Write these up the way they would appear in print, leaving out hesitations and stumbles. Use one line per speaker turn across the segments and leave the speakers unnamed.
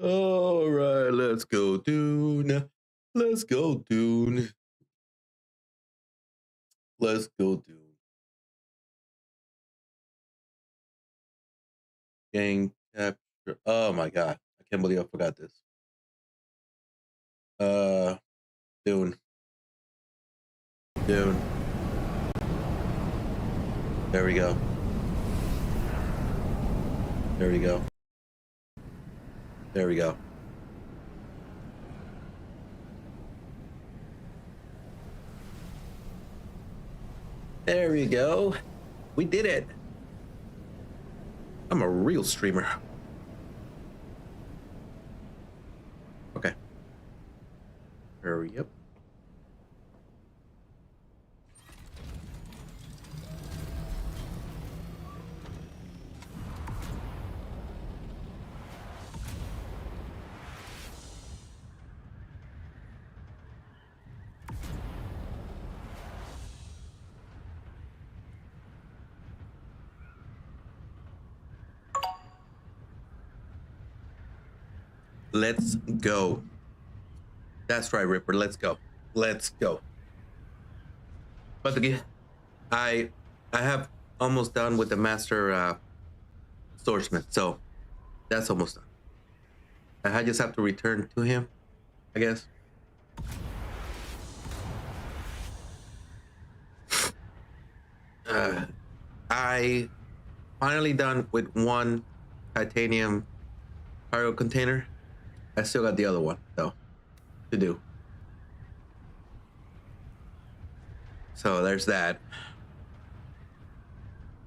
All right, let's go, Dune. Let's go, Dune. Let's go, Dune. Gang capture. Oh my god, I can't believe I forgot this. Dune. Dune. There we go. There we go. There we go. There we go. We did it. I'm a real streamer. Okay. Hurry up. Let's go. That's right, Ripper. Let's go. Let's go. But again, I have almost done with the master swordsmith, so that's almost done. I just have to return to him, I guess. I finally done with one titanium cargo container. I still got the other one though to do. So there's that.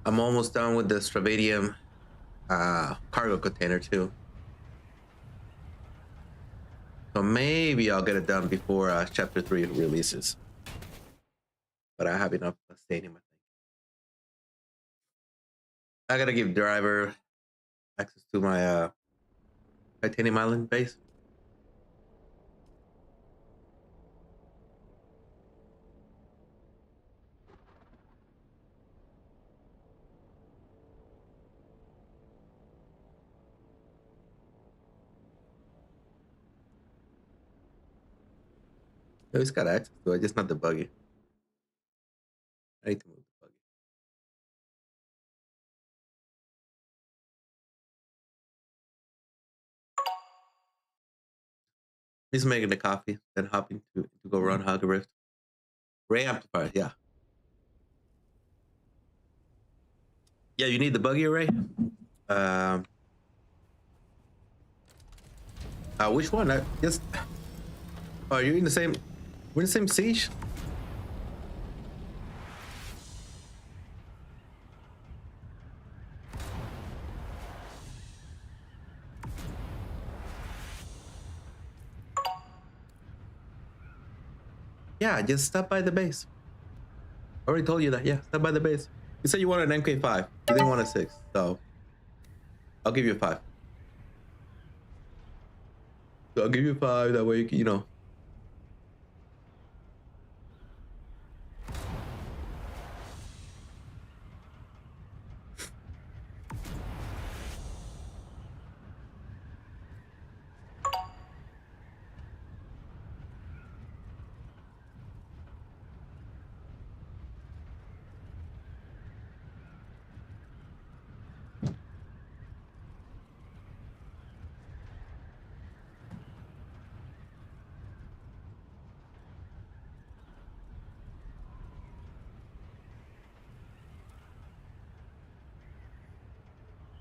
I'm almost done with the stravadium cargo container too. So maybe I'll get it done before chapter 3 releases. But I have enough stadium, I think. I gotta give driver access to my titanium island base. No, he's got access to it, just not the buggy. I need to move the buggy. He's making the coffee, then hopping to go run Hog Rift. Ray amplifier, yeah. Yeah, you need the buggy array. Which one? I just. Oh, are you in the same? We're in the same siege. Yeah, just stop by the base. I already told you that. Yeah, stop by the base. You said you wanted an MK5. You didn't want a 6, so I'll give you a 5. So I'll give you a 5. That way you can, you know.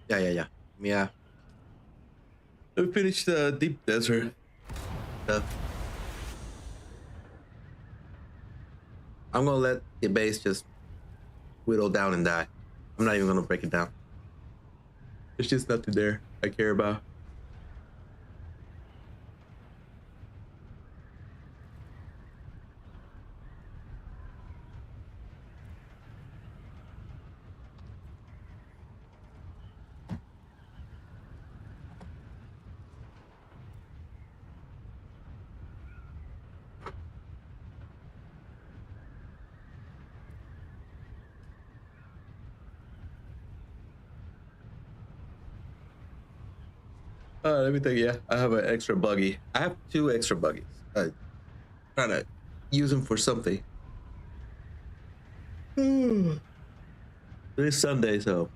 Yeah. Yeah. We finished the deep desert stuff. I'm gonna let the base just whittle down and die. I'm not even gonna break it down. There's just nothing there I care about. Let me think. Yeah, I have an extra buggy. I have two extra buggies. I trying to use them for something. This Sunday, so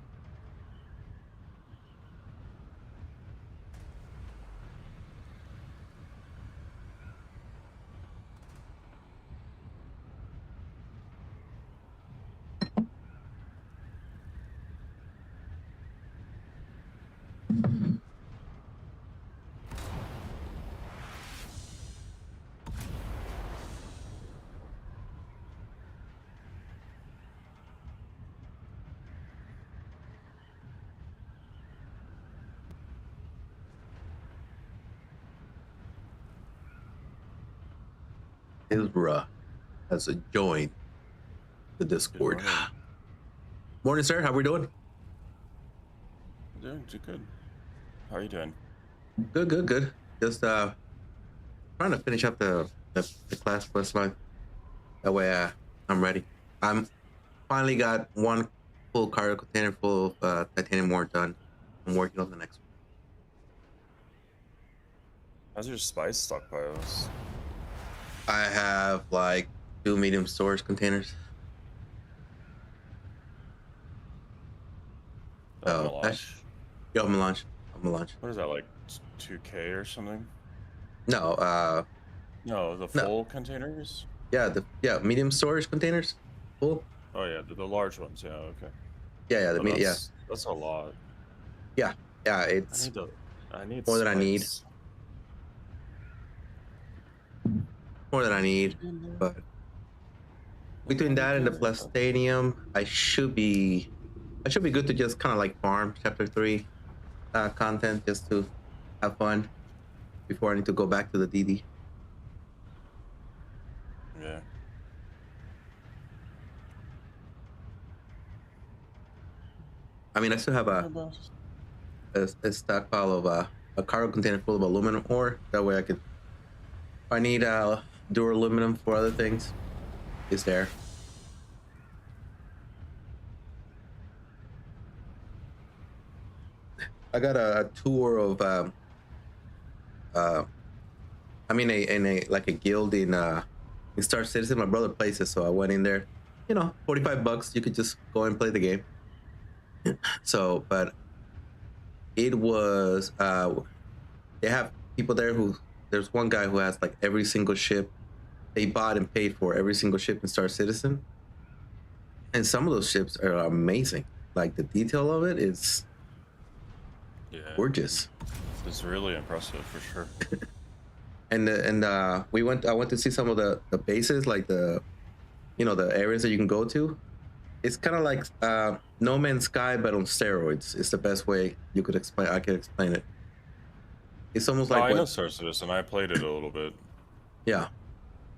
Isra has joined the
Good
Discord.
morning.
Morning, sir. How we doing?
Doing too good. How are you doing?
Good, good, good. Just trying to finish up the class plus line. That way, I'm ready. I'm finally got one full cargo container full of titanium ore done. I'm working on the next one.
How's your spice stockpiles?
I have like 2 medium storage containers. So
Melange?
yo, I'm gonna launch. I'm gonna launch.
What is that, like 2K or something?
No,
No, the
no.
full containers?
Yeah, medium storage containers. Full.
Oh yeah, the large ones. Yeah, okay.
Yeah,
Oh, that's a lot.
yeah. It's
I need
more than I need.
spice.
More than I need, but between that and the plus stadium, I should be good to just kind of like farm chapter 3 content just to have fun before I need to go back to the DD.
Yeah.
I mean, I still have a stockpile of a cargo container full of aluminum ore. That way I could, if I need duraluminum for other things, it's there. I got a tour of I'm in a like a guild in Star Citizen. My brother plays it, so I went in there. You know, $45. You could just go and play the game. So, but it was they have people there who, there's one guy who has like every single ship they bought and paid for, every single ship in Star Citizen, and some of those ships are amazing. Like the detail of it is gorgeous.
It's really impressive for sure.
And I went to see some of the bases, like the areas that you can go to. It's kind of like No Man's Sky, but on steroids. It's the best way I could explain it. It's almost like
I know Star Citizen. I played it a little bit.
Yeah,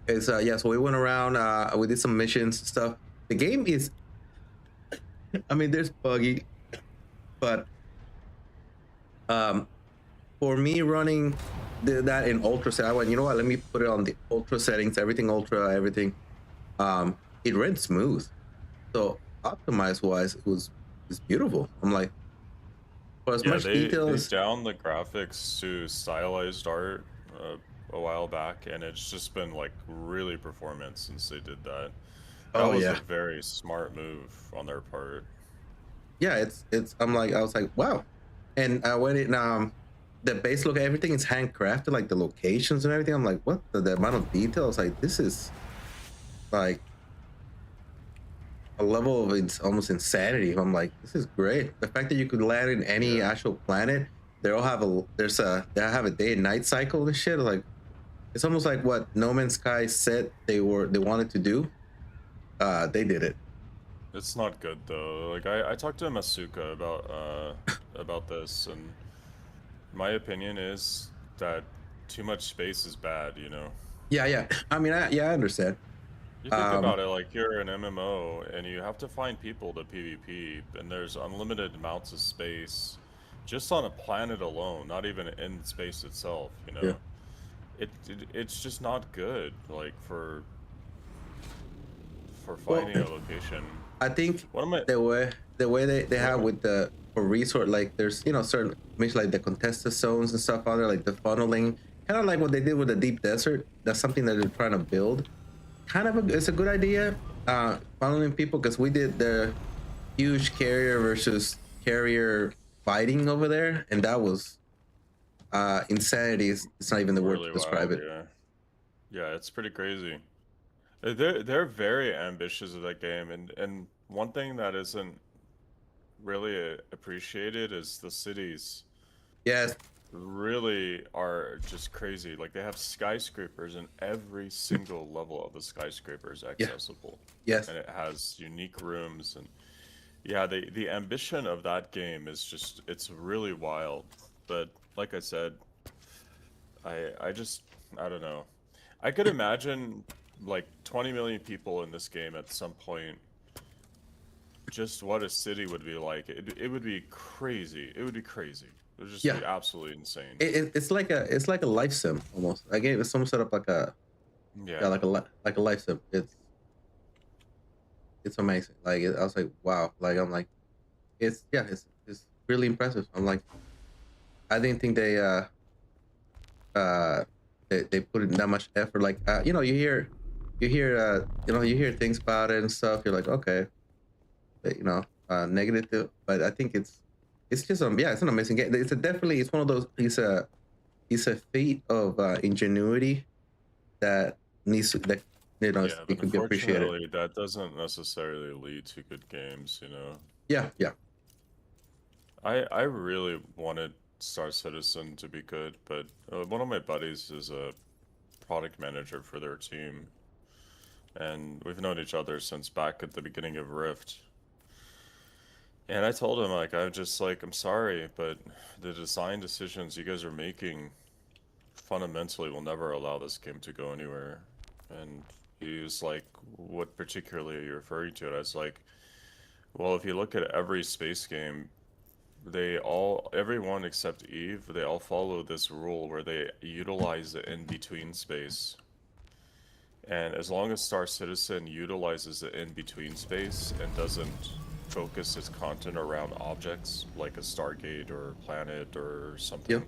it's so we went around. We did some missions and stuff. The game is, I mean, there's buggy, but for me running that in ultra set, I went, you know what? Let me put it on the ultra settings. Everything ultra, everything. It ran smooth. So optimized wise, it's beautiful. I'm like, for as much detail
they downed the graphics to stylized art a while back, and it's just been like really performant since they did that. That was a very smart move on their part.
Yeah, it's I was like, wow. And I went in the base look, everything is handcrafted, like the locations and everything. I'm like, what the amount of details? Like, this is like a level of it's almost insanity. I'm like, this is great. The fact that you could land in any actual planet, they have a day and night cycle and shit. Like, it's almost like what No Man's Sky said they wanted to do. They did it.
It's not good though. Like I talked to Masuka about this, and my opinion is that too much space is bad, you know?
Yeah. I mean, I understand.
You think about it, like you're an MMO and you have to find people to PvP, and there's unlimited amounts of space just on a planet alone, not even in space itself, you know? Yeah. It's just not good, like for finding a location.
I think
One of my
the way they
one of
have
my
with the for resort, like there's certain maybe like the contested zones and stuff on there, like the funneling, kind of like what they did with the deep desert. That's something that they're trying to build. Kind of it's a good idea. Funneling people because we did the huge carrier versus carrier fighting over there, and that was insanity. It's not even the word to
really
describe
wild,
it.
yeah. Yeah, it's pretty crazy. They're very ambitious of that game, and one thing that isn't really appreciated is the cities
Yes,
really are just crazy. Like they have skyscrapers, and every single level of the skyscraper is
yeah,
accessible,
yes,
and it has unique rooms. And yeah, the ambition of that game is just it's really wild. But like I said, I just I don't know. I could imagine like 20 million people in this game at some point. Just what a city would be like. It would be crazy. It would be crazy. It would just
yeah.
be absolutely insane.
It's like a life sim almost. I gave it some set up like a yeah,
Yeah.
like a life sim. It's amazing. Like I was like, wow. Like I'm like, it's really impressive. I'm like, I didn't think uh they put in that much effort. Like you hear things about it and stuff. You're like, okay, negative, but I think it's just yeah, it's an amazing game. It's one of those. It's a feat of ingenuity that needs to, that
Yeah,
it
but
could be appreciated.
unfortunately, that doesn't necessarily lead to good games, you know.
Yeah, yeah,
I really wanted Star Citizen to be good, but one of my buddies is a product manager for their team, and we've known each other since back at the beginning of Rift. And I told him like I'm sorry, but the design decisions you guys are making fundamentally will never allow this game to go anywhere. And he was like, what particularly are you referring to? And I was like, well, if you look at every space game, everyone except Eve, they all follow this rule where they utilize the in-between space. And as long as Star Citizen utilizes the in-between space and doesn't focus its content around objects like a Stargate or a planet or
yeah,
something,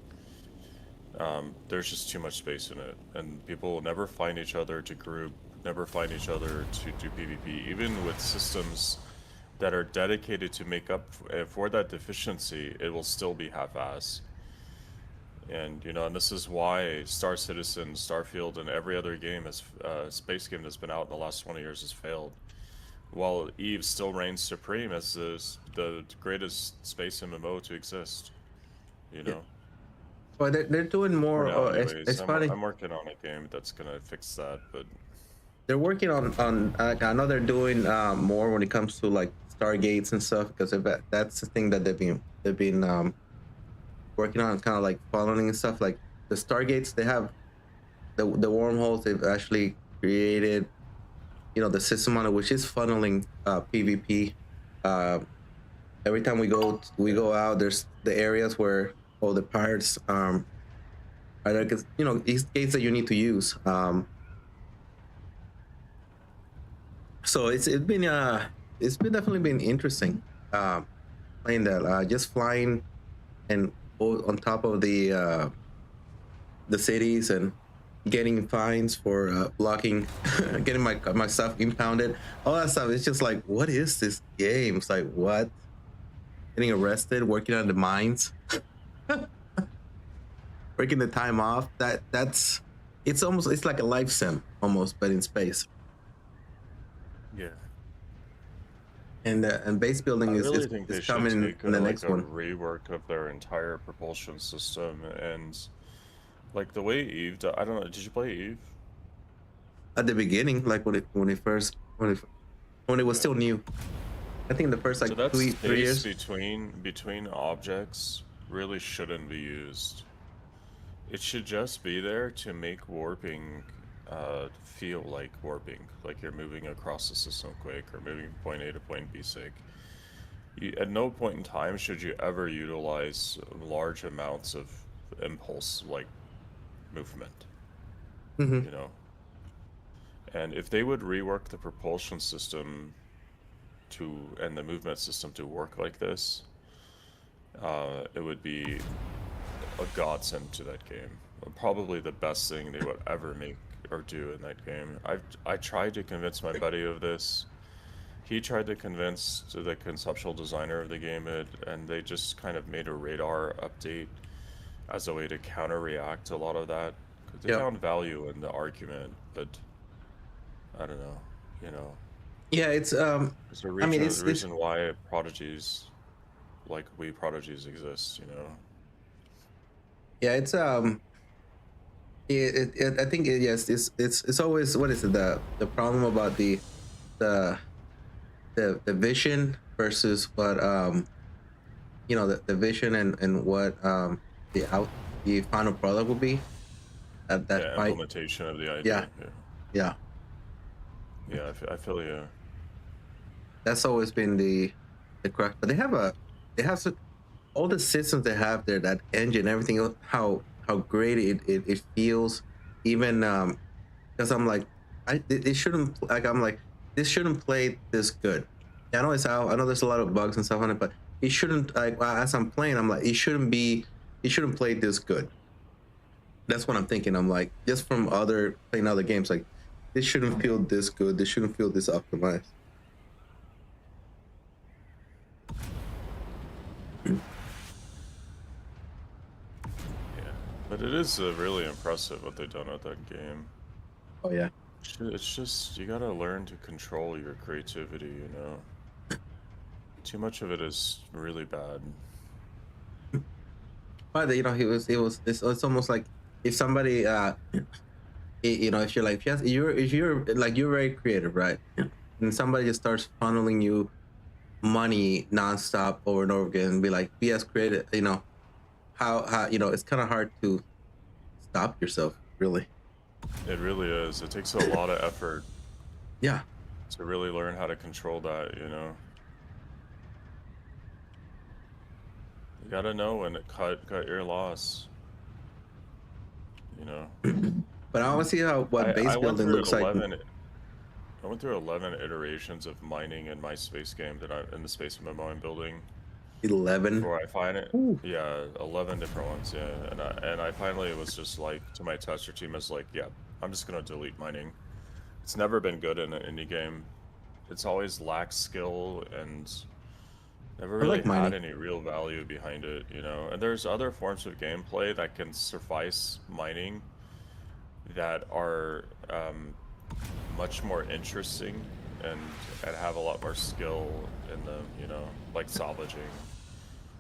there's just too much space in it, and people will never find each other to group, never find each other to do PvP, even with systems that are dedicated to make up for that deficiency. It will still be half-ass. And and this is why Star Citizen, Starfield, and every other game space game that's been out in the last 20 years has failed. While Eve still reigns supreme as the greatest space MMO to exist, you
yeah.
know.
But they're doing
For
more.
now,
It's
anyways.
funny.
I'm working on a game that's gonna fix that, but
They're working on. I know they're doing more when it comes to like Stargates and stuff because that's the thing that they've been working on, kind of like following and stuff. Like the Stargates, they have the wormholes. They've actually created the system on it, which is funneling PvP. Uh, every time we
yeah,
go out, there's the areas where all the pirates are there because these gates that you need to use. So it's been definitely been interesting playing that. Just flying and on top of the cities and getting fines for blocking, getting my stuff impounded, all that stuff. It's just like, what is this game? It's like, what? Getting arrested, working on the mines, breaking the time off. It's like a life sim almost, but in space.
yeah.
And base
I
building is
really think
is
they should
coming
take
in the
like
next
a
one.
rework of their entire propulsion system and like the way Eve. I don't know. Did you play Eve?
At the beginning, like when it was
Yeah.
still new. I think the first
So
like
that
3 years.
space between objects really shouldn't be used. It should just be there to make warping feel like warping, like you're moving across the system quick or moving from point A to point B sick. At no point in time should you ever utilize large amounts of impulse like movement,
Hmm.
you know? And if they would rework the propulsion system and the movement system to work like this, it would be a godsend to that game. Probably the best thing they would ever make or do in that game. I tried to convince my buddy of this. He tried to convince the conceptual designer of the game and they just kind of made a radar update as a way to counter-react to a lot of that. 'Cause they
Yeah.
found value in the argument, but I don't know, you know.
Yeah, it's
There's a
I mean it's
reason why prodigies like we prodigies exist, you know.
yeah, it's I think yes, it's always, what is it, the problem about the the vision versus what the vision and what the final product will be, that
Yeah,
fight.
implementation of the
Yeah,
idea. Yeah,
yeah,
yeah, I feel you.
that's always been the crux. But they have all the systems they have there, that engine, everything else, how great it feels. Even because I'm like, it shouldn't, like, I'm like, this shouldn't play this good. I know it's out. I know there's a lot of bugs and stuff on it, but it shouldn't, like, as I'm playing, I'm like, it shouldn't play this good. That's what I'm thinking. I'm like, just from playing other games, like, this shouldn't feel this good. This shouldn't feel this optimized.
Yeah, but it is really impressive what they've done with that game.
Oh yeah.
It's just you gotta learn to control your creativity, you know. Too much of it is really bad.
But it's almost like, if somebody if you're like, yes, if you're like, you're very creative, right? And somebody just starts funneling you money nonstop over and over again, and be like, be as creative, how it's kind of hard to stop yourself, really.
It really is. It takes a lot of effort
Yeah.
to really learn how to control that, you know. You gotta know when to cut your loss, you know.
But I want to see what base
I went
building
through
looks like.
11 iterations of mining in my space game in the space MMO I'm building
11.
before I find it.
Ooh.
Yeah, 11 different ones. Yeah, and I finally was just like, to my tester team, I was like, yeah, I'm just gonna delete mining. It's never been good in an indie game. It's always lacked skill and never
I
really
like
had
mining.
any real value behind it, you know. And there's other forms of gameplay that can suffice mining that are much more interesting and have a lot more skill in them, you know, like salvaging.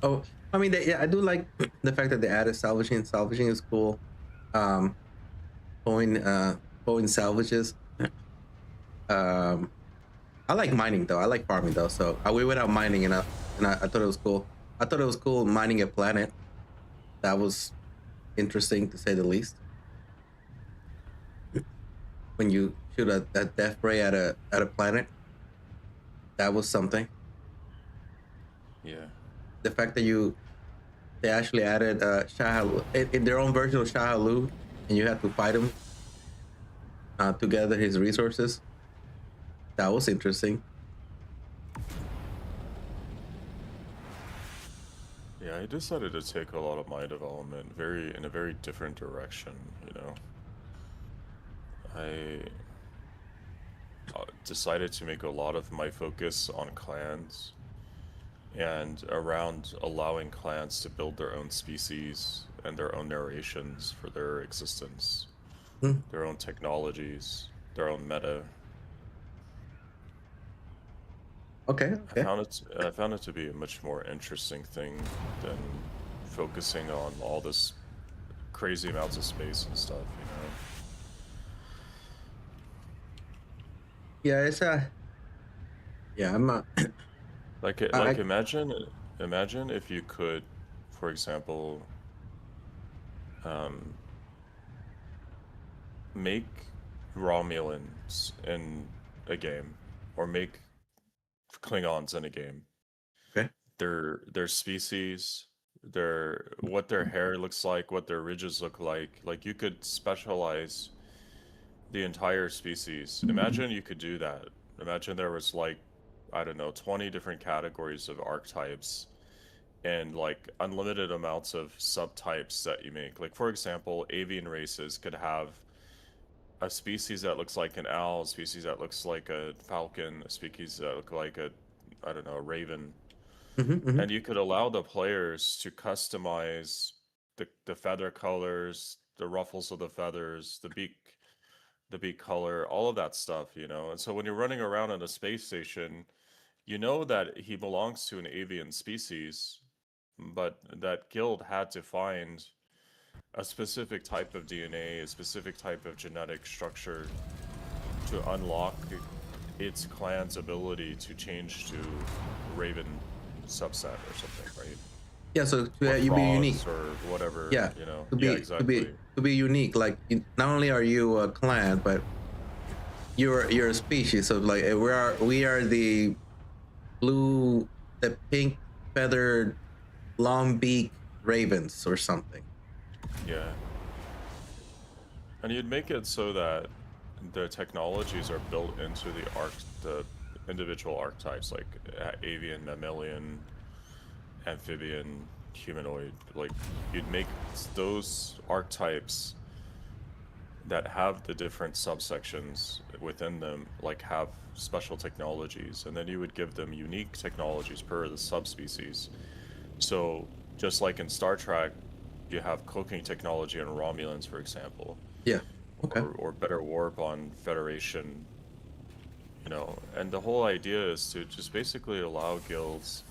Oh, I mean, yeah, I do like the fact that they added salvaging. Salvaging is cool. Um, pulling pulling salvages. Um, I like mining though. I like farming though. So we went out mining, I thought it was cool. I thought it was cool mining a planet. That was interesting, to say the least. When you shoot a death ray at a planet, that was something.
Yeah.
The fact that they actually added in their own version of Shahalu, and you had to fight him to gather his resources. That was interesting.
Yeah, I decided to take a lot of my development in a very different direction, you know. I decided to make a lot of my focus on clans and around allowing clans to build their own species and their own narrations for their existence,
Hmm.
their own technologies, their own meta.
Okay, okay.
I found it to be a much more interesting thing than focusing on all this crazy amounts of space and stuff, you know.
Yeah, it's yeah. I'm not.
Like
I
imagine if you could, for example, um, make Romulans in a game, or make Klingons in a game.
okay.
Their species, their what their hair looks like, what their ridges look like. Like you could specialize the entire species. Imagine you could do that. Imagine there was like I don't know, 20 different categories of archetypes and like unlimited amounts of subtypes that you make. Like, for example, avian races could have a species that looks like an owl, a species that looks like a falcon, a species that look like a, I don't know, a raven.
Mm-hmm.
And you could allow the players to customize the feather colors, the ruffles of the feathers, the beak color, all of that stuff, you know. And so when you're running around in a space station, you know that he belongs to an avian species, but that guild had to find a specific type of DNA, a specific type of genetic structure to unlock its clan's ability to change to Raven subset or something, right?
Yeah, so
Or
you be unique.
frogs or whatever,
Yeah,
you know.
to
Yeah,
be to be
exactly.
to be unique. Like not only are you a clan, but you're a species. So like we are the blue, the pink feathered long beak ravens or something.
Yeah. And you'd make it so that the technologies are built into the individual archetypes, like avian, mammalian, amphibian, humanoid. Like you'd make those archetypes that have the different subsections within them, like have special technologies, and then you would give them unique technologies per the subspecies. So just like in Star Trek, you have cloaking technology on Romulans, for example,
Yeah. Okay.
or better warp on Federation, you know. And the whole idea is to just basically allow guilds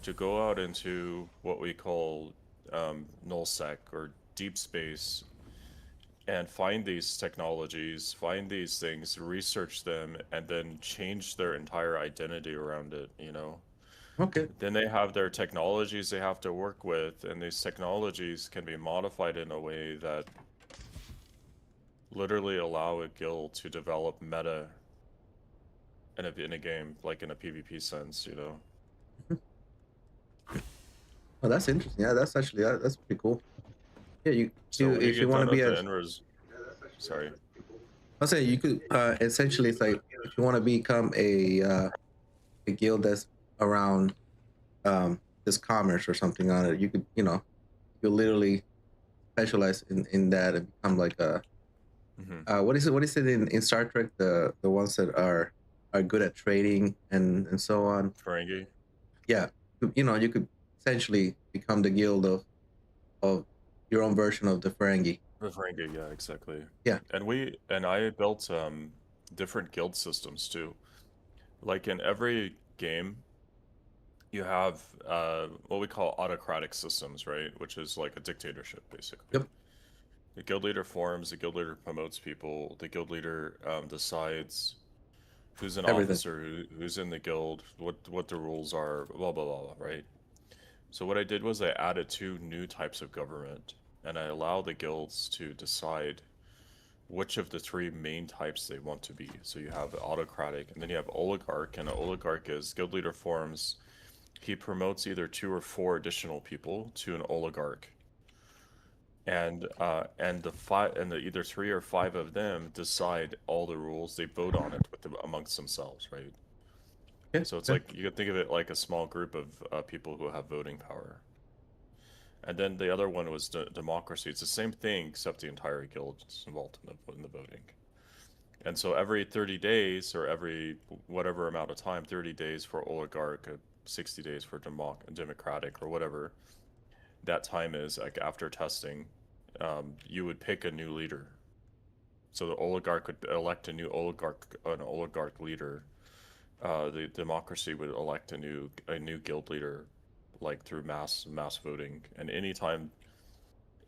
to go out into what we call nullsec or deep space and find these technologies, find these things, research them, and then change their entire identity around it, you know?
Okay.
Then they have their technologies they have to work with, and these technologies can be modified in a way that literally allow a guild to develop meta in a game, like in a PvP sense, you know?
Oh, that's interesting. Yeah, that's actually that's pretty cool. Yeah,
So when you
if you
get
want to
done
be
with
a,
the inverse, sorry.
I'll say you could essentially it's like if you want to become a guild that's around this commerce or something on it, you could you could literally specialize in that and become like a
Mm-hmm.
what is it in Star Trek, the ones that are good at trading and so on.
Ferengi?
Yeah, you could essentially become the guild of your own version of the Ferengi.
The Ferengi, yeah, exactly.
Yeah,
And I built different guild systems too. Like in every game, you have what we call autocratic systems, right? Which is like a dictatorship, basically.
yep,
The guild leader forms, the guild leader promotes people, the guild leader decides who's an
everything.
officer, who's in the guild, what the rules are, blah blah blah, right? So what I did was I added two new types of government, and I allow the guilds to decide which of the three main types they want to be. So you have autocratic, and then you have oligarch, and an oligarch is guild leader forms. He promotes either two or four additional people to an oligarch, and the either three or five of them decide all the rules. They vote on it amongst themselves, right?
Okay,
So it's
okay,
like you could think of it like a small group of people who have voting power. And then the other one was democracy. It's the same thing except the entire guild is involved in the voting. And so every 30 days or every whatever amount of time, 30 days for oligarch, 60 days for democratic or whatever that time is, like after testing, you would pick a new leader. So the oligarch would elect an oligarch leader. The democracy would elect a new guild leader, like through mass voting. And anytime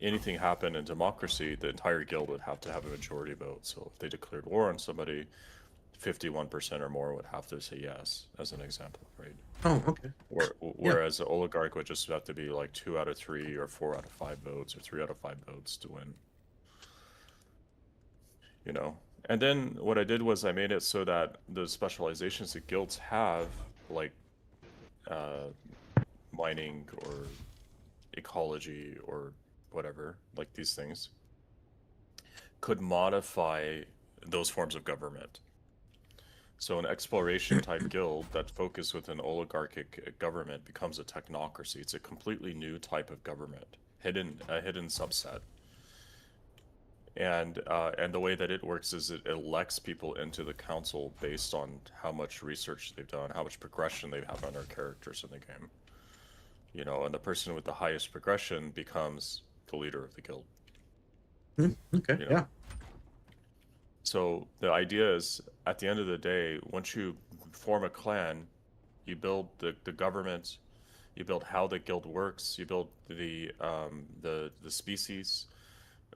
anything happened in democracy, the entire guild would have to have a majority vote. So if they declared war on somebody, 51% or more would have to say yes, as an example, right?
oh, okay, yeah,
Whereas the oligarch would just have to be like 2 out of 3 or 4 out of 5 votes or 3 out of 5 votes to win, you know? And then what I did was I made it so that the specializations that guilds have, like uh, mining or ecology or whatever, like these things, could modify those forms of government. So an exploration type guild that focus with an oligarchic government becomes a technocracy. It's a completely new type of government, a hidden subset. And the way that it works is it elects people into the council based on how much research they've done, how much progression they have on their characters in the game. You know, and the person with the highest progression becomes the leader of the guild.
Okay,
You know?
yeah.
So the idea is, at the end of the day, once you form a clan, you build the government, you build how the guild works, you build the species.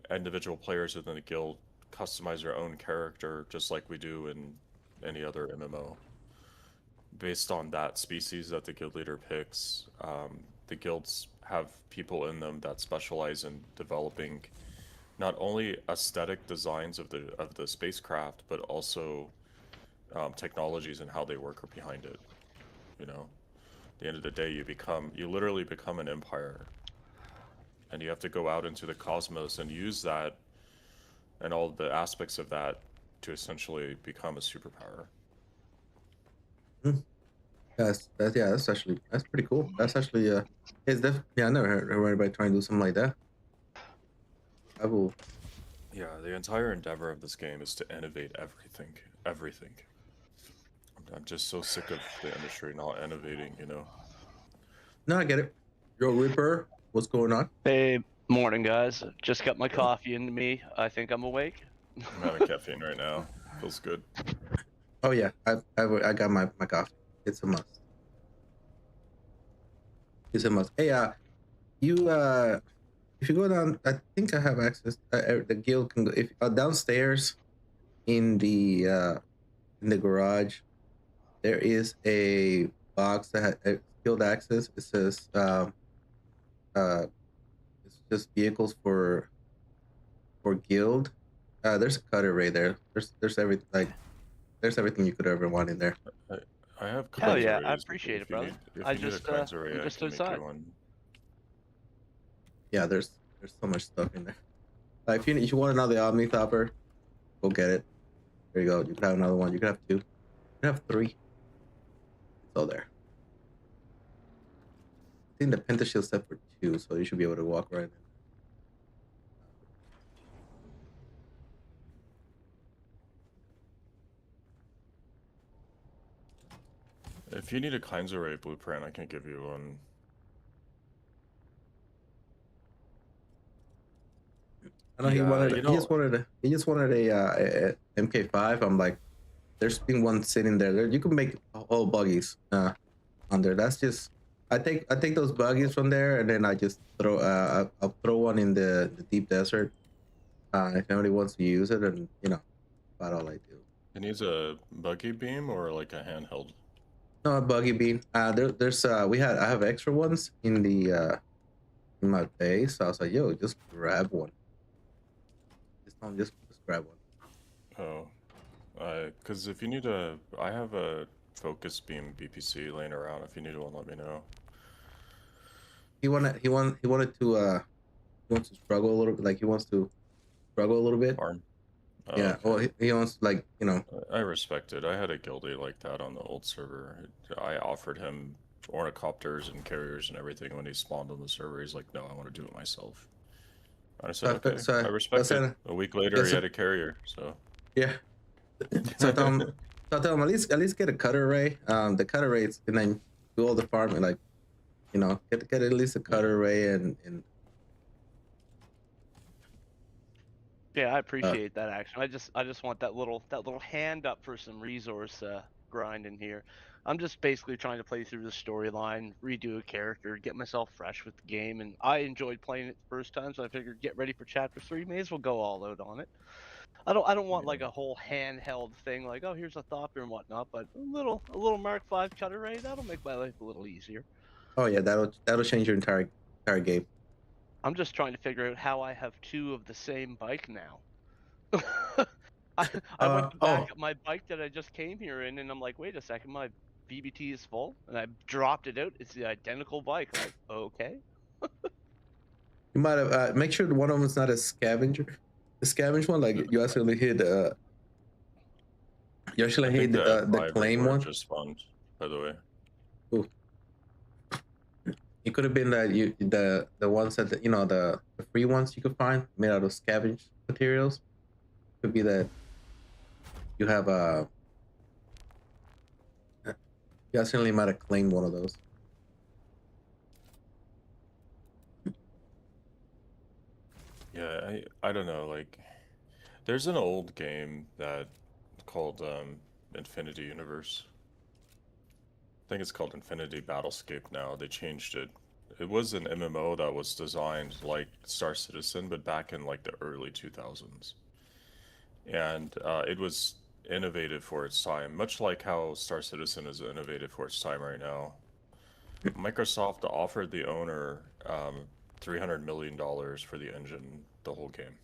Individual players within the guild customize their own character, just like we do in any other MMO. Based on that species that the guild leader picks, the guilds have people in them that specialize in developing not only aesthetic designs of the spacecraft, but also technologies and how they work behind it. You know, at the end of the day, you literally become an empire, and you have to go out into the cosmos and use that and all the aspects of that to essentially become a superpower.
That's pretty cool. That's actually I never heard anybody trying to do something like that. I will.
Yeah, the entire endeavor of this game is to innovate everything. Everything. I'm just so sick of the industry not innovating, you know?
No, I get it. Yo, Ripper, what's going on?
Hey, morning, guys. Just got my coffee into me. I think I'm awake.
I'm having caffeine right now. Feels good.
Oh yeah, I got my coffee. It's a must. It's a must. Hey, you if you go down, I think I have access. The guild can go if downstairs in the garage. There is a box that has guild access. It says it's just vehicles for guild. There's a cutter right there. There's everything there's everything you could ever want in there.
I have
Hell yeah, I
Kainz
appreciate it,
if you
brother.
need, if
I
you need a
just,
Kainz
I'm
I
just
can make
outside.
you one.
Yeah, there's so much stuff in there. If you want another Omni Topper, go get it. There you go. You can have another one. You can have two. You can have three. It's all there. I think the Pentashield set for 2, so you should be able to walk right in.
If you need a Kainz blueprint, I can give you one.
I know he just wanted a MK5. I'm like, there's been one sitting there. You can make whole buggies on there. That's just I take those buggies from there and then I just throw I'll throw one in the deep desert. If anybody wants to use it, and about all I do.
It needs a buggy beam or like a handheld.
No, a buggy beam. There's I have extra ones in the in my base. So I was like, yo, just grab one. Just grab one.
Oh, because if you need I have a focus beam BPC laying around. If you need one, let me know.
He wanted to he wants to struggle a little bit. Like he wants to struggle a little bit.
Farm. Oh,
yeah.
Okay.
Well, he wants
I respect it. I had a guildie like that on the old server. I offered him ornithopters and carriers and everything when he spawned on the server. He's like, no, I want to do it myself. And I said, okay, I respect it. A week later, he had a carrier, so.
Yeah. So I tell him at least get a cutter array. The cutter arrays, and then do all the farming, like, get at least a cutter array and
Yeah, I appreciate that action. I just want that little hand up for some resource grind in here. I'm just basically trying to play through the storyline, redo a character, get myself fresh with the game, and I enjoyed playing it the first time, so I figured get ready for chapter 3. May as well go all out on it. I don't want like a whole handheld thing like, oh, here's a thopper and whatnot, but a little Mark V cutter array, that'll make my life a little easier.
Oh yeah, that'll change your entire game.
I'm just trying to figure out how I have 2 of the same bike now. I went back at my bike that I just came here in, and I'm like, wait a second, my BBT is full, and I dropped it out. It's the identical bike. I'm like, okay.
You might have make sure one of them is not a scavenger. The scavenge one, like you accidentally hit You actually
I
hate
think the
the
F5
claim
report
one.
just spawned, by the way.
Ooh. It could have been that the ones that the free ones you could find made out of scavenged materials. Could be that you have you accidentally might have claimed one of those.
Yeah, I don't know. Like, there's an old game that called Infinity Universe. I think it's called Infinity Battlescape now. They changed it. It was an MMO that was designed like Star Citizen, but back in like the early 2000s. And it was innovative for its time, much like how Star Citizen is innovative for its time right now. Microsoft offered the owner $300 million for the engine, the whole game.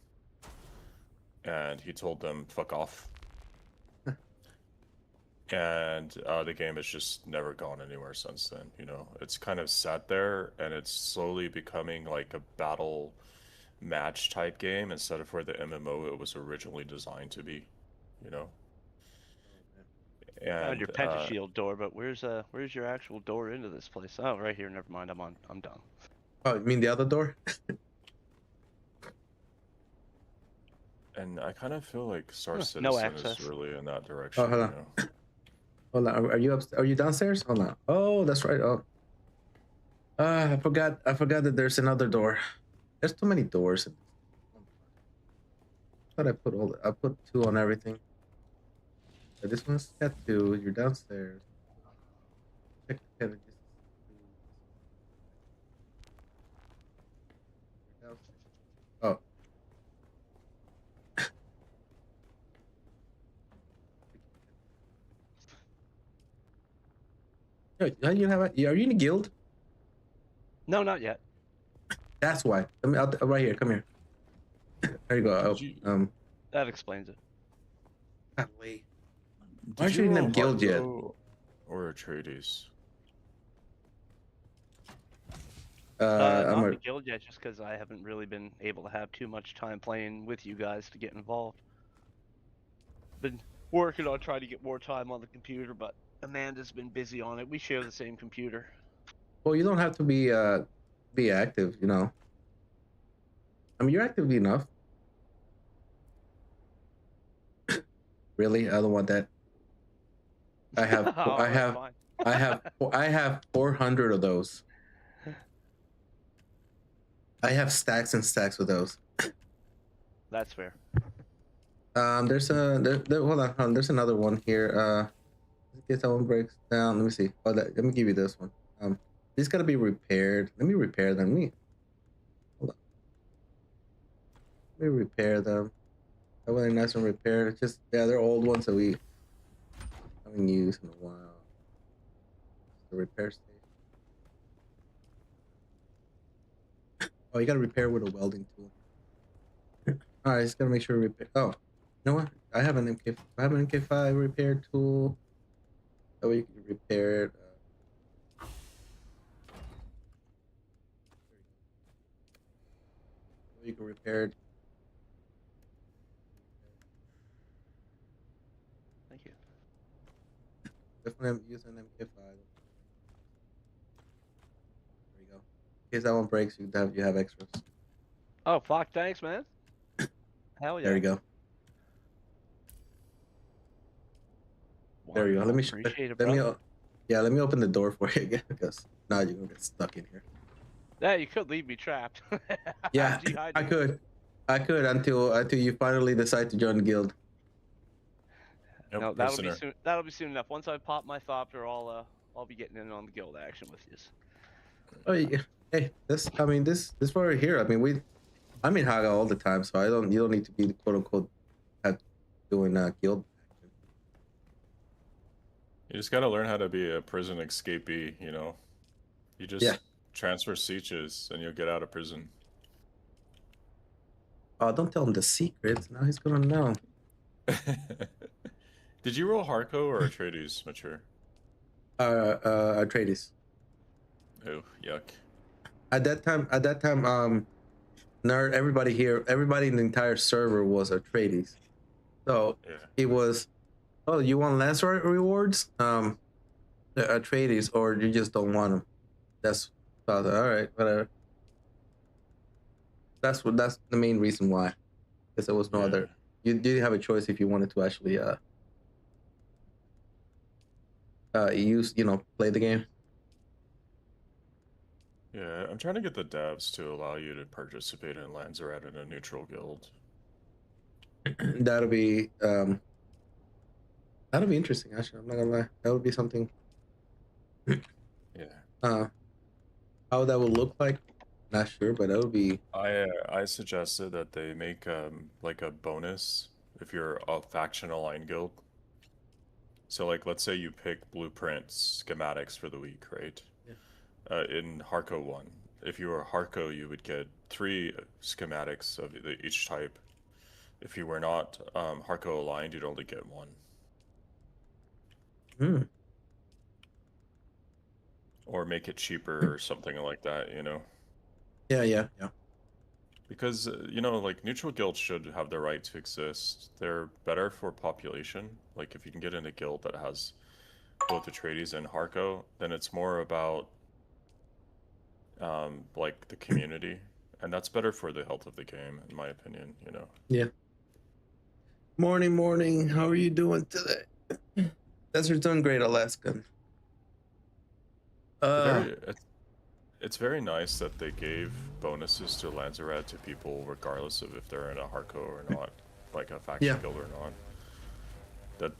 And he told them, fuck off. And the game has just never gone anywhere since then, you know? It's kind of sat there, and it's slowly becoming like a battle match type game instead of for the MMO it was originally designed to be, you know?
Found
And
your pentashield door, but where's your actual door into this place? Oh, right here. Never mind. I'm done.
Oh, you mean the other door?
and I kind of feel like Star
No
Citizen is
access.
really in that direction,
Oh, hold
you
on.
know?
Hold on. Are you up? Are you downstairs? Hold on. Oh, that's right. Oh, I forgot. I forgot that there's another door. There's too many doors. Thought I put I put 2 on everything. This one's got 2. You're downstairs. Check the categories. You're downstairs. Oh. How you have? Are you in a guild?
No, not yet.
That's why. I mean, right here. Come here. There you go.
Did you,
That explains it.
Wait.
did
Aren't
you
you in a
roll
guild yet?
Harpo or Atreides?
Not
I'm
in
a.
the guild yet, just because I haven't really been able to have too much time playing with you guys to get involved. Been working on trying to get more time on the computer, but Amanda's been busy on it. We share the same computer.
Well, you don't have to be active. You know. I mean, you're active enough. Really, I don't want that. I have.
Oh,
I
that's
have.
fine.
I have 400 of those. I have stacks and stacks of those.
That's fair.
There's hold on, there's another one here. In case that one breaks down. Let me see. Oh, let me give you this one. These gotta be repaired. Let me repair them. Hold on. Let me repair them. That way they're nice and repaired. It's just they're old ones that we haven't used in a while. The repair station. Oh, you gotta repair with a welding tool. All right, just gotta make sure we repair. Oh, you know what? I have an MK5 repair tool. That way you can repair it. You can repair it.
Thank you.
Definitely I'm using MK5. There you go. In case that one breaks, you have extras.
Oh, fuck, thanks, man. Hell yeah.
There you go. There you go. Let me
appreciate it,
let me
brother.
yeah, let me open the door for you again because now you're gonna get stuck in here.
Yeah, you could leave me trapped.
Yeah, I could until you finally decide to join the guild.
Nope,
No,
prisoner.
that'll be soon enough. Once I pop my thopter, I'll be getting in on the guild action with you.
Oh yeah. Hey, this right here. I mean I'm in Haga all the time, so you don't need to be the quote unquote doing guild action.
You just gotta learn how to be a prison escapee, you know? You just transfer sieges and you'll get out of prison.
Oh, don't tell him the secrets. Now he's gonna know.
Did you roll Harco or Atreides, Mature?
Atreides.
Oh, yuck.
At that time, nerd, everybody in the entire server was Atreides. So
Yeah.
it was Oh, you want Lancer rewards? Trades, or you just don't want them? That's all right. Whatever. That's the main reason why. Because there was no other. You did have a choice if you wanted to actually use play the game.
Yeah, I'm trying to get the devs to allow you to participate in Lanzaret in a neutral guild.
That'll be interesting. Actually, I'm not gonna lie. That would be something.
Yeah.
How that would look like, not sure, but that would be.
I suggested that they make like a bonus if you're a faction aligned guild. So like, let's say you pick blueprints schematics for the week, right?
Yeah.
In Harco 1, if you were Harco, you would get 3 schematics of each type. If you were not Harco aligned, you'd only get 1. Or make it cheaper or something like that, you know?
Yeah.
Because, you know, like, neutral guilds should have the right to exist. They're better for population. Like, if you can get in a guild that has both Atreides and Harco, then it's more about, like, the community. And that's better for the health of the game, in my opinion, you know?
Yeah. Morning. How are you doing today? Desert's doing great, Alaskan.
It's very nice that they gave bonuses to Lanzaret to people regardless of if they're in a Harco or not, like a faction guild or not.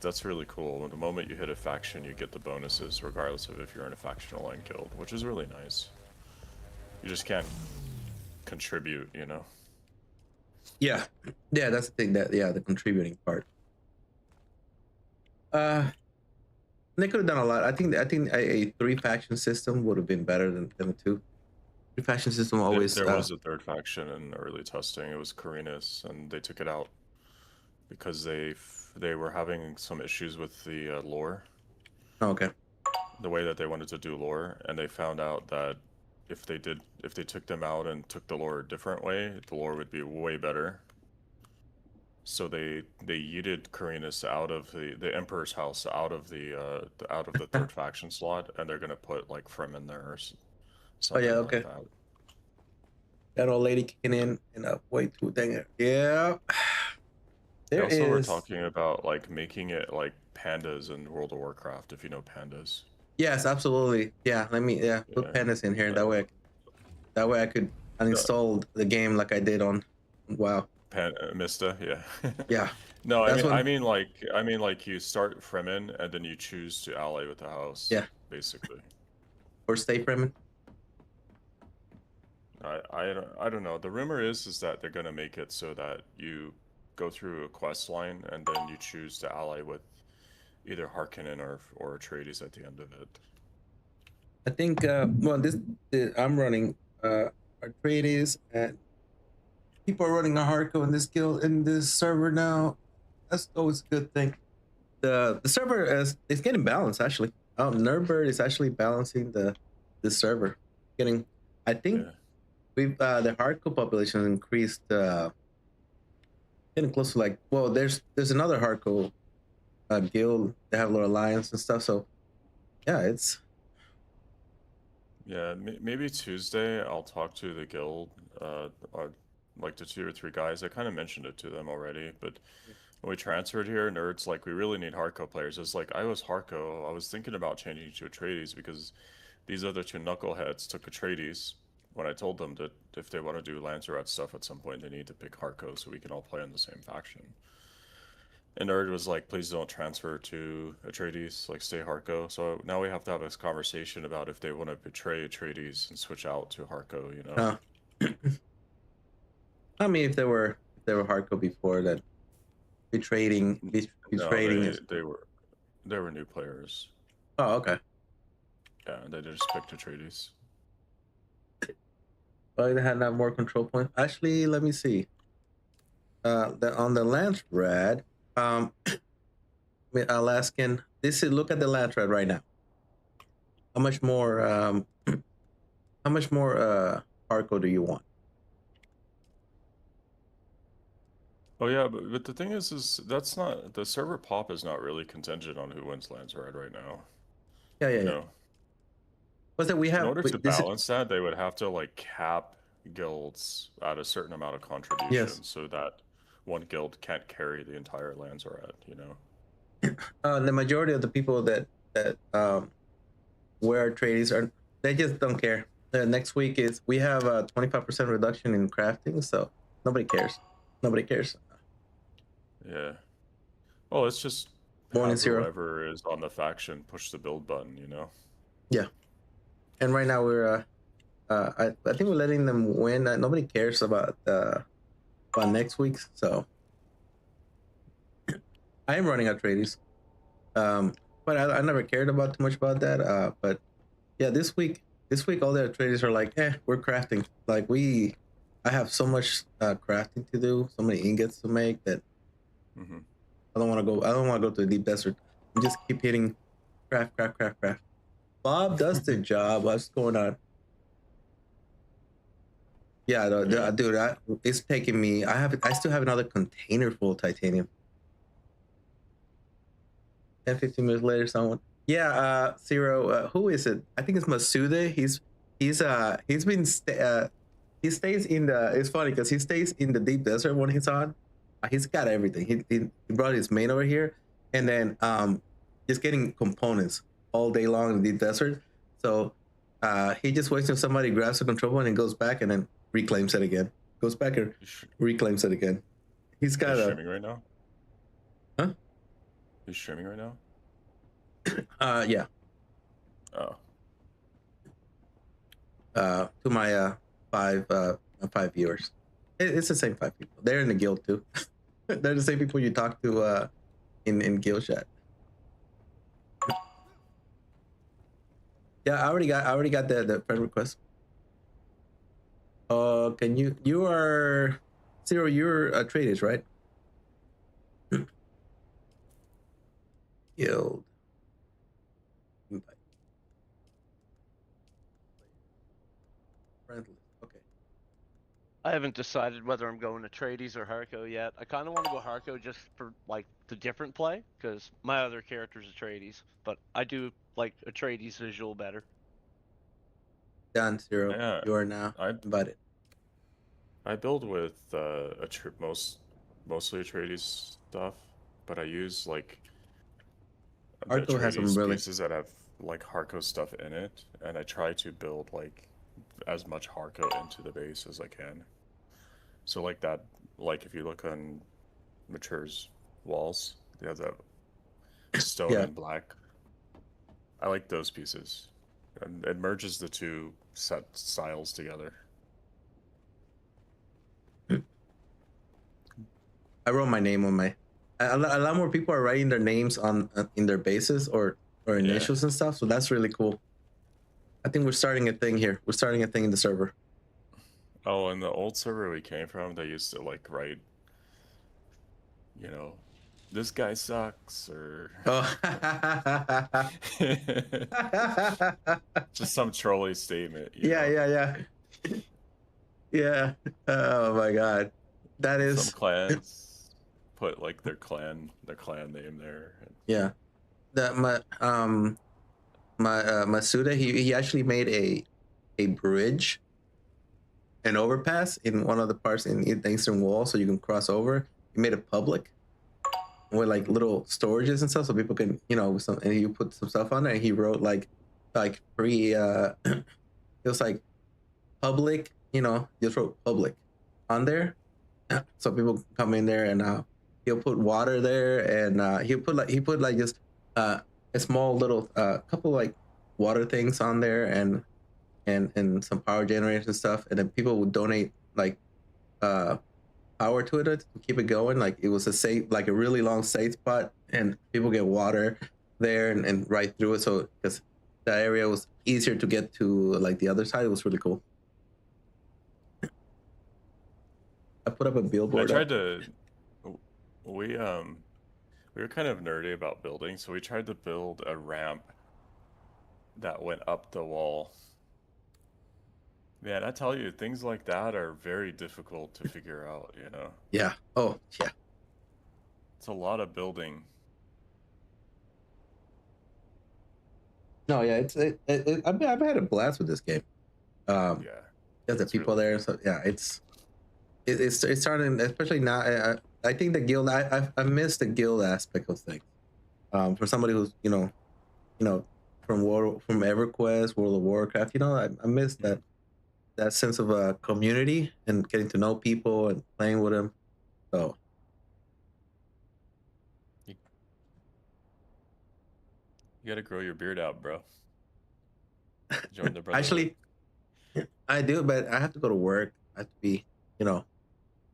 That's really cool. The moment you hit a faction, you get the bonuses regardless of if you're in a faction aligned guild, which is really nice. You just can't contribute, you know?
Yeah, that's the thing. The contributing part. They could have done a lot. I think a 3-faction system would have been better than the 2. 3-faction system always.
There was a 3rd faction in early testing. It was Carinus, and they took it out because they were having some issues with the lore.
Oh, okay.
The way that they wanted to do lore, and they found out that if they took them out and took the lore a different way, the lore would be way better. So they yeeted Carinus out of the Emperor's house, out of the 3rd faction slot, and they're gonna put like Fremen there or something
okay.
like that.
That old lady kicking in way too dang it. Yeah.
They also were talking about like making it like pandas in World of Warcraft, if you know pandas.
Yes, absolutely. Yeah, put pandas in here. That way I could uninstall the game like I did on WoW.
Mista, yeah.
Yeah.
No, I mean like you start Fremen and then you choose to ally with the house.
Yeah.
Basically.
Or stay Fremen.
I don't know. The rumor is that they're gonna make it so that you go through a quest line and then you choose to ally with either Harkonnen or Atreides at the end of it.
I think I'm running Atreides, and people are running a Harco in this guild in this server now. That's always a good thing. The server is getting balanced actually. Nerdbird is actually balancing the server. I think we've the Harco population increased getting close to there's another Harco guild. They have a lot of alliance and stuff, so yeah,
maybe Tuesday I'll talk to the guild, like the 2 or 3 guys. I kind of mentioned it to them already, but when we transferred here, nerds like we really need Harco players. It's like I was Harco. I was thinking about changing to Atreides because these other 2 knuckleheads took Atreides when I told them that if they want to do Lanzaret stuff at some point, they need to pick Harco so we can all play on the same faction. And Nerd was like, please don't transfer to Atreides, like stay Harco. So now we have to have this conversation about if they want to betray Atreides and switch out to Harco, you know?
I mean, if they were Harco before that, betraying.
No, they were new players.
Oh, okay.
Yeah, they just picked Atreides.
Oh, they had more control points. Actually, let me see. On the Lance Rad, Alaskan. Look at the Lance Rad right now. How much more? Harco do you want?
Oh yeah, but the thing is that's not the server pop is not really contingent on who wins lands right now.
Yeah, yeah,
You
yeah.
know,
What's that we
in
have?
order to
This is
balance that, they would have to like cap guilds at a certain amount of
yes.
contribution so that one guild can't carry the entire Lanzaret, you know?
The majority of the people that wear tradies are they just don't care. Next week is we have a 25% reduction in crafting, so nobody cares. Nobody cares.
Yeah. Well, let's just
Born in
have
zero.
whoever is on the faction push the build button, you know?
Yeah, and right now we're I think we're letting them win. Nobody cares about next week's, so I am running out tradies. But I never cared about too much about that. But yeah, this week all the traders are like, we're crafting. Like I have so much crafting to do, so many ingots to make that
Mm-hmm.
I don't want to go. I don't want to go to the deep desert. And just keep hitting craft, craft, craft, craft. Bob does the job. What's going on? Yeah,
Yeah.
dude, it's taking me. I still have another container full of titanium. 10, 15 minutes later, someone. Yeah, Zero. Who is it? I think it's Masude. He's been he stays in the. It's funny because he stays in the deep desert when he's on. He's got everything. He brought his main over here, and then just getting components all day long in the deep desert. So he just waits until somebody grabs the control point and goes back and then reclaims it again. Goes back and reclaims it again. He's got
He's
a.
streaming right now?
Huh?
He's streaming right now?
Yeah.
Oh.
To my 5 viewers. It's the same 5 people. They're in the guild too. They're the same people you talk to in guild chat. Yeah, I already got the friend request. Can you are Zero, you're a traders, right? Guild. Invite. Friendly. Okay.
I haven't decided whether I'm going to Trades or Harco yet. I kind of want to go Harco just for like the different play because my other character's a Trades, but I do like a Trades visual better.
Done, Zero.
Yeah.
You are now invited.
I build with mostly Atreides stuff, but I use like the
Arco has some
Atreides
really.
pieces that have like Harco stuff in it, and I try to build like as much Harco into the base as I can. So like that, like if you look on Mature's walls, they have that stone
Yeah.
and black. I like those pieces. And it merges the two set styles together.
I wrote my name on my. A lot more people are writing their names on in their bases or initials and stuff. So that's really cool. I think we're starting a thing here. We're starting a thing in the server.
Oh, and the old server we came from, they used to like write, you know, this guy sucks or
Oh.
just some trolley statement.
Yeah. Yeah. Oh my god, that is
some clans put like their clan name there.
Yeah. That Masuda, he actually made a bridge, an overpass in one of the parts in the eastern wall, so you can cross over. He made it public with like little storages and stuff, so people can, and he put some stuff on there. And he wrote like free. It was like public, just wrote public on there, so people can come in there and he'll put water there and he put like just a small little couple like water things on there and some power generators and stuff, and then people would donate like power to it to keep it going. Like it was a really long safe spot, and people get water there and right through it. So because that area was easier to get to, like the other side, it was really cool. I put up a billboard.
I tried to. We were kind of nerdy about building, so we tried to build a ramp that went up the wall. Man, I tell you, things like that are very difficult to figure out, you know.
Yeah. Oh, yeah.
It's a lot of building.
No, yeah. I've had a blast with this game.
Yeah.
There's the
It's
people
really
there.
good.
So yeah, it's starting, especially now. I think the guild. I miss the guild aspect of things. For somebody who's from EverQuest, World of Warcraft, I miss that sense of a community and getting to know people and playing with them. So
You gotta grow your beard out, bro. Join the Brotherhood.
actually, I do, but I have to go to work. I have to be, I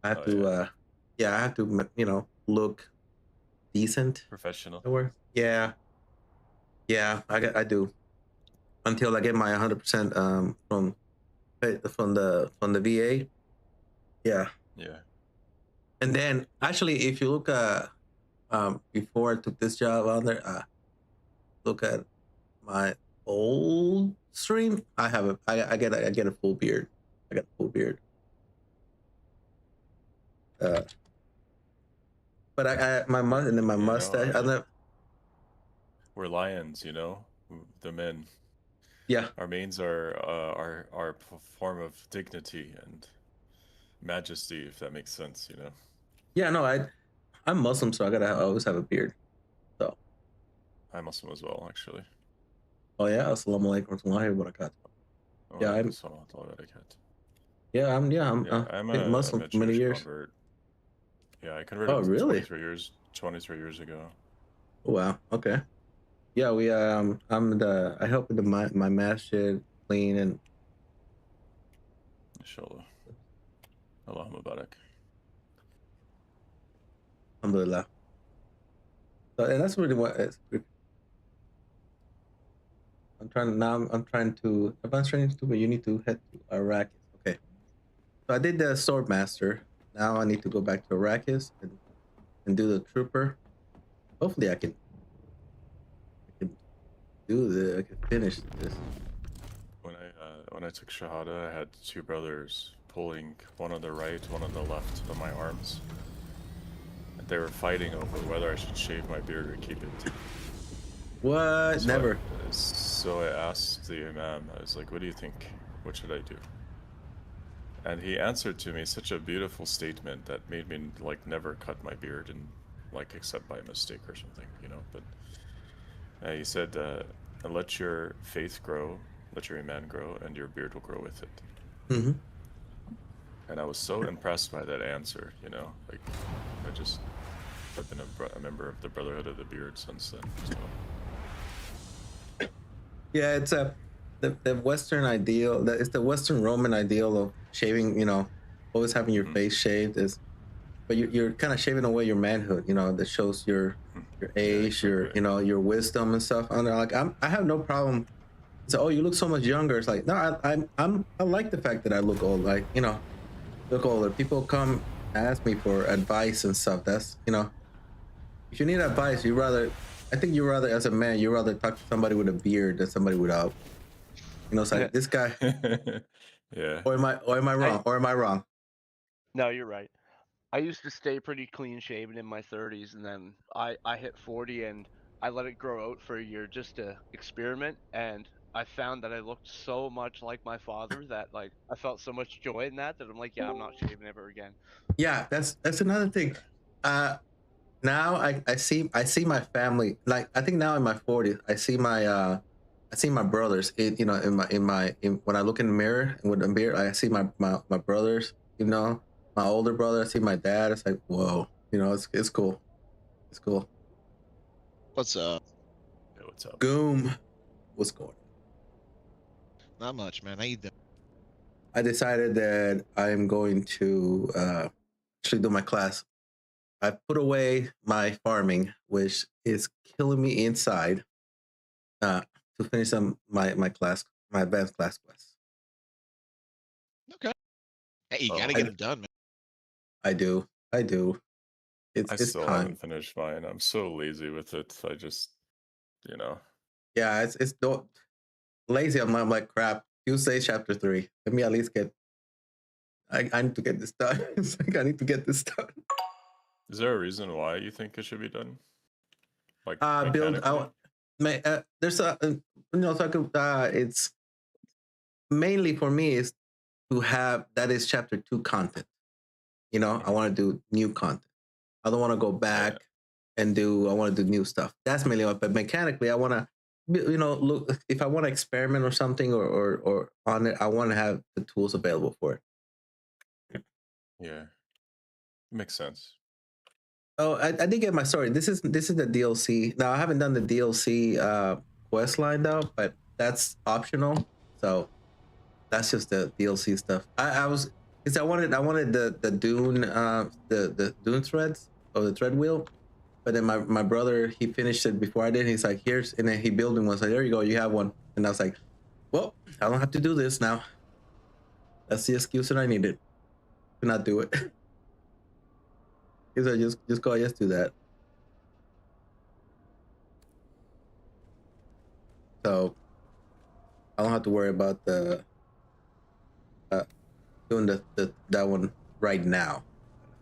have
Oh,
to,
yeah.
yeah, I have to, look decent
Professional.
at work. Yeah, yeah, I do until I get my 100% from the VA. Yeah,
Yeah.
and then actually, if you look before I took this job on there, look at my old stream. I get a full beard. I got a full beard. But and then my mustache.
We're lions, you know. The men.
Yeah,
Our manes are our form of dignity and majesty, if that makes sense, you know.
yeah. No, I'm Muslim, so I always have a beard. So.
I'm Muslim as well, actually.
Oh yeah, assalamu alaikum warahmatullahi wabarakatuh. Yeah,
I'm
been Muslim
a
for many
Jewish
years.
convert. Yeah, I
Oh
converted
really?
23 years ago.
Oh, wow. Okay. Yeah, I help with my masjid clean and.
Inshallah. Allah Mubarak.
Alhamdulillah. So, and that's really what I'm trying to advance training to, but you need to head to Arrakis. Okay. So I did the sword master. Now I need to go back to Arrakis and do the trooper. Hopefully I can I can finish this.
When I took Shahada, I had two brothers pulling, one on the right, one on the left, on my arms. And they were fighting over whether I should shave my beard or keep it.
What? Never.
So I asked the Imam, I was like, what do you think? What should I do? And he answered to me such a beautiful statement that made me like never cut my beard and like except by mistake or something, you know. But he said, let your faith grow, let your iman grow, and your beard will grow with it.
Mm-hmm.
And I was so impressed by that answer, you know. Like I've been a member of the Brotherhood of the Beard since then. So.
Yeah, it's the Western ideal. It's the Western Roman ideal of shaving. Always having your face shaved but you're kind of shaving away your manhood. That shows your age,
Yeah, exactly.
your wisdom and stuff. And like I have no problem. So, oh, you look so much younger. It's like, no, I like the fact that I look old. Like, look older. People come ask me for advice and stuff. That's, if you need advice, I think you rather, as a man, you rather talk to somebody with a beard than somebody without. It's like this guy.
Yeah.
Or am I wrong?
No, you're right. I used to stay pretty clean shaven in my 30s, and then I hit 40 and I let it grow out for a year just to experiment, and I found that I looked so much like my father that like I felt so much joy in that I'm like, yeah, I'm not shaving ever again.
Yeah, that's another thing. Now I see my family. Like, I think now in my 40s, I see my brothers. When I look in the mirror and with the beard, I see my brothers. My older brother. I see my dad. It's like, whoa. It's cool. It's cool.
What's up?
Yeah, what's up?
Goom. What's going on?
Not much, man. How you doing?
I decided that I am going to actually do my class. I put away my farming, which is killing me inside, to finish my advanced class quest.
Okay. Hey, you gotta get them done, man.
I do.
I
It's
still
time.
haven't finished mine. I'm so lazy with it. I just,
Yeah, it's lazy. I'm like, crap. You say chapter 3. Let me at least get. I need to get this done. It's like I need to get this done.
Is there a reason why you think it should be done? Like
Build
mechanically?
out. There's a it's mainly for me is to have that is chapter 2 content. You know, I want to do new content. I don't want to go back and do. I want to do new stuff. That's mainly what. But mechanically, I want to, you know, look if I want to experiment or something or on it. I want to have the tools available for it.
Yeah, makes sense.
Oh, I did get my story. This is the DLC. Now I haven't done the DLC quest line though, but that's optional. So that's just the DLC stuff. I was because I wanted the Dune the Dune threads or the thread wheel, but then my brother he finished it before I did. He's like, here's, and then he built me one. So there you go, you have one. And I was like, well, I don't have to do this now. That's the excuse that I needed to not do it. He's like, just go, just do that. So I don't have to worry about the doing that one right now.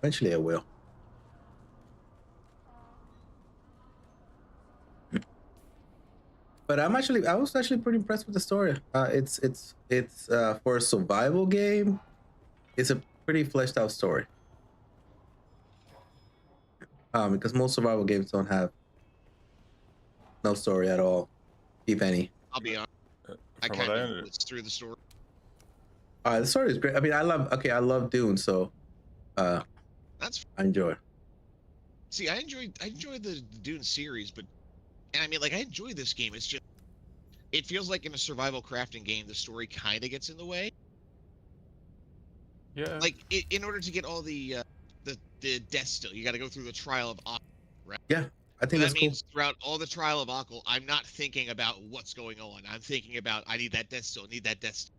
Eventually I will. But I was actually pretty impressed with the story. It's for a survival game, it's a pretty fleshed out story. Because most survival games don't have no story at all, if any.
I'll be honest. I
From
kind
what I
of
under-
blitzed through the story.
The story is great. I mean, I love Dune, so
That's
I enjoy it.
see, I enjoyed the Dune series, but and I mean, like, I enjoy this game. It's just it feels like in a survival crafting game, the story kind of gets in the way.
Yeah.
Like, in order to get all the death still, you got to go through the trial of Akal, right?
Yeah, I think
So
that's
that
cool.
means throughout all the trial of Akal, I'm not thinking about what's going on. I'm thinking about I need that death still, need that death still.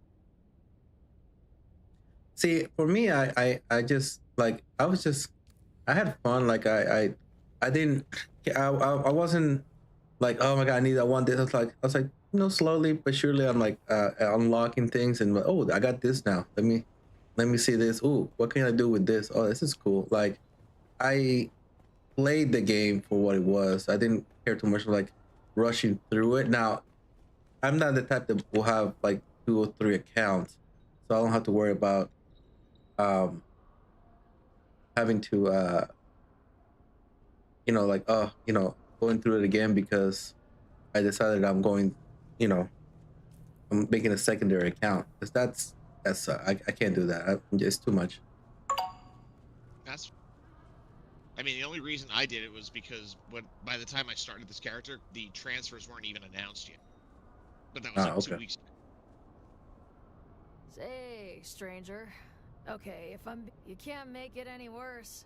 See, for me, I just like I had fun. Like I didn't I wasn't like, oh my god, I want this. I was like, you know, slowly but surely I'm like unlocking things and oh, I got this now. Let me see this. Oh, what can I do with this? Oh, this is cool. Like I played the game for what it was. I didn't care too much like rushing through it. Now, I'm not the type that will have like 2 or 3 accounts, so I don't have to worry about having to you know, like you know, going through it again because I decided I'm going, you know, I'm making a secondary account because that's I can't do that. It's too much.
That's. I mean, the only reason I did it was because by the time I started this character, the transfers weren't even announced yet. But that was like 2 weeks ago.
Say, stranger. Okay, you can't make it any worse.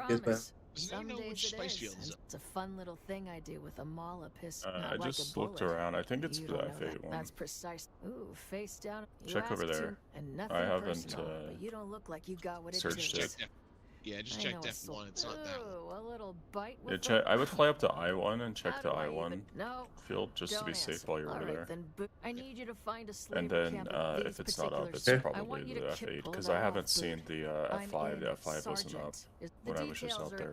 Yes,
Promise.
Does anyone know which spice field is up?
It's a fun little thing I do with a mala pistol.
I just looked around. I think it's the F8 one.
That's precise. Ooh, face down.
Check over there.
And nothing
I haven't
personal, but you don't look like you got what
searched
it takes.
it.
Yeah, just check F1. It's not that one.
Ooh, a little bite
Yeah,
with
I would fly up to I1 and check the
How do I
I1
even- No,
field just to
don't
be safe
answer.
while you're
All
over
right,
there.
then I need you to find a slaver
And then
camp at
if
these
it's not up,
particular
it's
spots. I
probably
want you
the
to
F8
pull
because
that
I
off,
haven't
but
seen the
I'm
F5.
in,
The F5 wasn't up
Sergeant. The
when I was just
details
out
are-
there.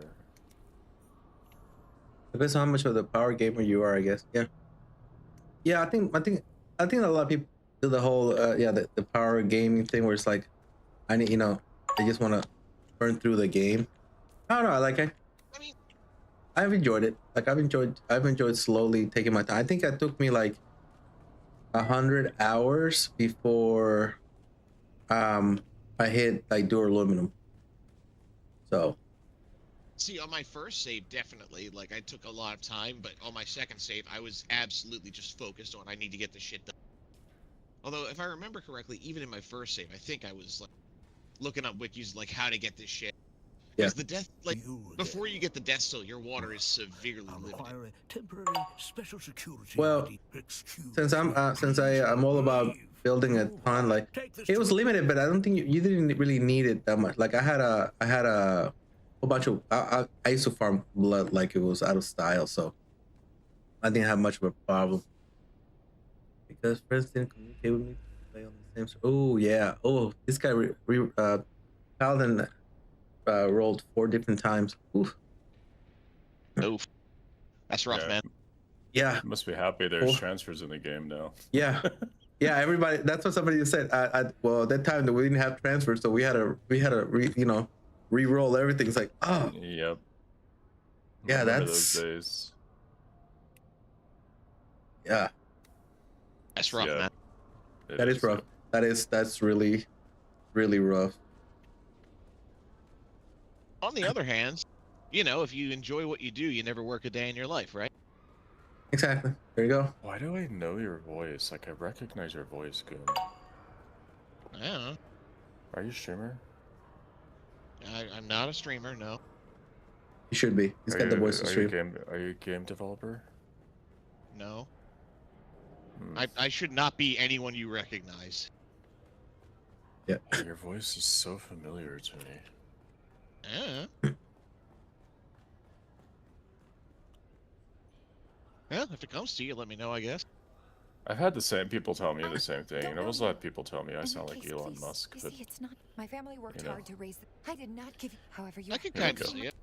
Depends on how much of the power gamer you are, I guess. Yeah. I think a lot of people do the whole the power gaming thing where it's like I need, you know, they just want to burn through the game. I don't know. Like
I mean,
I've enjoyed it. Like I've enjoyed slowly taking my time. I think it took me like 100 hours before I hit like dual aluminum. So
see, on my first save, definitely, like, I took a lot of time, but on my second save, I was absolutely just focused on I need to get this shit done. Although, if I remember correctly, even in my first save, I think I was, like, looking up wikis, like, how to get this shit. Because the death, like, before you get the death still, your water is severely limited.
Temporary special security.
Well, since I'm all about building a ton, like it was limited, but I don't think you didn't really need it that much. Like I had a whole bunch of I used to farm blood like it was out of style, so I didn't have much of a problem because friends didn't communicate with me to play on Oh yeah. Oh, this guy Paladin rolled 4 different times. Oof.
Oof. That's rough,
Yeah.
man.
Yeah.
You must be happy there's
Oh.
transfers in the game now.
Yeah. Yeah, everybody. That's what somebody said. Well, at that time that we didn't have transfers, so we had to re-roll everything. It's like, oh,
Yep.
yeah,
Remember those
that's
days.
yeah,
That's rough,
Yeah.
man.
that is rough. That's really, really rough.
On the other hand, you know, if you enjoy what you do, you never work a day in your life, right?
Exactly. There you go.
Why do I know your voice? Like, I recognize your voice good.
I don't know.
Are you a streamer?
I'm not a streamer, no.
You should be. He's got the voice to stream.
Are you a game developer?
No.
Hmm.
I should not be anyone you recognize.
Yeah.
Oh, your voice is so familiar to me.
Yeah, if it comes to you, let me know, I guess.
I've had the same people tell me the same thing, and I've also had people tell me I sound like Elon Musk.
You
But
see, it's not. My family worked
you know.
hard to raise. I did not give you. However, you.
I can
Here we
kind of
go.
see it.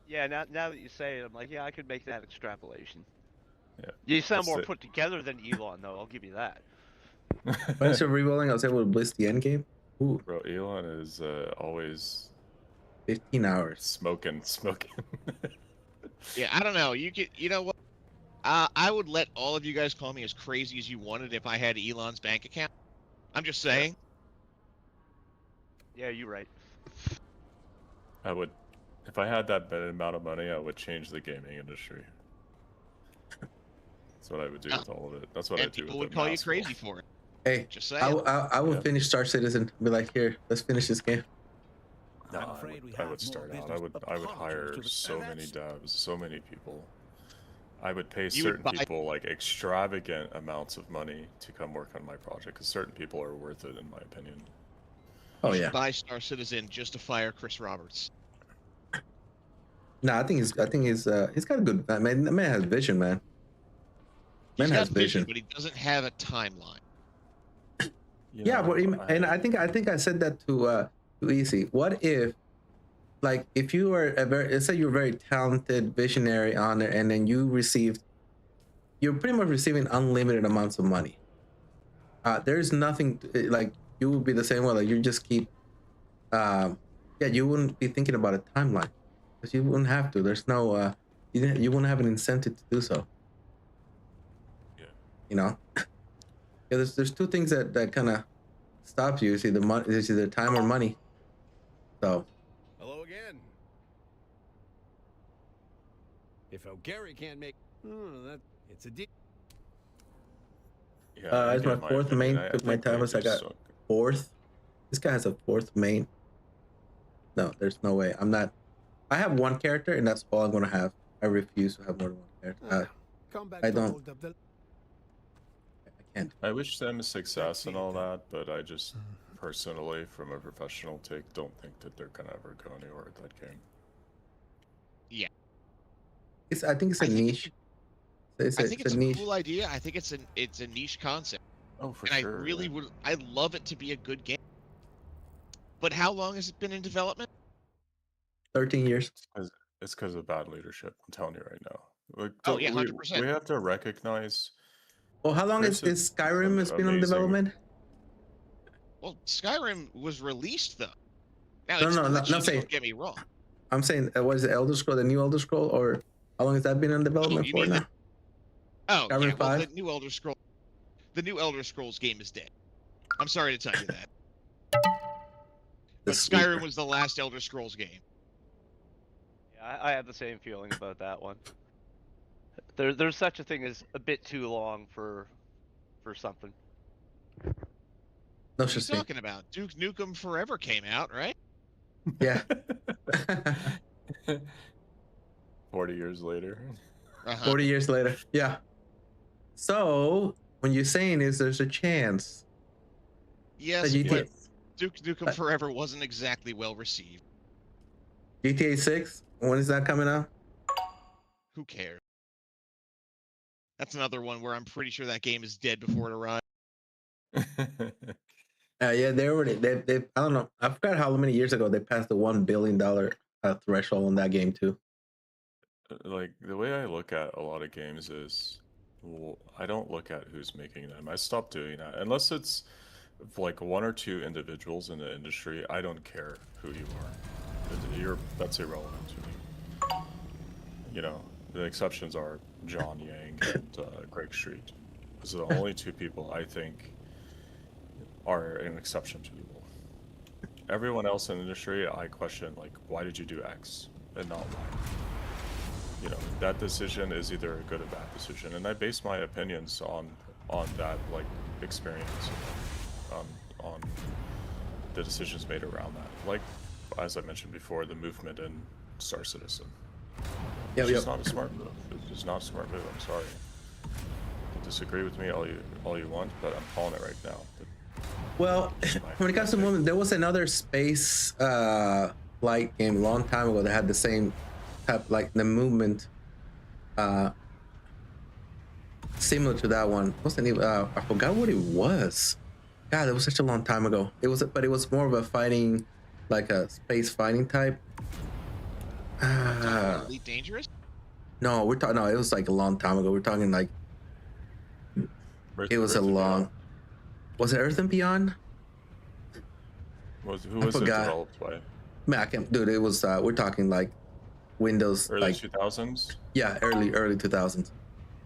Yeah, now that you say it, I'm like, yeah, I could make that extrapolation.
Yeah.
You sound
That's
more
it.
put together than Elon, though. I'll give you that.
When I started re-rolling, I was able to bliss the end game. Ooh,
Bro, Elon is always
15 hours.
smoking.
Yeah, I don't know. You know what? I would let all of you guys call me as crazy as you wanted if I had Elon's bank account. I'm just saying.
Yeah, you're right.
I would, if I had that amount of money, I would change the gaming industry. That's what I would do with all of it. That's what I
And
do.
people
with
would
the
call you
mass
crazy
wealth.
for it.
Hey,
Just
I
saying.
will
Yeah.
finish Star Citizen. Be like, here, let's finish this game.
No,
I'm afraid we
I
have
would
more
start out.
business
I would
apologies
hire
to the-
so many
that's-
devs, so many people. I would pay
You would
certain
buy-
people like extravagant amounts of money to come work on my project because certain people are worth it, in my opinion.
Oh
You should
yeah.
buy Star Citizen just to fire Chris Roberts.
No, I think he's got a good man. The man has vision, man.
He's
Man has
got vision,
vision.
but he doesn't have a timeline.
You
Yeah,
know,
but and I think I said that to Easy. What if, like, if you were let's say you're a very talented visionary on it, and then you're pretty much receiving unlimited amounts of money. There's nothing like you would be the same way. Like you just keep, yeah, you wouldn't be thinking about a timeline because you wouldn't have to. There's no, you wouldn't have an incentive to do so.
Yeah.
You know. Yeah, there's 2 things that kind of stop you. It's either time or money. So
Hello again. If Gary can't make, that it's a deal.
Yeah,
it's my
in
4th main.
opinion,
Took my
think
time
they
as I
do
got
suck.
4th. This guy has a 4th main. No, there's no way. I'm not. I have 1 character, and that's all I'm gonna have. I refuse to have more than 1 character.
Come back
I
to
don't-
hold up the.
I can't.
I wish them success and all that, but I just personally, from a professional take, don't think that they're gonna ever go anywhere with that game.
I think it's a niche.
I think it's
a
a
niche.
cool idea. I think it's a niche concept.
Oh, for
And I
sure.
really would. I'd love it to be a good game. But how long has it been in development?
13 years.
It's because of bad leadership. I'm telling you right now. Like,
Oh, yeah,
we
100%.
have to recognize.
Well, how long is
Chris is
Skyrim has been in
amazing.
development?
Well, Skyrim was released though. Now
No,
it's
no, no,
glitchy,
not saying-
don't get me wrong.
I'm saying, what is it, Elder Scroll, the new Elder Scroll, or how long has that been in development
you
for
mean
now?
Oh,
Skyrim
yeah. Well,
5?
the new Elder Scrolls game is dead. I'm sorry to tell you that.
The
But
sweeper.
Skyrim was the last Elder Scrolls game.
Yeah, I have the same feeling about that one. There's such a thing as a bit too long for something.
No
What are you
such thing.
talking about? Duke Nukem Forever came out, right?
Yeah.
40 years later.
40 years later. Yeah. So, when you're saying is there's a chance
Yes,
that
but Duke Nukem Forever wasn't exactly well received.
GTA 6, when is that coming out?
Who cares? That's another one where I'm pretty sure that game is dead before it arrives.
Yeah, they already they I don't know. I forgot how many years ago they passed the $1 billion threshold on that game too.
Like the way I look at a lot of games is, well, I don't look at who's making them. I stopped doing that unless it's like one or two individuals in the industry. I don't care who you are. That's irrelevant to me. You know, the exceptions are John Yang and Greg Street. Those are the only two people I think are an exception to the rule. Everyone else in the industry, I question, like, why did you do X and not Y? You know, that decision is either a good or bad decision, and I base my opinions on that, like, experience, on the decisions made around that. Like, as I mentioned before, the movement in Star Citizen.
Yeah,
It's just not a smart move. It's just not a smart move. I'm sorry. You can disagree with me all you want, but I'm calling it right now.
Well, when it comes to movement, there was another space flight game a long time ago that had the same type, like the movement, similar to that one. Wasn't even? I forgot what it was. God, that was such a long time ago. It was, but it was more of a fighting, like a space fighting type.
Elite Dangerous?
No, we're talking. No, it was like a long time ago. We're talking like it was a long. Was it Earth and Beyond?
Who was it developed by?
Man, I can't, dude. It was. We're talking like Windows,
early
like
2000s.
Yeah, early 2000s.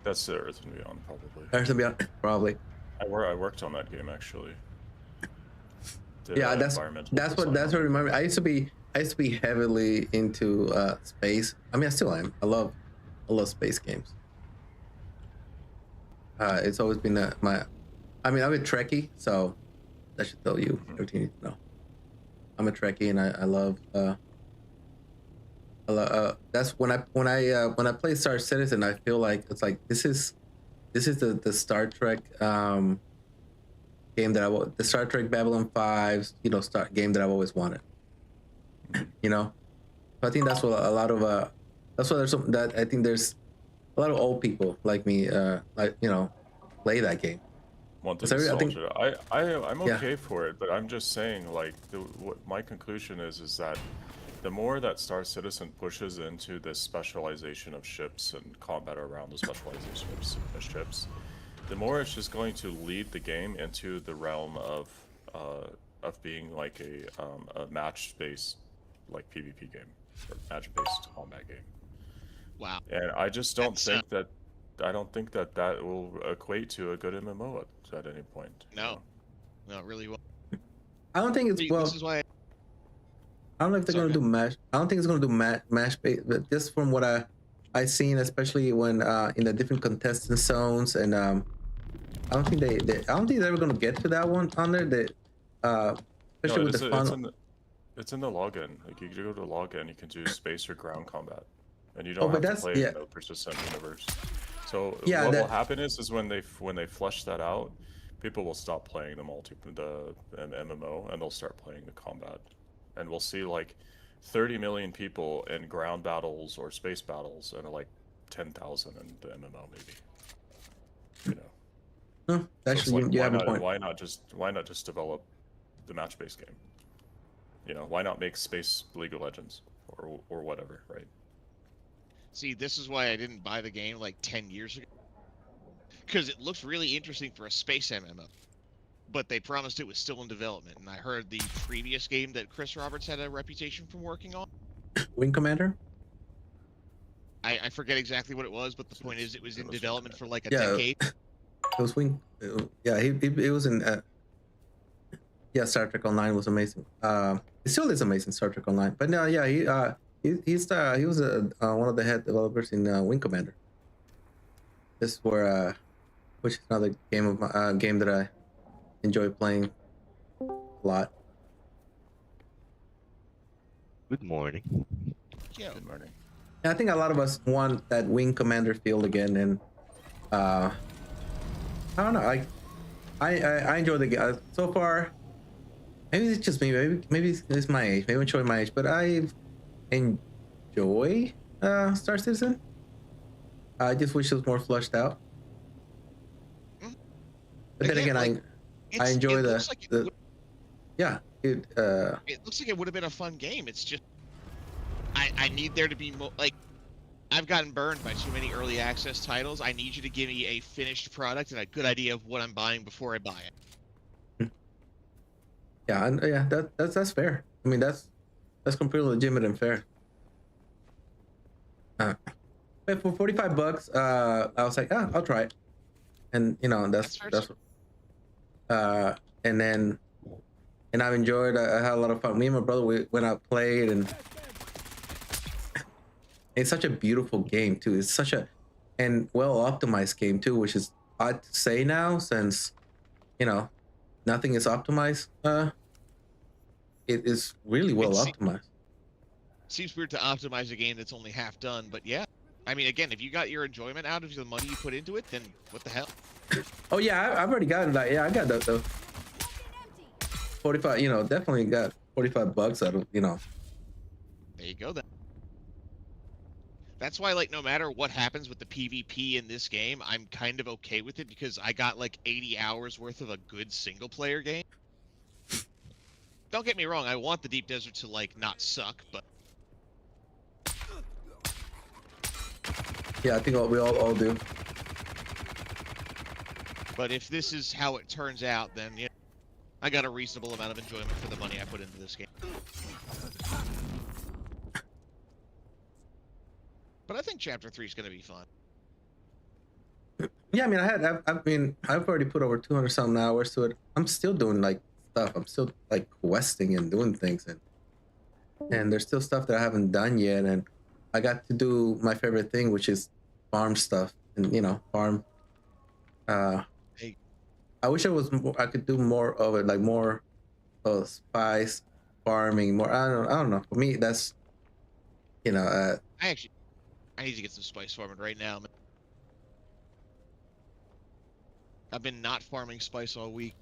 That's the Earth and Beyond, probably.
Earth and Beyond, probably.
I worked on that game actually.
Yeah, that's what remember. I used to be heavily into space. I mean, I still am. I love space games. It's always been I'm a Trekkie, so that should tell you everything you need to know. I'm a Trekkie, and I love. That's when I play Star Citizen, I feel like it's like this is the Star Trek game that the Star Trek Babylon 5, game that I've always wanted. So I think that's what a lot of that's why I think there's a lot of old people like me play that game.
Want the nostalgia. I'm okay for it, but I'm just saying, like, what my conclusion is that the more that Star Citizen pushes into this specialization of ships and combat around the specialization of ships, the more it's just going to lead the game into the realm of being like a match-based, like, PvP game or match-based combat game.
Wow.
And I just don't think that. I don't think that will equate to a good MMO at any point.
No, no, it really won't.
I don't think it's
This is why.
I don't know if they're going to do match. I don't think it's going to do match based, but just from what I seen, especially when in the different contestant zones, and I don't think I don't think they're going to get to that one on there. Especially with the fun.
It's in the login. Like, you can go to login, you can do space or ground combat, and you don't have to play in the persistent universe. So what will happen is when they flush that out, people will stop playing the MMO, and they'll start playing the combat, and we'll see like 30 million people in ground battles or space battles, and like 10,000 in the MMO maybe.
No, actually, you have a point.
Why not just develop the match-based game? Why not make Space League of Legends or whatever, right?
See, this is why I didn't buy the game like 10 years ago. Because it looks really interesting for a space MMO. But they promised it was still in development. And I heard the previous game that Chris Roberts had a reputation from working on.
Wing Commander?
I forget exactly what it was, but the point is it was in development for like a decade.
It was Wing. Yeah, it was in. Star Trek Online was amazing. It still is amazing, Star Trek Online. But no, yeah, he was one of the head developers in Wing Commander. This were which is another game that I enjoy playing a lot.
Good morning.
Yeah.
Good morning.
I think a lot of us want that Wing Commander feel again, and I don't know. I enjoy the game so far. Maybe it's just me. Maybe it's my age. Maybe I'm showing my age, but I enjoy Star Citizen. I just wish it was more flushed out. But then again, I enjoy the yeah,
It looks like it would have been a fun game. It's just I need there to be more. Like, I've gotten burned by too many early access titles. I need you to give me a finished product and a good idea of what I'm buying before I buy it.
yeah, and yeah, that's fair. I mean, that's completely legitimate and fair. But for $45, I was like, ah, I'll try it, and you know,
That's fair too.
and then, and I've enjoyed. I had a lot of fun. Me and my brother, we went out, played, and it's such a beautiful game too. It's such a and well optimized game too, which is odd to say now since, you know, nothing is optimized. It is really well optimized.
Seems weird to optimize a game that's only half done, but yeah. I mean, again, if you got your enjoyment out of the money you put into it, then what the hell?
Oh yeah, I've already gotten that. Yeah, I got the 45. You know, definitely got $45 out of, you know.
There you go then. That's why, like, no matter what happens with the PvP in this game, I'm kind of okay with it because I got like 80 hours worth of a good single player game. Don't get me wrong, I want the Deep Desert to like not suck, but
Yeah, I think we all do.
But if this is how it turns out, then yeah, I got a reasonable amount of enjoyment for the money I put into this game. But I think Chapter 3 is going to be fun.
Yeah, I mean, I've already put over 200 something hours to it. I'm still doing like stuff. I'm still like questing and doing things, and there's still stuff that I haven't done yet. And I got to do my favorite thing, which is farm stuff, and you know, farm.
Hey.
I wish I could do more of it, like more spice farming, more. I don't know. For me, that's, you know.
I need to get some spice farming right now, man. I've been not farming spice all week.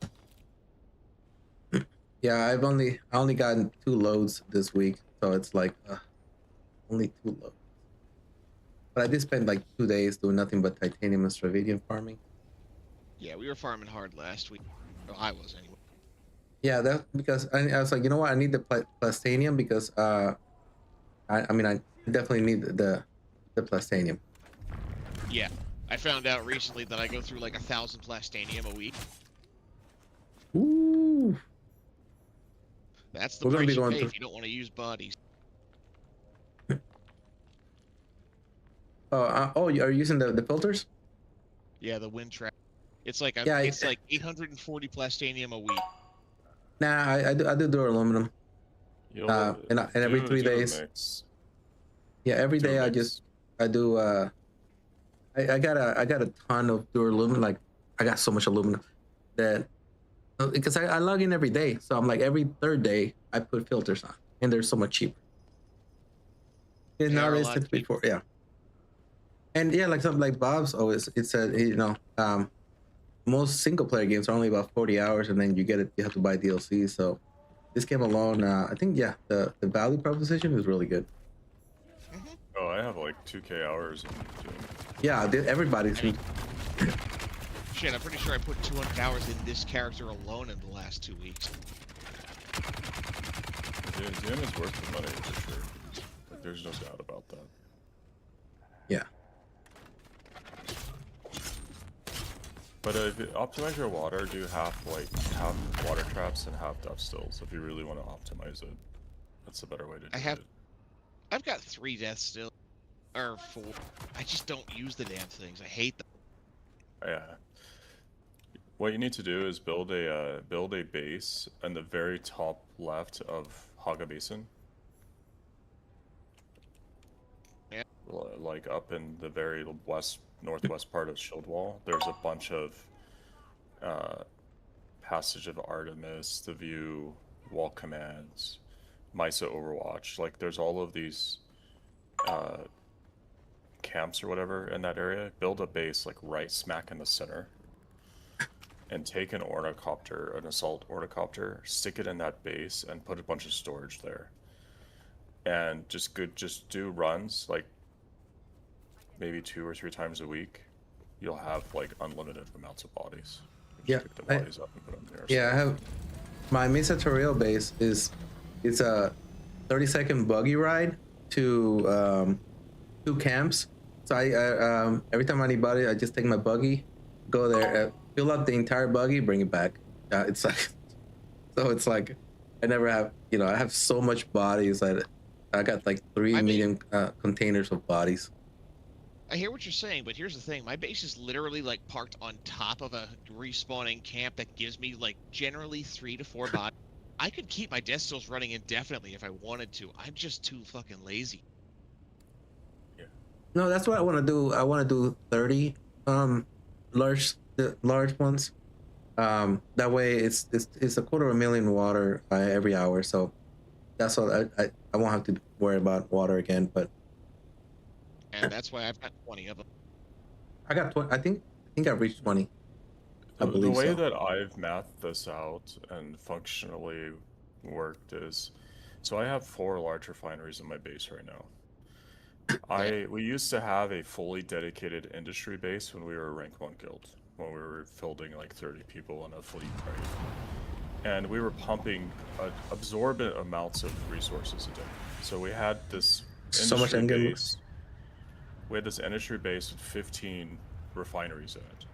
Yeah, I only gotten 2 loads this week, so it's like only 2 loads. But I did spend like 2 days doing nothing but titanium and stravadium farming.
Yeah, we were farming hard last week. Well, I was anyway.
Yeah, that's because I was like, you know what, I need the plastanium because I definitely need the plastanium.
Yeah, I found out recently that I go through like 1,000 plastanium a week.
Ooh.
That's the price you pay if you don't want to use bodies.
Are you using the filters?
Yeah, the wind trap. It's like it's like 840 plastanium a week.
Nah, I do aluminum. And every 3 days. Yeah, every day I do. I got a ton of duralumin. Like, I got so much aluminum that because I log in every day, so I'm like every 3rd day I put filters on, and they're so much cheaper. And now it's before, yeah. And yeah, like something like Bob's always, it said, you know, most single player games are only about 40 hours, and then you have to buy DLC. So this came along. I think the value proposition is really good.
Oh, I have like 2K hours.
Yeah, everybody's.
Shit, I'm pretty sure I put 200 hours in this character alone in the last 2 weeks.
Dune is worth the money for sure. Like, there's no doubt about that.
Yeah.
But if you optimize your water, do half water traps and half depth stills if you really want to optimize it. That's a better way to do it.
I've got 3 death stills. Or 4. I just don't use the damn things. I hate them.
Yeah. What you need to do is build a base in the very top left of Haga Basin.
Yeah.
Like up in the very northwest part of Shield Wall, there's a bunch of Passage of Artemis, The View, Wall Commands, Misa Overwatch. Like, there's all of these camps or whatever in that area. Build a base like right smack in the center, and take an ornithopter, an assault ornithopter, stick it in that base, and put a bunch of storage there. And just do runs like maybe 2 or 3 times a week. You'll have like unlimited amounts of bodies.
Yeah,
pick the bodies up and put them there.
Yeah, my Mesa Toreo base it's a 30-second buggy ride to 2 camps. So I every time I need body, I just take my buggy, go there, fill up the entire buggy, bring it back. It's like so it's like I never have I have so much bodies that I got like 3
I mean-
medium containers of bodies.
I hear what you're saying, but here's the thing. My base is literally like parked on top of a respawning camp that gives me like generally 3 to 4 bodies. I could keep my death stills running indefinitely if I wanted to. I'm just too fucking lazy.
No, that's what I want to do. I want to do 30 large ones. That way it's a 250,000 water every hour. So that's what I won't have to worry about water again. But
And that's why I've got 20 of them.
I got 20. I think I've reached 20. I
The
believe
way
so.
that I've mathed this out and functionally worked is, so I have 4 large refineries in my base right now. We used to have a fully dedicated industry base when we were a rank 1 guild, when we were fielding like 30 people on a fleet, right? And we were pumping absorbent amounts of resources a day. So we had this
So much
industry
endgame.
base. We had this industry base with 15 refineries in it.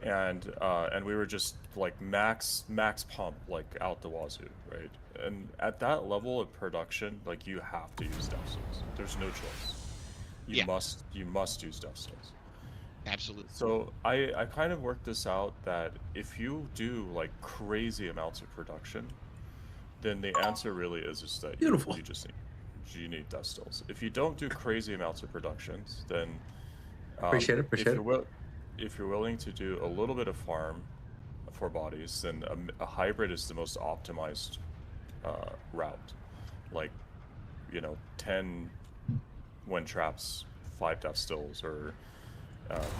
And we were just like max pump, like out the wazoo, right? And at that level of production, like you have to use death cells. There's no choice. You must use death cells.
Absolutely.
So I kind of worked this out that if you do like crazy amounts of production, then the answer really is just that
Beautiful.
you need death stills. If you don't do crazy amounts of productions, then
Appreciate it.
if you're willing to do a little bit of farm for bodies, then a hybrid is the most optimized route. Like, 10 wind traps, 5 death stills, or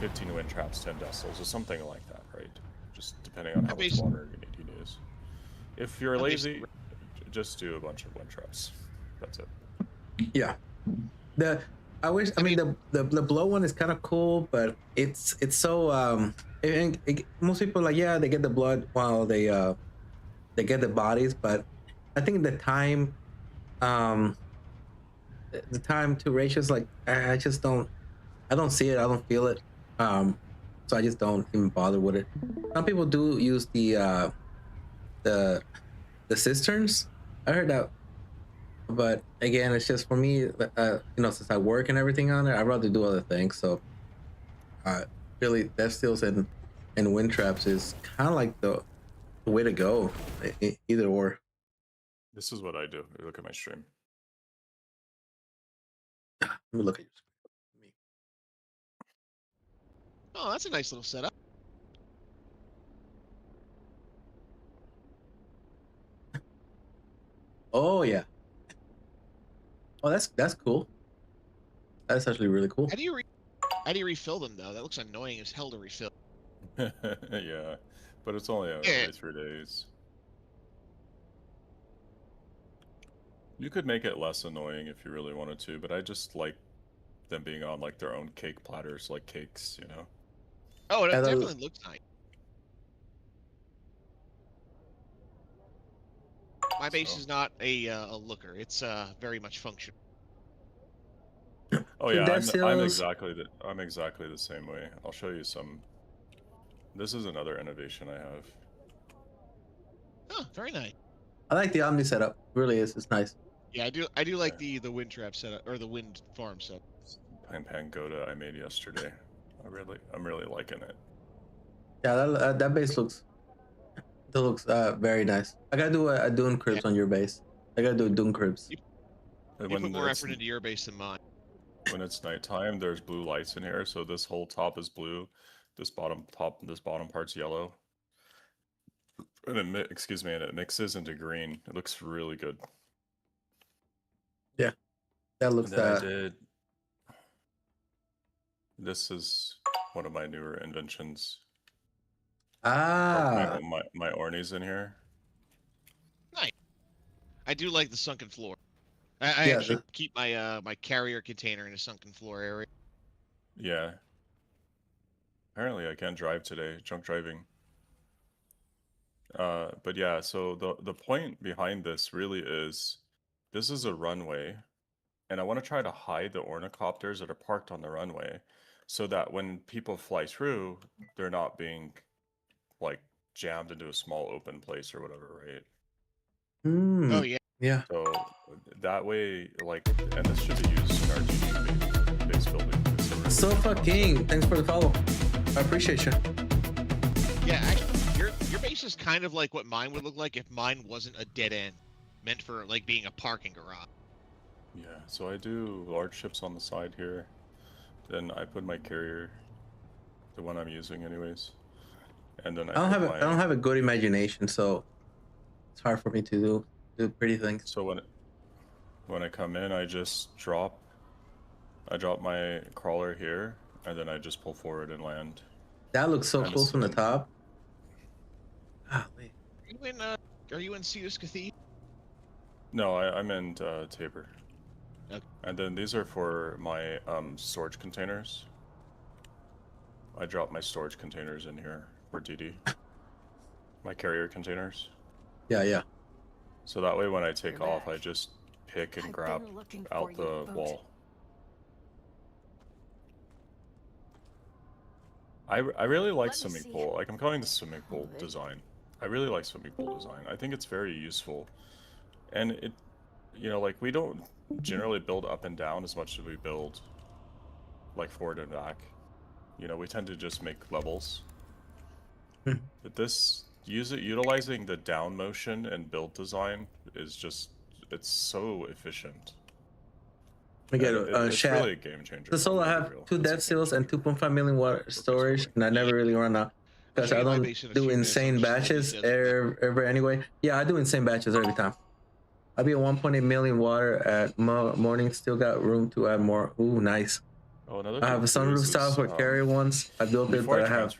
15 wind traps, 10 death stills, or something like that, right? Just depending on how much water you need to use. If you're lazy, just do a bunch of wind traps. That's it.
Yeah. I mean the blow one is kind of cool, but it's so most people like they get the blood while they get the bodies, but I think the time to ratio is like I don't see it, I don't feel it, so I just don't even bother with it. Some people do use the cisterns. I heard that, but again, it's just for me. Since I work and everything on it, I'd rather do other things. So, really, death steals and wind traps is kind of like the way to go. Either or.
This is what I do. Look at my stream.
Let me look at your screen.
Oh, that's a nice little setup.
Oh yeah. Oh, that's cool. That's actually really cool.
How do you refill them though? That looks annoying as hell to refill.
Yeah, but it's only every 3 days. You could make it less annoying if you really wanted to, but I just like them being on like their own cake platters, like cakes,
Oh, it definitely looks nice. My base is not a looker. It's very much functional.
Oh yeah, I'm exactly the same way. I'll show you some. This is another innovation I have.
Oh, very nice.
I like the Omni setup. It really is. It's nice.
Yeah, I do like the wind trap setup or the wind farm setup.
Pangoda I made yesterday. I'm really liking it.
Yeah, that base looks very nice. I gotta do a Dune cribs on your base. I gotta do a Dune cribs.
You put more effort into your base than mine.
When it's nighttime, there's blue lights in here, so this whole top is blue. This bottom part's yellow. And it mixes into green. It looks really good.
Yeah, that looks.
This is one of my newer inventions.
Ah.
My Orni's in here.
Nice. I do like the sunken floor. I actually keep my my carrier container in a sunken floor area.
Yeah. Apparently I can't drive today. Drunk driving. But yeah, so the point behind this really is, this is a runway, and I want to try to hide the ornithopters that are parked on the runway, so that when people fly through, they're not being like jammed into a small open place or whatever, right?
Oh
Hmm.
yeah.
Yeah.
So that way, like, and this should be used in our GD base building.
Sofa King, thanks for the follow. I appreciate you.
Yeah, actually, your base is kind of like what mine would look like if mine wasn't a dead end, meant for like being a parking garage.
Yeah, so I do large ships on the side here. Then I put my carrier, the one I'm using anyways. And then I
don't
put
have I don't have a good imagination, so it's hard for me to do pretty things.
So when I come in, I just drop my crawler here, and then I just pull forward and land.
That looks so
And
cool from the top. Wait.
Are you in Cetus Cathedral?
No, I'm in Tabor.
Okay.
And then these are for my storage containers. I drop my storage containers in here for DD. My carrier containers.
Yeah.
So that way when I take off, I just pick and grab out the wall. I really like swimming pool. Like, I'm calling this swimming pool design. I really like swimming pool design. I think it's very useful. And it, you know, like, we don't generally build up and down as much as we build like forward and back. You know, we tend to just make levels. But this, utilizing the down motion and build design is just, it's so efficient.
We get
it's
chat.
really a game changer.
The Soul I have 2 dead seals and 2.5 million water storage, and I never really run out because I don't do insane batches ever anyway. Yeah, I do insane batches every time. I'll be at 1.8 million water at morning. Still got room to add more. Ooh, nice.
Oh,
I have a sunroof style for carrier ones. I built it, but I have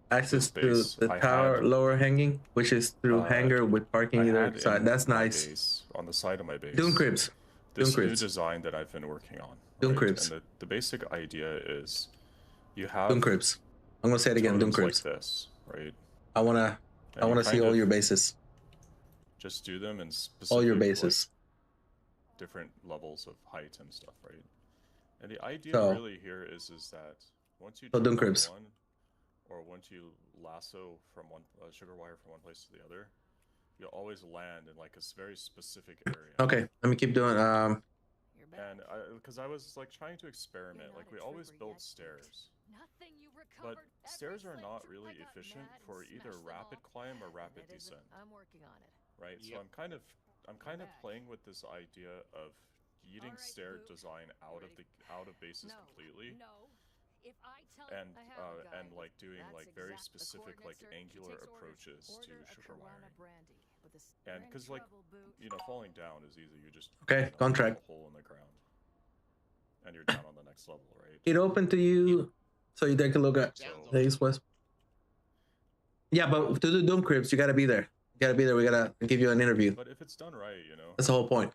access to the tower lower hanging, which is through hangar with parking either side. That's nice.
On the side of my base.
Dune cribs.
This new design that I've been working on.
Dune cribs.
And the basic idea is, you have
Dune cribs. I'm gonna say it again. Dune cribs.
Like this, right?
I wanna see all your bases.
Just do them in specific,
all your bases.
Like, different levels of height and stuff, right? And the idea really here is that once you
Dune cribs.
one, or once you lasso from one sugar wire from one place to the other, you'll always land in like a very specific area.
Okay, let me keep doing.
And because I was like trying to experiment, like we always build stairs, but stairs are not really efficient for either rapid climb or rapid descent.
I'm working on it.
Right, so I'm kind of playing with this idea of yeeting stair design out of bases completely. And like doing like very specific like angular approaches to sugar wiring. And because like, you know, falling down is easy. You just
contract
a hole in the ground, and you're down on the next level, right?
It open to you, so you take a look at the east west. Yeah, but to do Dome cribs, you gotta be there. You gotta be there. We gotta give you an interview.
But if it's done right, you know.
That's the whole point.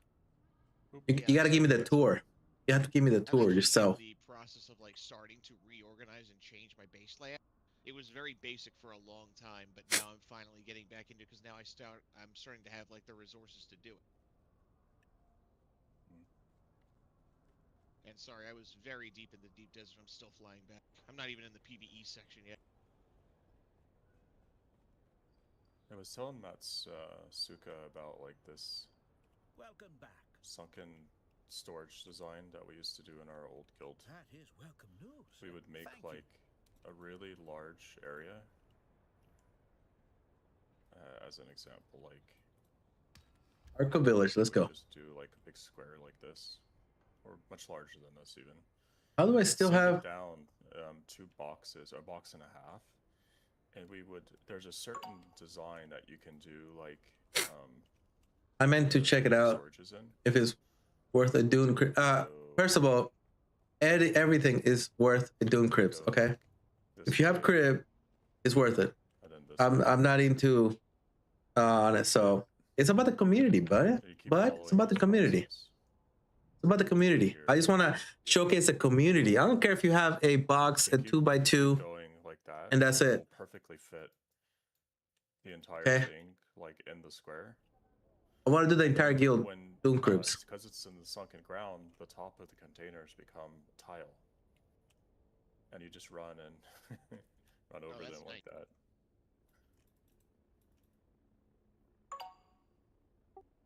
You gotta give me the tour. You have to give me the tour yourself.
The process of like starting to reorganize and change my base layout. It was very basic for a long time, but now I'm finally getting back into it because now I'm starting to have like the resources to do it. And sorry, I was very deep in the deep desert. I'm still flying back. I'm not even in the PvE section yet.
I was telling Matsuka about like this
welcome back
sunken storage design that we used to do in our old guild.
That is welcome news.
We would make like a really large area. As an example, like
Arco Village, let's go.
Just do like a big square like this, or much larger than this even.
How do I still have
down 2 boxes, or a box and a half? And we would, there's a certain design that you can do, like
I meant to check it out if it's worth a Dune crib. First of all, everything is worth a Dune cribs, okay? If you have crib, it's worth it. I'm not into on it, so it's about the community, but it's about the community. It's about the community. I just want to showcase the community. I don't care if you have a box, a 2x2, and that's it.
Perfectly fit. The entire
Okay.
thing, like in the square.
I want to do the entire guild
When
Dune cribs.
because it's in the sunken ground, the top of the containers become tile, and you just run and run over
that's
them like
nice.
that.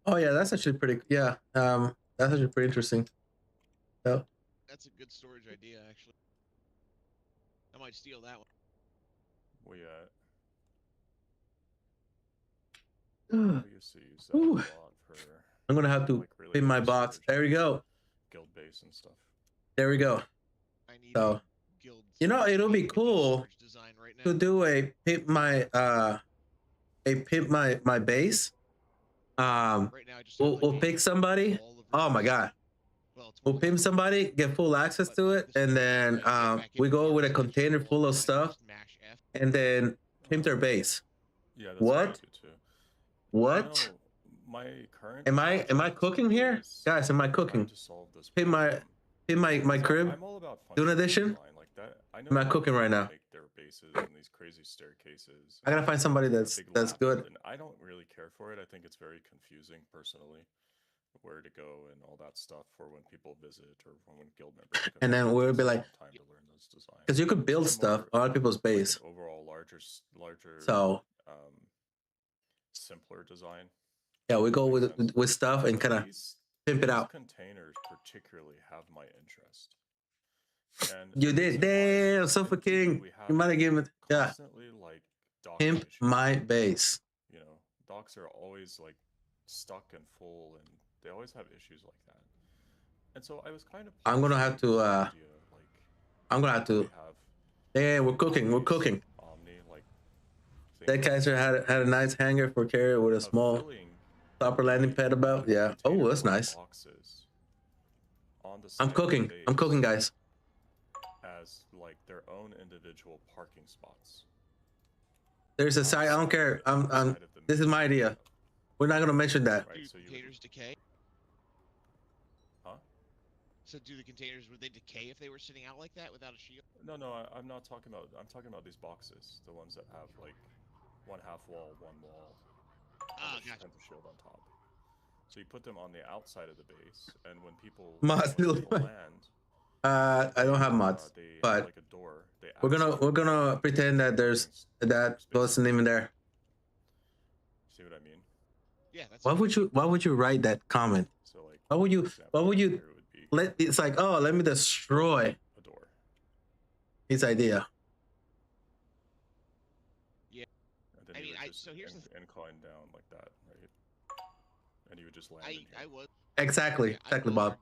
Oh yeah, that's actually pretty. Yeah, that's actually pretty interesting. So
That's a good storage idea, actually. I might steal that one.
We
I'm
we used to use that a
Ooh.
lot for.
gonna have to
like, really
pin my
big
box.
storage
There we go.
Guild base and stuff.
There we go.
I need
So
a guild.
you know it'll be cool
Design right
to
now.
do a pimp my base.
Right now, I just have,
We'll pick somebody. Oh my god.
Well, it's
We'll
more
pimp somebody, get full access to it, and then we go with a container full of stuff, and then pimp their base.
Yeah, that's
What?
pretty good too.
What?
No, my current.
Am I
project
cooking here,
is
guys? Am I
trying
cooking?
to solve this
Pimp my
problem.
pimp my
So
crib.
I'm all about
Dune
functional
edition?
design like that. I know
I'm not
how
cooking right
people
now.
make their bases and these crazy staircases.
I gotta find somebody
and a
that's
big
good.
labyrinth, And I don't really care for it. I think it's very confusing personally, where to go and all that stuff for when people visit or when guild members come.
And then
It
we'll
takes
be
a
like,
long time to learn those designs.
because you could build
I'm
stuff
more
on other people's
like
base.
an overall larger,
So
simpler design.
yeah, we go
Makes sense.
with stuff and kind of pimp it out.
Containers particularly have my interest. And
You
the
did,
reason why
damn,
is
Sofa
in
King.
we have
You might have given it, yeah.
constantly like dock
Pimp
issues.
my base.
You know, docks are always like stuck and full, and they always have issues like that. And so I was kind of.
I'm gonna have to. I'm gonna have to.
We have
Yeah, we're cooking. We're cooking.
Omni like.
That Kaiser had a nice hanger for carrier with a small topper landing pad about. Yeah. Oh, that's nice. I'm cooking. I'm cooking, guys.
As like their own individual parking spots.
There's a side. I don't care. This is my idea. We're not gonna mention that.
Right, so
containers decay?
Huh?
So do the containers, would they decay if they were sitting out like that without a shield?
No, I'm not talking about. I'm talking about these boxes, the ones that have like one half wall, one wall,
Gotcha.
and the shield on top. So you put them on the outside of the base, and when people, land,
I don't have mods, but
like a door,
we're gonna pretend that that wasn't even there.
See what I mean?
Yeah. That's
Why would you write that comment?
So like,
why would you it's like, oh, let me destroy
a door.
His idea.
Yeah.
And then so here's the incline down like that, right? And you would just land.
Exactly, Bob.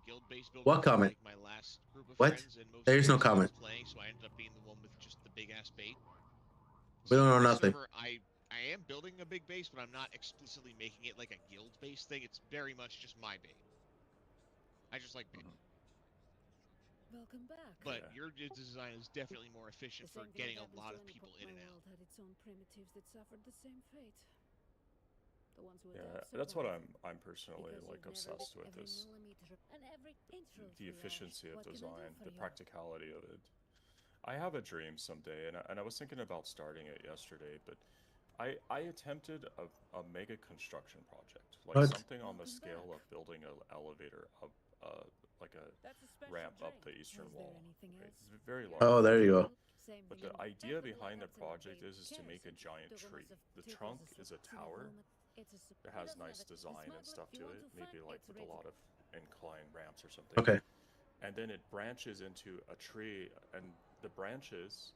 What comment?
Like my last group of
what? There is no comment.
Playing, so I ended up being the one with just the big ass base.
We don't know nothing.
I am building a big base, but I'm not explicitly making it like a guild base thing. It's very much just my base. I just like base.
Welcome back.
But your design is definitely more efficient for getting a lot of people in and out.
Had its own primitives that suffered the same fate. The ones who
that's what I'm personally like obsessed with is the efficiency of design, the practicality of it. I have a dream someday, and I was thinking about starting it yesterday, but I attempted a mega construction project, like something on the scale of building an elevator up, like a ramp up the eastern wall. Right? It's very large.
Oh, there you go.
But the idea behind the project is to make a giant tree. The trunk is a tower. It has nice design and stuff to it, maybe like with a lot of incline ramps or something.
Okay.
And then it branches into a tree, and the branches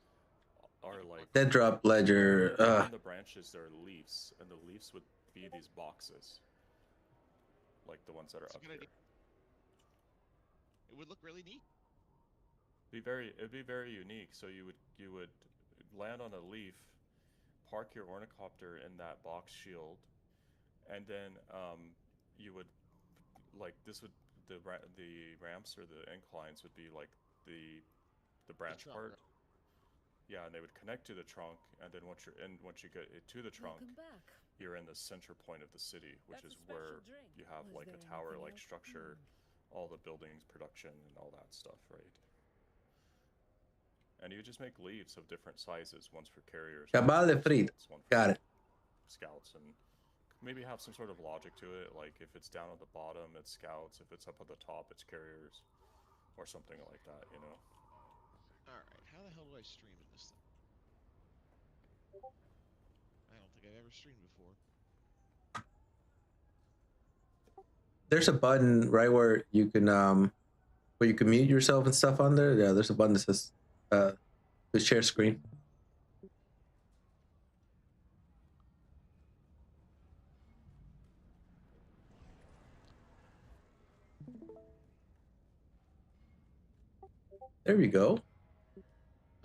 are like
dead drop ledger.
On the branches there are leaves, and the leaves would be these boxes, like the ones that are up here.
It would look really neat.
It'd be very unique. So you would land on a leaf, park your ornithopter in that box shield, and then you would like the ramps or the inclines would be like the branch part. Yeah, and they would connect to the trunk, and then once you get to the trunk, you're in the center point of the city, which is where you have like a tower-like structure, all the buildings, production, and all that stuff, right? And you just make leaves of different sizes, ones for carriers.
Cabal de Frit. Got it.
scouts and maybe have some sort of logic to it. Like if it's down at the bottom, it's scouts. If it's up at the top, it's carriers, or something like that. You know.
All right, how the hell do I stream in this thing? I don't think I've ever streamed before.
There's a button right where you can mute yourself and stuff on there. Yeah, there's a button that says to share screen. There we go.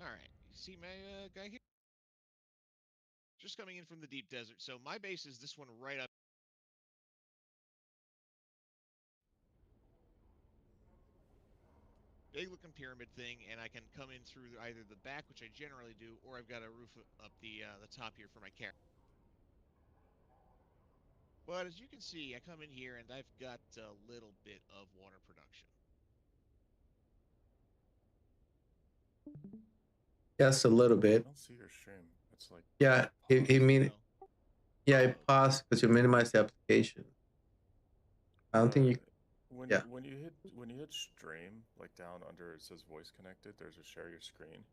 All right, you see my guy here? Just coming in from the deep desert. So my base is this one right up. Big looking pyramid thing, and I can come in through either the back, which I generally do, or I've got a roof up the top here for my carrier. But as you can see, I come in here and I've got a little bit of water production.
Yes, a little
I
bit.
don't see your stream. It's like
Yeah, he mean
Oh,
yeah, it paused because you minimize the application. I don't think you.
when
Yeah.
when you hit stream, like down under it says voice connected, there's a share your screen.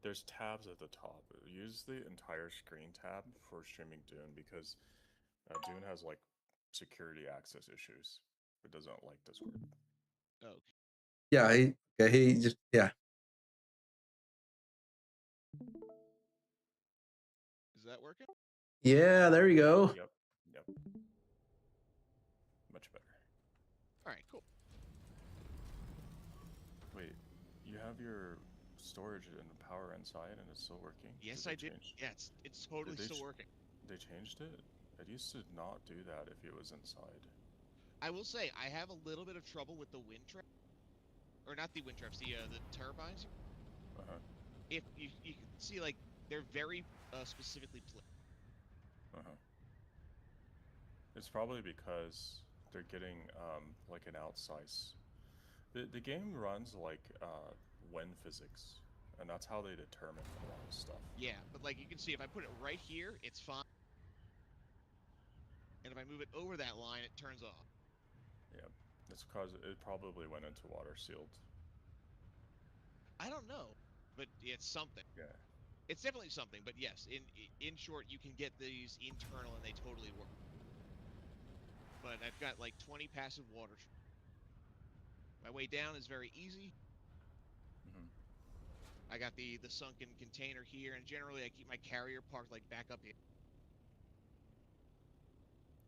There's tabs at the top. Use the entire screen tab for streaming Dune because Dune has like security access issues. It doesn't like Discord.
okay.
Yeah, he just yeah.
Is that working?
Yeah, there you go.
Yep. Much better.
All right, cool.
Wait, you have your storage and power inside and it's still working?
Yes, I did.
Change?
Yeah, it's totally still working.
They changed it? It used to not do that if it was inside.
I will say I have a little bit of trouble with the wind trap, or not the wind traps, the turbines.
Uh-huh.
If you can see, like they're very specifically placed.
Uh-huh. It's probably because they're getting like an outsize. The game runs like wind physics, and that's how they determine a lot of stuff.
Yeah, but like you can see, if I put it right here, it's fine. And if I move it over that line, it turns off.
Yeah, it's because it probably went into water sealed.
I don't know, but it's something.
Yeah.
It's definitely something, but yes, in short, you can get these internal and they totally work. But I've got like 20 passive water. My way down is very easy.
Mm-hmm.
I got the sunken container here, and generally I keep my carrier parked like back up here.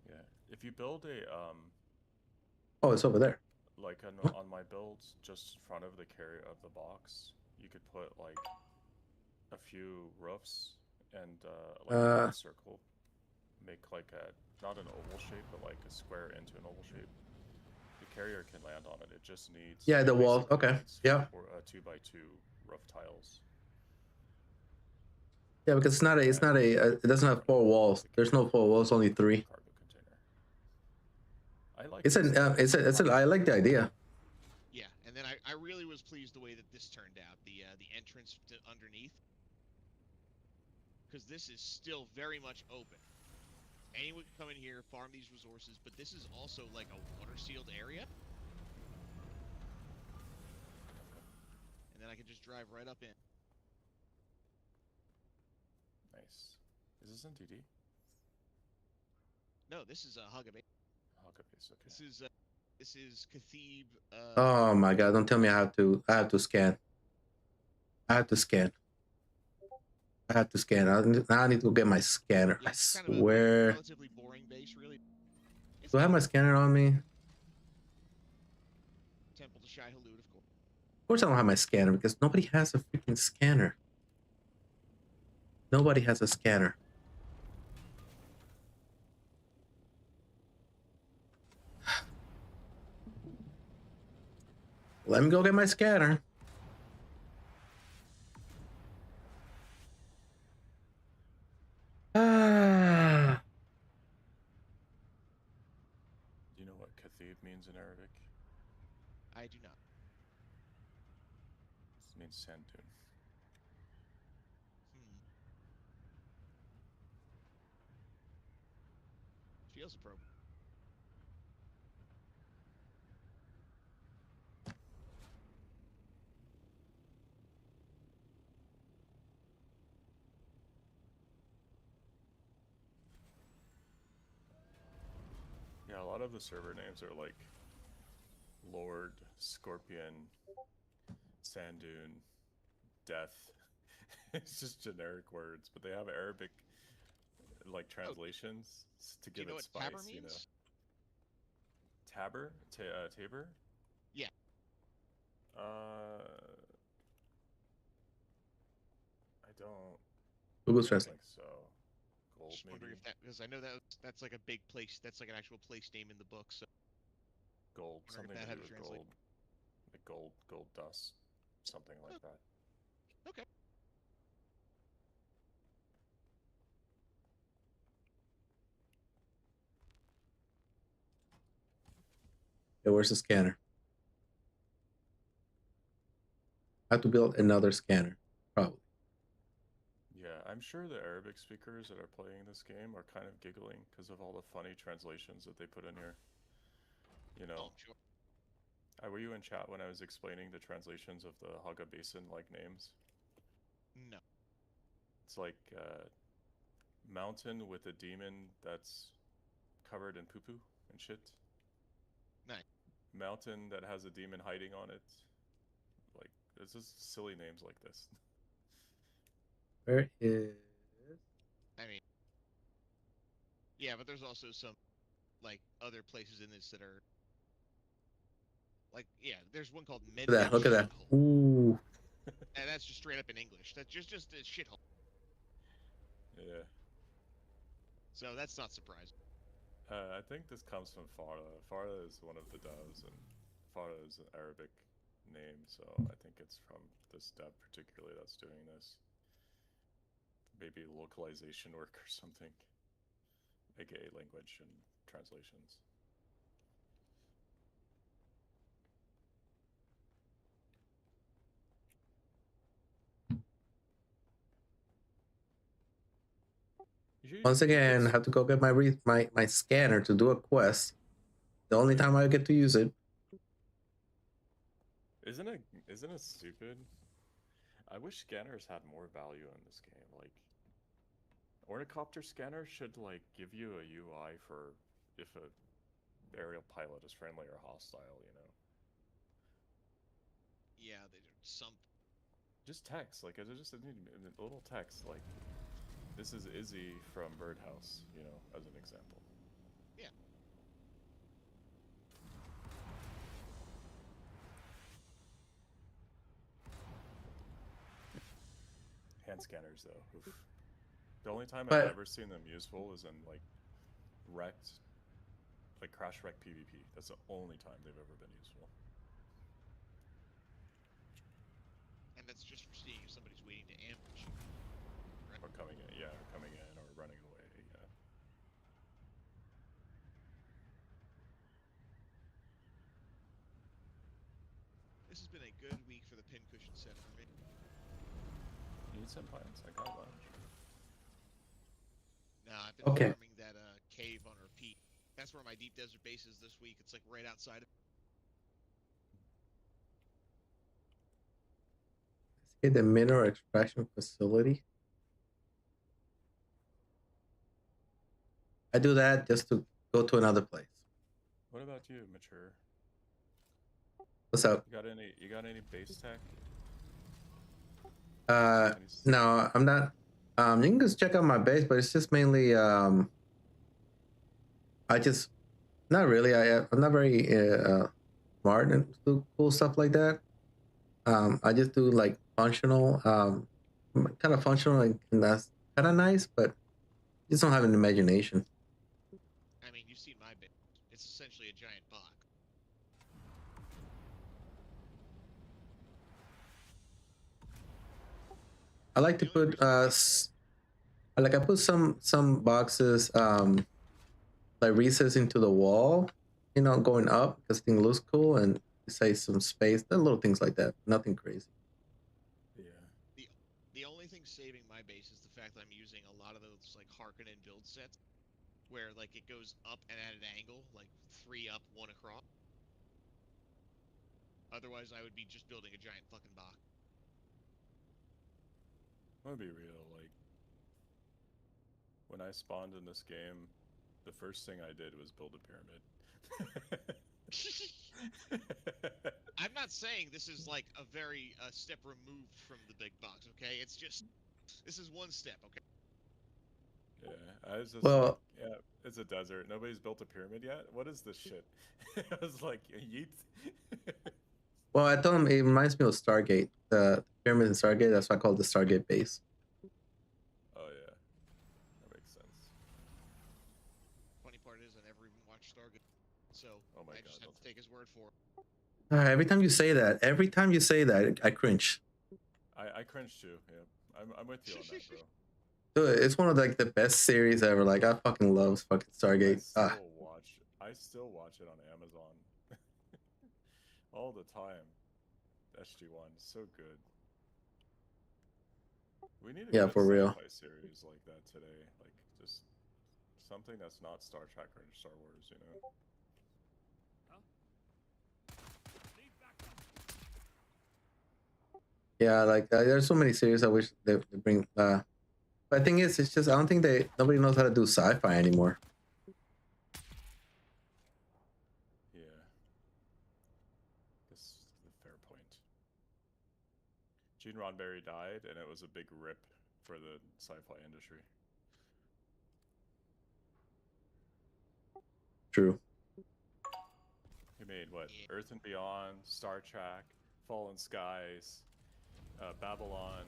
Yeah. If you build a
Oh, it's over there.
like on my builds, just in front of the carrier of the box, you could put like a few roofs and like a circle. Make like a not an oval shape, but like a square into an oval shape. The carrier can land on it. It just needs
The wall.
basically
Okay.
needs
Yeah.
2x2 roof tiles.
Yeah, because it's not a it doesn't have 4 walls. There's no 4 walls, only 3.
Cargo container. I like
it's I like the idea.
Yeah, and then I really was pleased the way that this turned out, the entrance to underneath, because this is still very much open. Anyone can come in here, farm these resources, but this is also like a water sealed area. And then I can just drive right up in.
Nice. Is this in DD?
No, this is Huggabase.
Huggabase, okay.
This is Cathebe.
Oh my god! Don't tell me I have to scan. I have to scan. I need to go get my scanner.
Yeah,
I
it's kind of a
swear.
relatively boring base, really.
Do I have my scanner on me?
Temple to Shai Halud, of course.
Of course I don't have my scanner because nobody has a freaking scanner. Nobody has a scanner. Let me go get my scanner. Ah.
Do you know what Cathebe means in Arabic?
I do not.
It means sand dune.
feels appropriate.
Yeah, a lot of the server names are like Lord, Scorpion, Sand Dune, Death. It's just generic words, but they have Arabic like translations to
Do you
give
know
it
what Tabber
spice, you know.
means?
Tabber? Tabor?
Yeah.
I don't
Google
think
Translate.
so. Gold,
Just
maybe?
wondering if that, because I know that's like a big place. That's like an actual place name in the book. So
Gold,
wondering
something
if that
to
had
do
to
with
translate.
gold. Like gold dust, something like that.
Okay.
Yeah, where's the scanner? I have to build another scanner, probably.
Yeah, I'm sure the Arabic speakers that are playing this game are kind of giggling because of all the funny translations that they put in here. You
Oh,
know,
I'm sure.
were you in chat when I was explaining the translations of the Haga Basin-like names?
No.
It's like mountain with a demon that's covered in poo-poo and shit.
Nice.
Mountain that has a demon hiding on it. Like, it's just silly names like this.
Where is?
I mean, yeah, but there's also some like other places in this that are like, yeah, there's one called
Look at that! Look at that!
Shithole.
Ooh.
And that's just straight up in English. That's just a shithole.
Yeah.
So that's not surprising.
I think this comes from Farah. Farah is one of the devs, and Farah is an Arabic name, so I think it's from this dev particularly that's doing this. Maybe localization work or something, aka language and translations.
Once again, I have to go get my scanner to do a quest. The only time I get to use it.
Isn't it stupid? I wish scanners had more value in this game. Like, ornithopter scanner should like give you a UI for if a aerial pilot is friendly or hostile, you know.
Yeah, they do some.
Just text, like it's just a little text, like this is Izzy from Birdhouse, you know, as an example.
Yeah.
Hand scanners, though. Oof. The only time
But-
I've ever seen them useful is in like wrecked, like crash wreck PvP. That's the only time they've ever been useful.
And that's just for seeing if somebody's waiting to ambush you. Right?
Or coming in, yeah, or coming in or running away, yeah.
This has been a good week for the pincushion set for me.
You need some plants? I got lunch.
Nah, I've been
Okay.
farming that cave on repeat. That's where my deep desert base is this week. It's like right outside of.
Hit the mineral extraction facility. I do that just to go to another place.
What about you, Mature?
What's up?
You got any base tech?
No, I'm not. You can just check out my base, but it's just mainly I just not really. I'm not very smart and do cool stuff like that. I just do like functional, kind of functional, and that's kind of nice, but just don't have an imagination.
I mean, you've seen my base. It's essentially a giant box.
I like to put I put some boxes like recess into the wall, you know, going up because thing looks cool and say some space, the little things like that. Nothing crazy.
Yeah.
The only thing saving my base is the fact that I'm using a lot of those like Harkonnen build sets. where like it goes up and at an angle, like 3 up, 1 across. Otherwise, I would be just building a giant fucking box.
I'm gonna be real, like, when I spawned in this game, the first thing I did was build a pyramid.
I'm not saying this is like a very step removed from the big box, okay? It's just, this is one step, okay?
Yeah, I was just
Well-
like, yeah, it's a desert. Nobody's built a pyramid yet? What is this shit? I was like, yeet.
Well, I told him it reminds me of Stargate. The pyramid in Stargate. That's why I call it the Stargate base.
Oh, yeah. That makes sense.
Funny part is I never even watched Stargate, so
Oh my
I
God,
just have
don't
to take his word for it.
Every time you say that, I cringe.
I cringe too, yeah. I'm with you on that, bro.
Dude, it's one of like the best series ever. Like I fucking love fucking Stargate.
I still watch it on Amazon. All the time. SG1, so good. We need a
Yeah,
good
for real.
sci-fi series like that today. Like, just something that's not Star Trek or Star Wars, you know?
Yeah, like there's so many series I wish they bring. But the thing is, it's just I don't think nobody knows how to do sci-fi anymore.
Yeah. This is the fair point. Gene Roddenberry died, and it was a big rip for the sci-fi industry.
True.
He made what? Earth and Beyond, Star Trek, Fallen Skies, Babylon.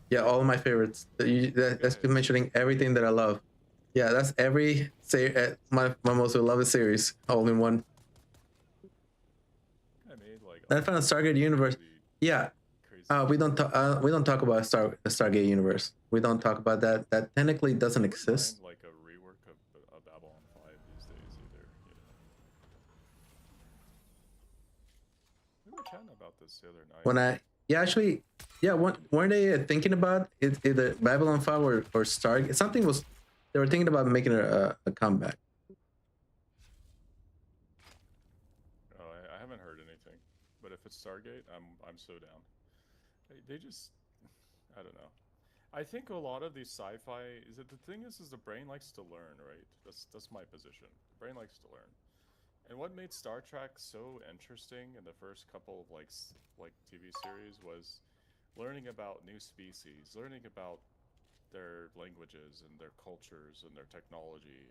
Yeah, all of my favorites. That's mentioning everything that I love. Yeah, that's my most beloved series, all in one.
I made like.
I found Stargate Universe. Yeah, we don't talk about Stargate Universe. We don't talk about that. That technically doesn't exist.
Like a rework of Babylon 5 these days either. You know. We were chatting about this the other night.
Weren't they thinking about it, either Babylon 5 or Stargate? Something was. They were thinking about making a comeback.
Oh, I haven't heard anything, but if it's Stargate, I'm so down. They just, I don't know. I think a lot of these sci-fi is that the thing is the brain likes to learn, right? That's my position. The brain likes to learn. And what made Star Trek so interesting in the first couple of like TV series was learning about new species, learning about their languages and their cultures and their technology,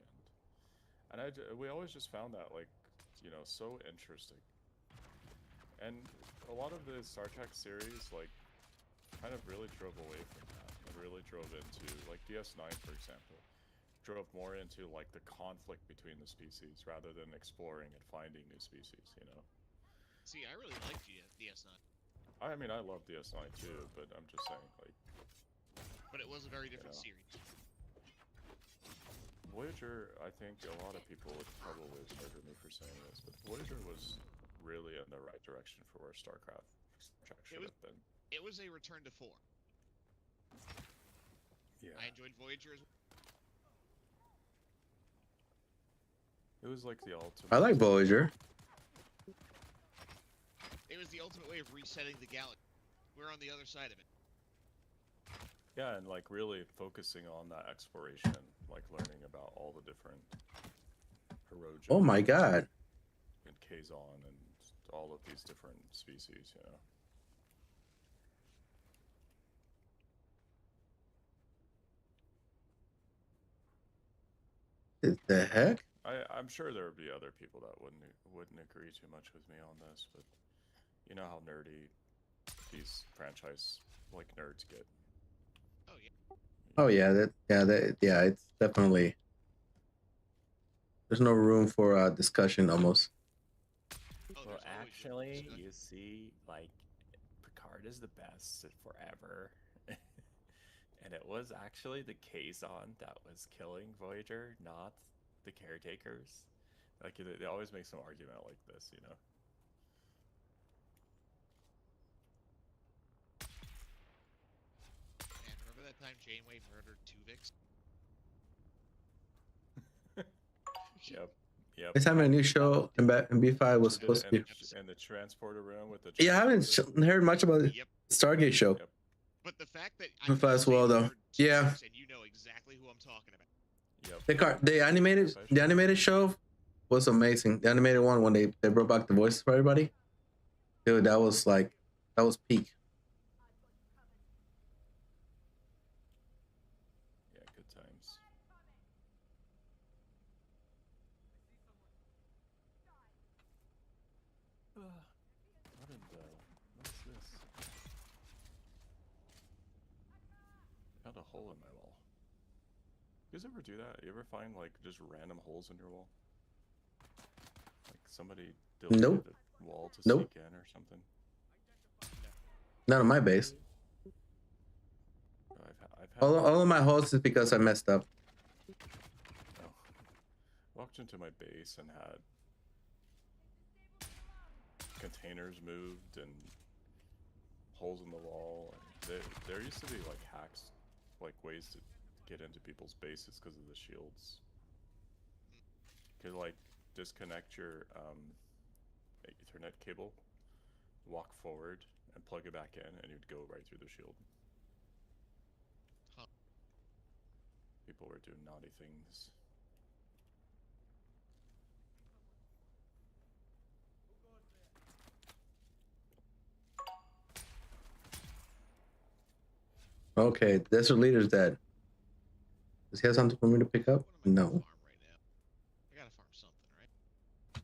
and we always just found that like, you know, so interesting. And a lot of the Star Trek series like kind of really drove away from that and really drove into like DS9, for example, drove more into like the conflict between the species rather than exploring and finding new species, you know.
See, I really like DS9.
I mean, I love DS9 too, but I'm just saying, like.
But it was a very different series.
Voyager, I think a lot of people would probably murder me for saying this, but Voyager was really in the right direction for where Star Trek should have been.
It was a return to form.
Yeah.
I enjoyed Voyager as well.
It was like the ultimate.
I like Voyager.
It was the ultimate way of resetting the galaxy. We're on the other side of it.
Yeah, and like really focusing on that exploration, like learning about all the different Hirogen.
Oh my God.
And Kazon and all of these different species, you know.
What the heck?
I'm sure there would be other people that wouldn't agree too much with me on this, but you know how nerdy these franchise like nerds get.
Oh yeah.
Oh yeah, it's definitely. There's no room for discussion almost.
Oh,
well, actually, you see, like, Picard is the best forever. And it was actually the Kazon that was killing Voyager, not the caretakers. Like, they always make some argument like this, you know?
Man, remember that time Janeway murdered Tuvix?
Yep. Yep.
It's having a new show, and B5 was
She did
supposed
it
to be.
in the transporter room with the.
Yeah, I haven't
transporter.
heard much about the
Yep.
Stargate show.
Yep.
But the fact that I
If
can
as
say
well,
the
though.
word two
Yeah.
times and you know exactly who I'm talking about.
Yep.
The animated show was amazing. The animated one when they brought back the voices for everybody. Dude, that was peak.
Yeah, good times. What is this? Got a hole in my wall. You guys ever do that? You ever find like just random holes in your wall? Like somebody deleted
Nope.
a wall to
Nope.
sneak in or something?
Not on my base.
I've had
All of my hosts is because I messed up.
Oh. Walked into my base and had containers moved and holes in the wall. And there used to be like hacks, like ways to get into people's bases because of the shields. You could like disconnect your Ethernet cable, walk forward, and plug it back in, and you'd go right through the shield.
Huh.
People were doing naughty things.
Okay, Desert Leader's dead. Does he have something for me to pick up?
What am I
No.
gonna farm right now? I gotta farm something, right?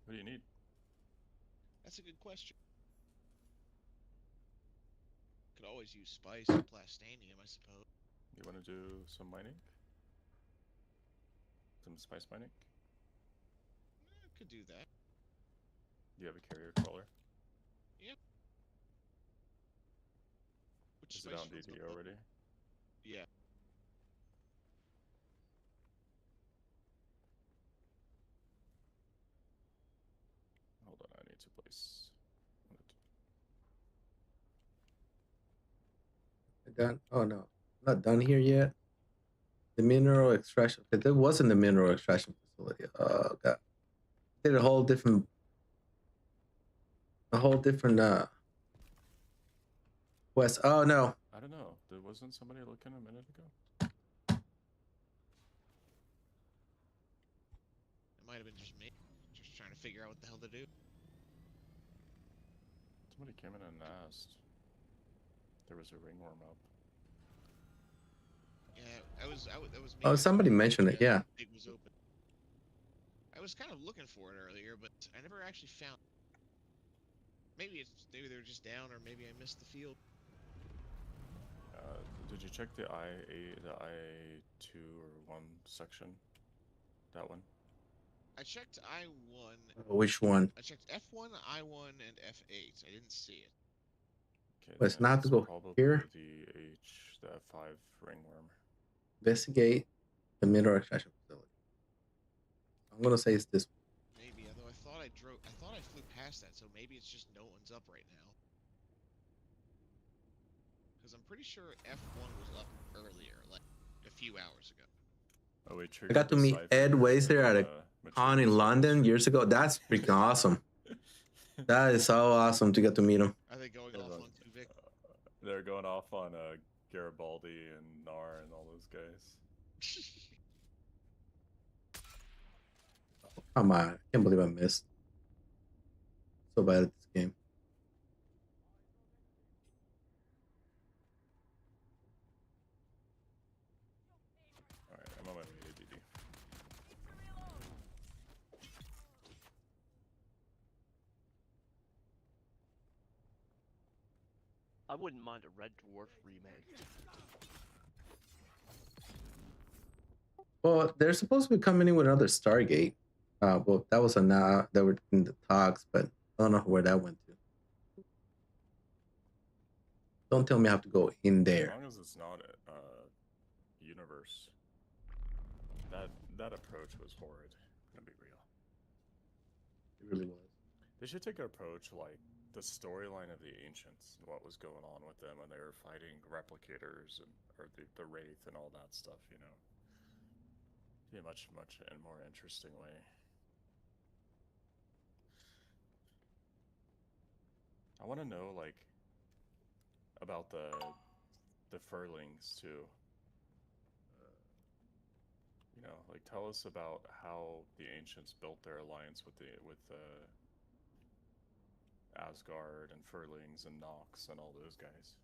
What do you need?
That's a good question. Could always use spice and plastanium, I suppose.
You want to do some mining? Some spice mining?
Could do that.
Do you have a carrier crawler?
Yep. Which
Is it
spice
on
fields
DD
up?
already?
Yeah.
Hold on, I need to place.
Done? Oh no, not done here yet. The mineral extraction. Okay, there wasn't the mineral extraction facility. Oh god, did a whole different quest. Oh no,
I don't know. There wasn't somebody looking a minute ago?
It might have been just me. Just trying to figure out what the hell to do.
Somebody came in and asked. There was a ringworm up.
Yeah, that was me.
oh somebody mentioned it. Yeah,
It was open. I was kind of looking for it earlier, but I never actually found it. Maybe they were just down, or maybe I missed the field.
Did you check the I2 or 1 section? That one?
I checked I1.
which one?
I checked F1, I1, and F8. I didn't see it.
Okay,
Well, it's
then
not to
it's
go
probably
here.
the F5 ringworm.
Investigate the mineral extraction facility. I'm gonna say it's this.
Maybe, although I thought I flew past that, so maybe it's just no one's up right now. Because I'm pretty sure F1 was up earlier, like a few hours ago.
Oh, we
I got to meet Ed Wazer at a con in London years ago. That's freaking awesome. That is so awesome to get to meet him.
Are they going off on Tuvik?
They're going off on Garibaldi and Nar and all those guys.
Come on, I can't believe I missed. So bad at this game.
Alright, I'm on my way to DD.
I wouldn't mind a Red Dwarf remake.
Well, they're supposed to be coming in with another Stargate. Well, that was they were in the talks, but I don't know where that went to. Don't tell me I have to go in
As
there.
long as it's not a universe. That approach was horrid. I'm gonna be real.
It really was.
They should take an approach like the storyline of the ancients and what was going on with them when they were fighting replicators and or the wraith and all that stuff. You know, Be a much and more interesting way. I want to know like about the furlings too. You know, like tell us about how the ancients built their alliance with Asgard and furlings and Nox and all those guys.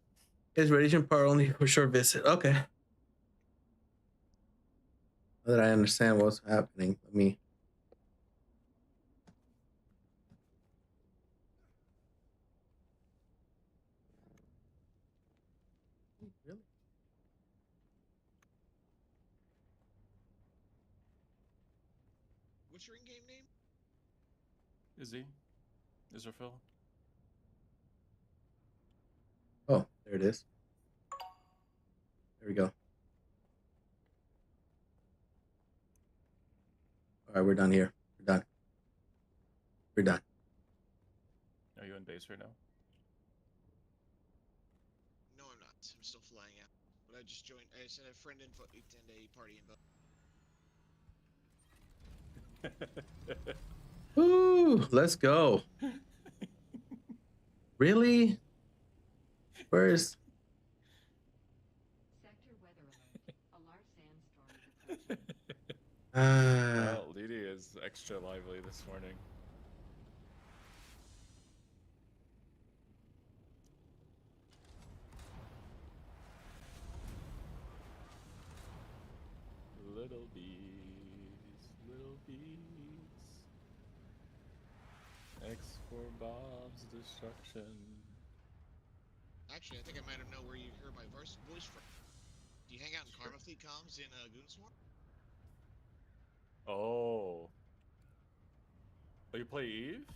Is radiation power only for short visit? Okay. Now that I understand what's happening, let me. Really?
What's your in-game name?
Israfil?
Oh, there it is. There we go. All right, we're done here. We're done. We're done.
Are you in base right now?
No, I'm not. I'm still flying out. But I just joined. I sent a friend info and a party invite.
Ooh, let's go. Really? Where's
Sector weather alert. A large sandstorm is approaching.
Well, Lidi is extra lively this morning. Little bees, little bees. X for Bob's destruction.
Actually, I think I might have know where you heard my voice from. Do you hang out in Karma Fleet comms in Goonswarm?
Oh. Oh, you play Eve?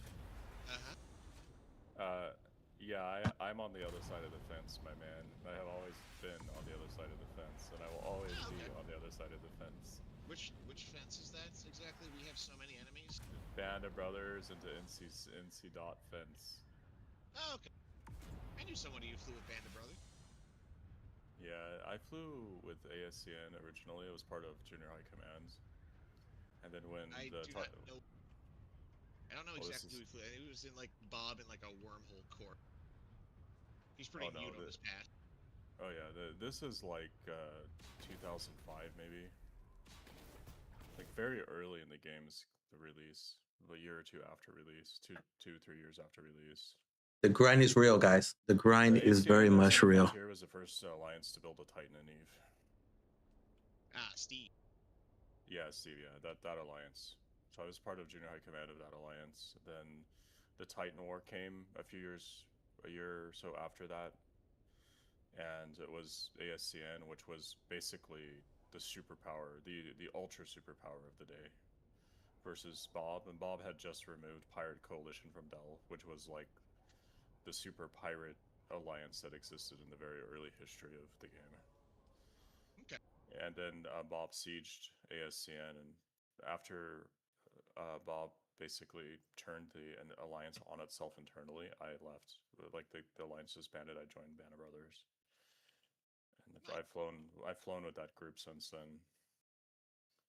Yeah, I'm on the other side of the fence, my man. I have always been on the other side of the fence, and I will always be on the other side of the fence.
Which fence is that exactly? We have so many enemies.
Band of Brothers into NC dot fence.
Oh, okay. I knew someone who flew with Band of Brothers.
Yeah, I flew with ASCN originally. It was part of Junior High Command. And then when
I don't know exactly who he flew. He was in like Bob in like a wormhole core. He's pretty mute on his path.
Oh yeah, this is like 2005 maybe. Like very early in the game's release, a year or two after release, 3 years after release.
the grind is real, guys? The grind is very much real.
Here was the first alliance to build a Titan and Eve.
Steve.
Yeah, Steve. Yeah, that alliance. So I was part of Junior High Command of that alliance. Then the Titan War came a year or so after that, and it was ASCN, which was basically the superpower, the ultra superpower of the day, versus Bob. And Bob had just removed Pirate Coalition from Dell, which was like the super pirate alliance that existed in the very early history of the game.
Okay.
And then Bob sieged ASCN, and after Bob basically turned the alliance on itself internally, I left. Like the alliance disbanded, I joined Band of Brothers, and I've flown with that group since then.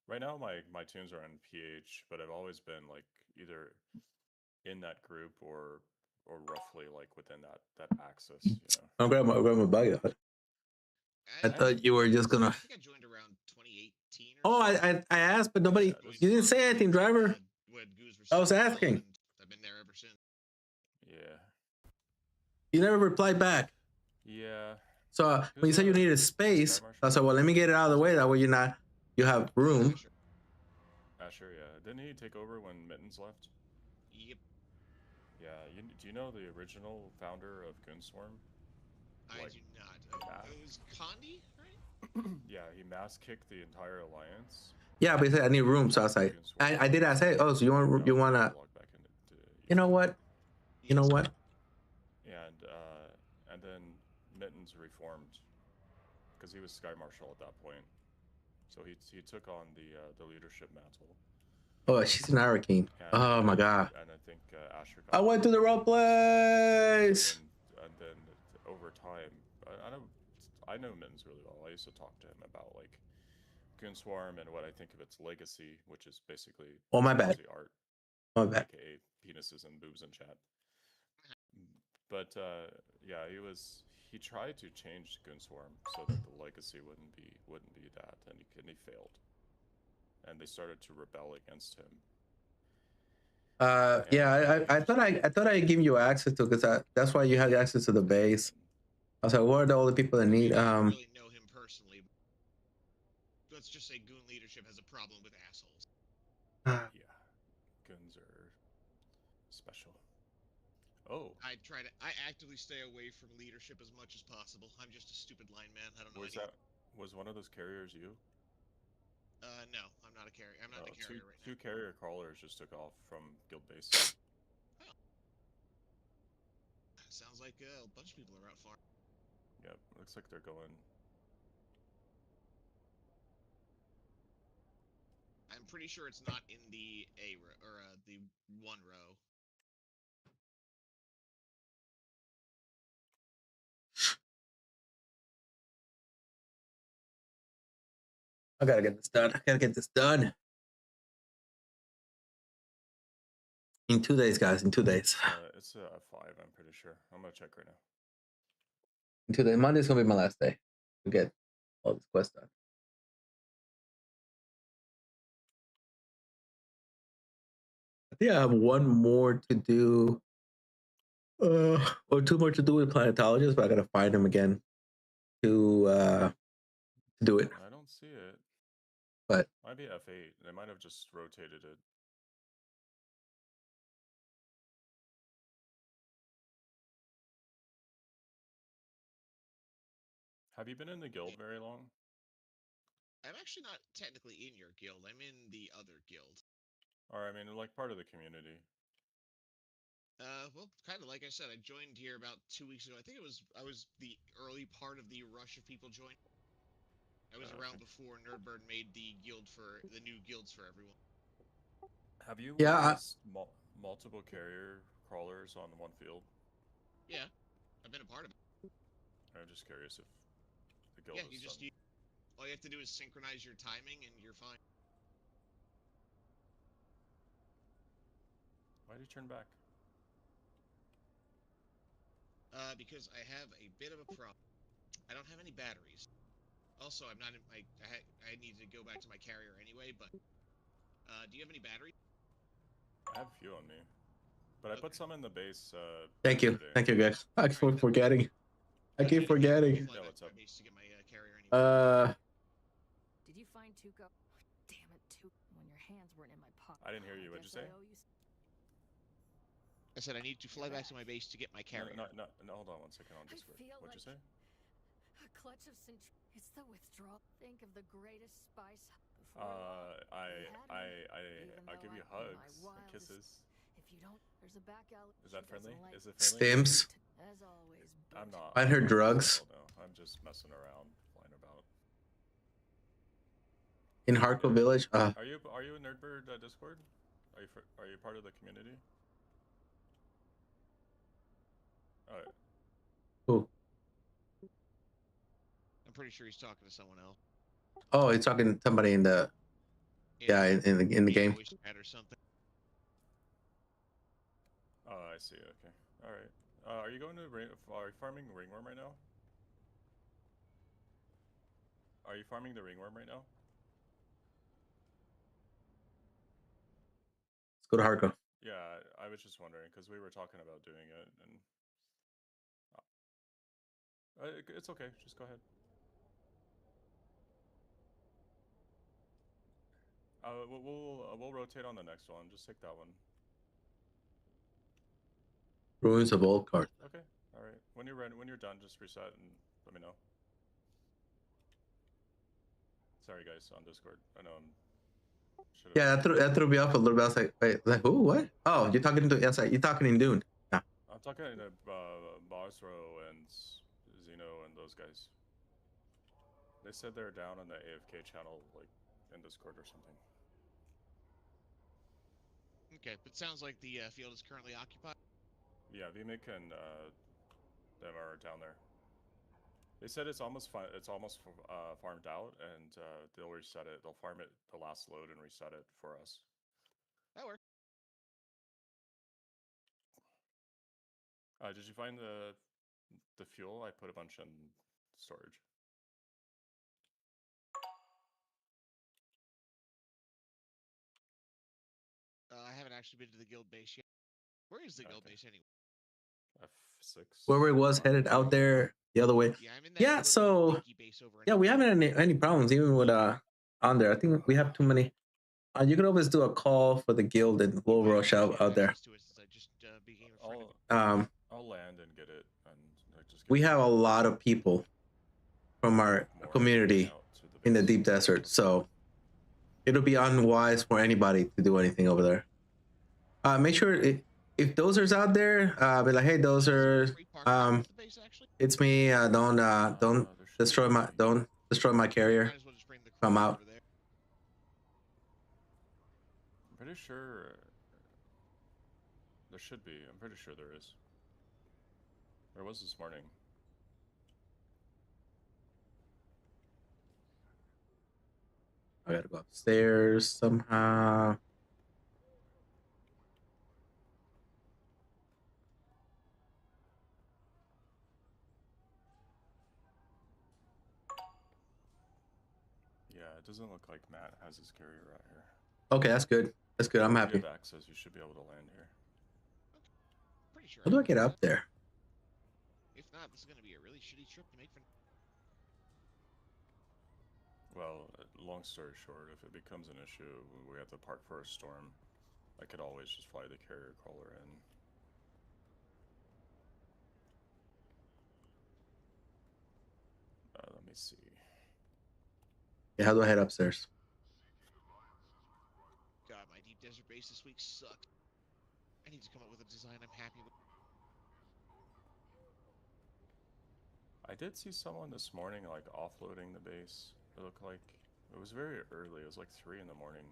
Right now, my tunes are on PH, but I've always been like either in that group or roughly like within that axis. You know.
I'll grab my bag. I thought you were just gonna.
I think I joined around 2018.
Oh, I asked, but nobody. You didn't say anything, driver. I was asking.
I've been there ever since.
Yeah.
You never replied back.
Yeah.
So when you said you needed space, I said, well, let me get it out of the way. That way you have room.
Asher, yeah. Didn't he take over when Mittens left?
Yep.
Yeah. Do you know the original founder of Goonswarm?
I do not. It was Condi, right?
Yeah, he mass kicked the entire alliance.
Yeah, but he said I need room, so I was like, I did ask, hey, oh, so you wanna? You know what? You know what?
And then Mittens reformed because he was Sky Marshal at that point, so he took on the leadership mantle.
Oh, she's an hurricane. Oh my god.
And I think Asher.
I went to the wrong place.
And then over time, I know Mittens really well. I used to talk to him about like Goon Swarm and what I think of its legacy, which is basically
Oh, my bad.
the art,
My bad.
aka penises and boobs in chat. But yeah, he tried to change Goon Swarm so that the legacy wouldn't be that, and he failed. And they started to rebel against him.
Yeah, I thought I'd give you access to, because that's why you had access to the base. I was like, what are all the people that need?
I don't really know him personally. Let's just say Goon leadership has a problem with assholes.
Yeah, goons are special. Oh,
I actively stay away from leadership as much as possible. I'm just a stupid line man. I don't know anything.
Was one of those carriers you?
No, I'm not a carrier. I'm not the carrier right now.
Two carrier crawlers just took off from guild base.
Oh. Sounds like a bunch of people are out far.
Yep, looks like they're going.
I'm pretty sure it's not in the A row or the 1 row.
I gotta get this done. I gotta get this done. In 2 days, guys. In 2 days.
It's a F5, I'm pretty sure. I'm gonna check right now.
In 2 days. Monday's gonna be my last day to get all this quest done. I think I have one more to do. Or 2 more to do with planetologists, but I gotta find them again to do it.
I don't see it.
But
might be F8. They might have just rotated it. Have you been in the guild very long?
I'm actually not technically in your guild. I'm in the other guild.
Or I mean, like part of the community.
Well, kind of like I said, I joined here about 2 weeks ago. I think I was the early part of the rush of people joining. I was around before Nerdbird made the new guilds for everyone.
Have you
yeah,
witnessed multiple carrier crawlers on one field?
Yeah, I've been a part of it.
I'm just curious if the guild is done.
All you have to do is synchronize your timing and you're fine.
Why did you turn back?
Because I have a bit of a problem. I don't have any batteries. Also, I'm not in my. I need to go back to my carrier anyway. But do you have any batteries?
I have a few on me, but I put some in the base.
Thank you, guys. I keep forgetting. I keep forgetting.
Yeah, what's up?
To get my carrier anyway.
Did you find Tuco? Damn it, Tuco! When your hands weren't in my pocket.
I didn't hear you. What'd you say?
I said I need to fly back to my base to get my carrier.
No, hold on 1 second on Discord. What'd you say?
A clutch of it's the withdrawal. Think of the greatest spice.
I'll give you hugs and kisses.
If you don't, there's a back alley.
Is that friendly? Is it friendly?
Stims.
As always.
I'm not.
I heard drugs.
No, I'm just messing around, flying about.
In Hardcore Village.
Are you in Nerdbird Discord? Are you part of the community? Alright.
Who?
I'm pretty sure he's talking to someone else.
Oh, he's talking to somebody in the. Yeah, in the game.
Or something.
Oh, I see. Okay. All right. Are you going to are you farming ringworm right now? Are you farming the ringworm right now?
Let's go to Hardcore.
Yeah, I was just wondering because we were talking about doing it, and it's okay. Just go ahead. We'll rotate on the next one. Just take that one.
Ruins of Old Cards.
Okay. All right. When you're ready, when you're done, just reset and let me know. Sorry, guys, on Discord. I know I'm.
Yeah, that threw me off a little bit. I was like, wait, who? What? Oh, you're talking to you're talking in Dune. Yeah.
I'm talking to Bosro and Zeno and those guys. They said they're down on the AFK channel, like in Discord or something.
Okay, but sounds like the field is currently occupied.
Yeah, Vimic and them are down there. They said it's almost farmed out, and they'll reset it. They'll farm it the last load and reset it for us.
That works.
Did you find the fuel? I put a bunch in storage.
I haven't actually been to the guild base yet. Where is the guild base anyway?
F6.
Where it was headed out there the other way.
Yeah, I'm in that
Yeah,
little
so
dinky base over in
yeah, we haven't had any problems even with on there. I think we have too many. You can always do a call for the guild and we'll rush out there.
access to it since I just became a friend.
I'll land and get it, and just.
We have a lot of people from our community in the deep desert, so it'll be unwise for anybody to do anything over there. Make sure if Dozer's out there, be like, hey Dozer, it's me. Don't destroy my carrier. Come out.
I'm pretty sure there should be. I'm pretty sure there is. There was this morning.
I gotta go upstairs somehow.
Yeah, it doesn't look like Matt has his carrier right here.
Okay, that's good. That's good. I'm happy.
If you have access, you should be able to land here.
Pretty sure.
How do I get up there?
If not, this is going to be a really shitty trip to make for.
Well, long story short, if it becomes an issue, we have to park for a storm. I could always just fly the carrier crawler in. Let me see.
Yeah, how do I head upstairs?
God, my deep desert base this week sucked. I need to come up with a design I'm happy with.
I did see someone this morning like offloading the base. It looked like it was very early. It was like 3 in the morning.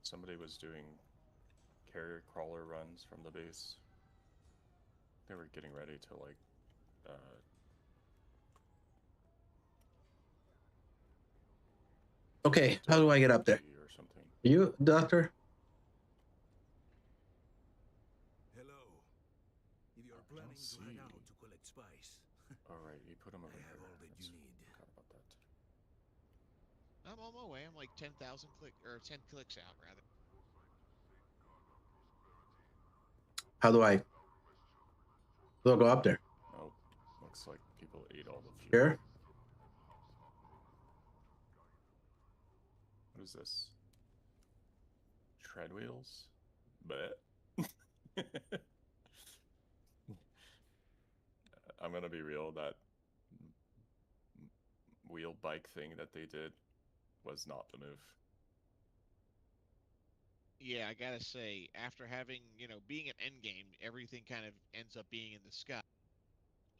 Somebody was doing carrier crawler runs from the base. They were getting ready to like
okay, how do I get up there?
Or something.
You, doctor?
Hello. If you're planning to hide out to collect spice,
alright, you put them over
I have
here.
all that you need.
Forgot about that.
I'm on my way. I'm like 10,000 10 clicks out rather.
How do I go up there?
Nope. Looks like people ate all the fuel.
Here?
What is this? Tread wheels? But I'm gonna be real, that wheel bike thing that they did was not the move.
Yeah, I gotta say, after having, being an endgame, everything kind of ends up being in the sky.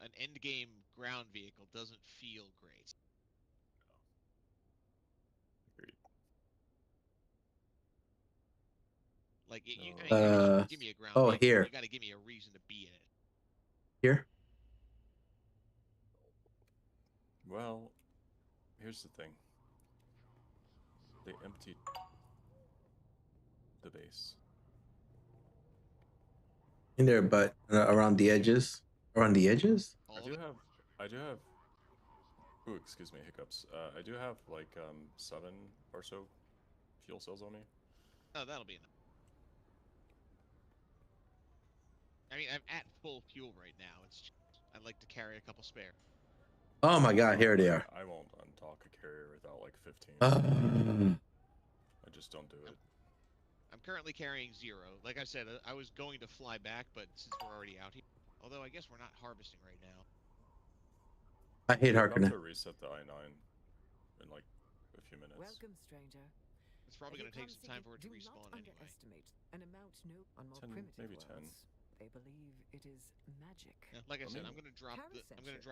An endgame ground vehicle doesn't feel great.
Agreed.
Like, if you give me a ground vehicle,
here.
you gotta give me a reason to be in it.
Here?
Well, here's the thing. They emptied the base.
In there, but around the edges? Around the edges?
I do have ooh, excuse me, hiccups. I do have like 7 or so fuel cells on me.
Oh, that'll be enough. I mean, I'm at full fuel right now. It's just, I'd like to carry a couple spare.
Oh my god, here they are.
I won't undock a carrier without like 15. I just don't do it.
I'm currently carrying 0. Like I said, I was going to fly back, but since we're already out here, although I guess we're not harvesting right now.
I hate
I'm about
Harkonnen.
to reset the I-9 in like a few minutes.
Welcome, stranger.
It's probably going to take some time for it to respawn anyway.
Underestimate an amount known on more
10,
primitive
maybe
worlds. They believe it is magic.
Yeah, like I said, I'm going to drop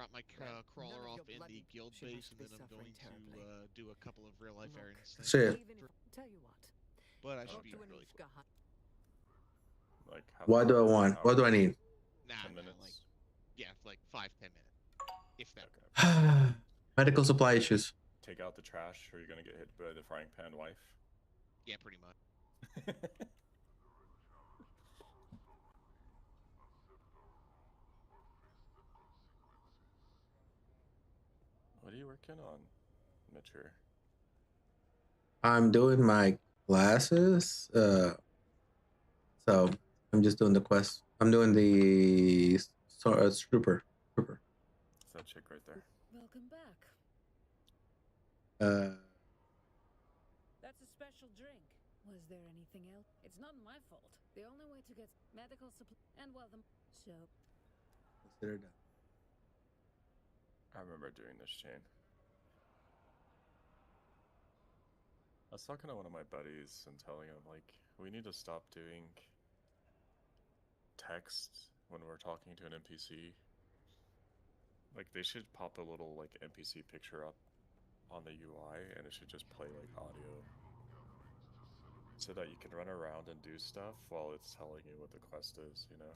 my crawler off in the guild base, and then I'm going to do a couple of real life errands.
Shit.
Tell you what.
But I should be really quick.
Like,
What do I want? What do I need?
Nah,
10 minutes.
like 5-10 minutes. If that.
Okay.
Medical supply issues.
Take out the trash, or you're gonna get hit by the frying pan wife.
Yeah, pretty much.
What are you working on, Mitcher?
I'm doing my classes. So I'm just doing the quest. I'm doing the trooper.
It's that chick right there.
Welcome back.
That's a special drink. Was there anything else? It's not my fault. The only way to get medical supply and well, so
Consider that.
I remember doing this chain. I was talking to one of my buddies and telling him, like, we need to stop doing text when we're talking to an NPC. Like, they should pop a little, like, NPC picture up on the UI, and it should just play, like, audio. So that you can run around and do stuff while it's telling you what the quest is, you know?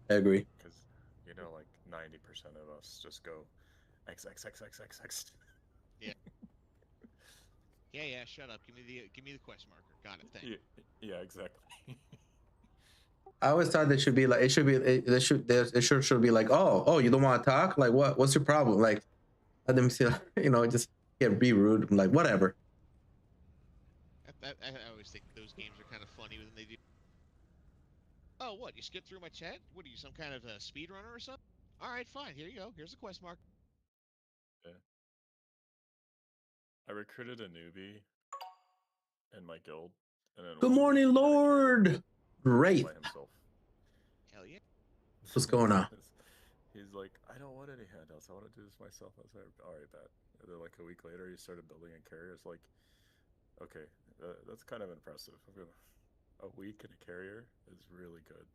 I agree.
Because, you know, like, 90% of us just go X, X, X, X, X, X.
Yeah. Yeah, shut up. Give me the quest marker. Got it. Thank you.
Yeah, exactly.
I always thought there should be like should be like, oh, you don't want to talk? Like, what's your problem? Like, let them see, you know, just be rude. I'm like, whatever.
I always think those games are kind of funny when they do. Oh, what? You skipped through my chat? What are you, some kind of a speedrunner or something? All right, fine. Here you go. Here's the quest mark.
Yeah. I recruited a newbie in my guild, and then
Good morning, Lord. Great.
by himself.
Hell yeah.
What's going on?
He's like, I don't want any handouts. I want to do this myself. I was like, all right, bet. And then like a week later, he started building a carrier. It's like, okay, that's kind of impressive. A week in a carrier is really good.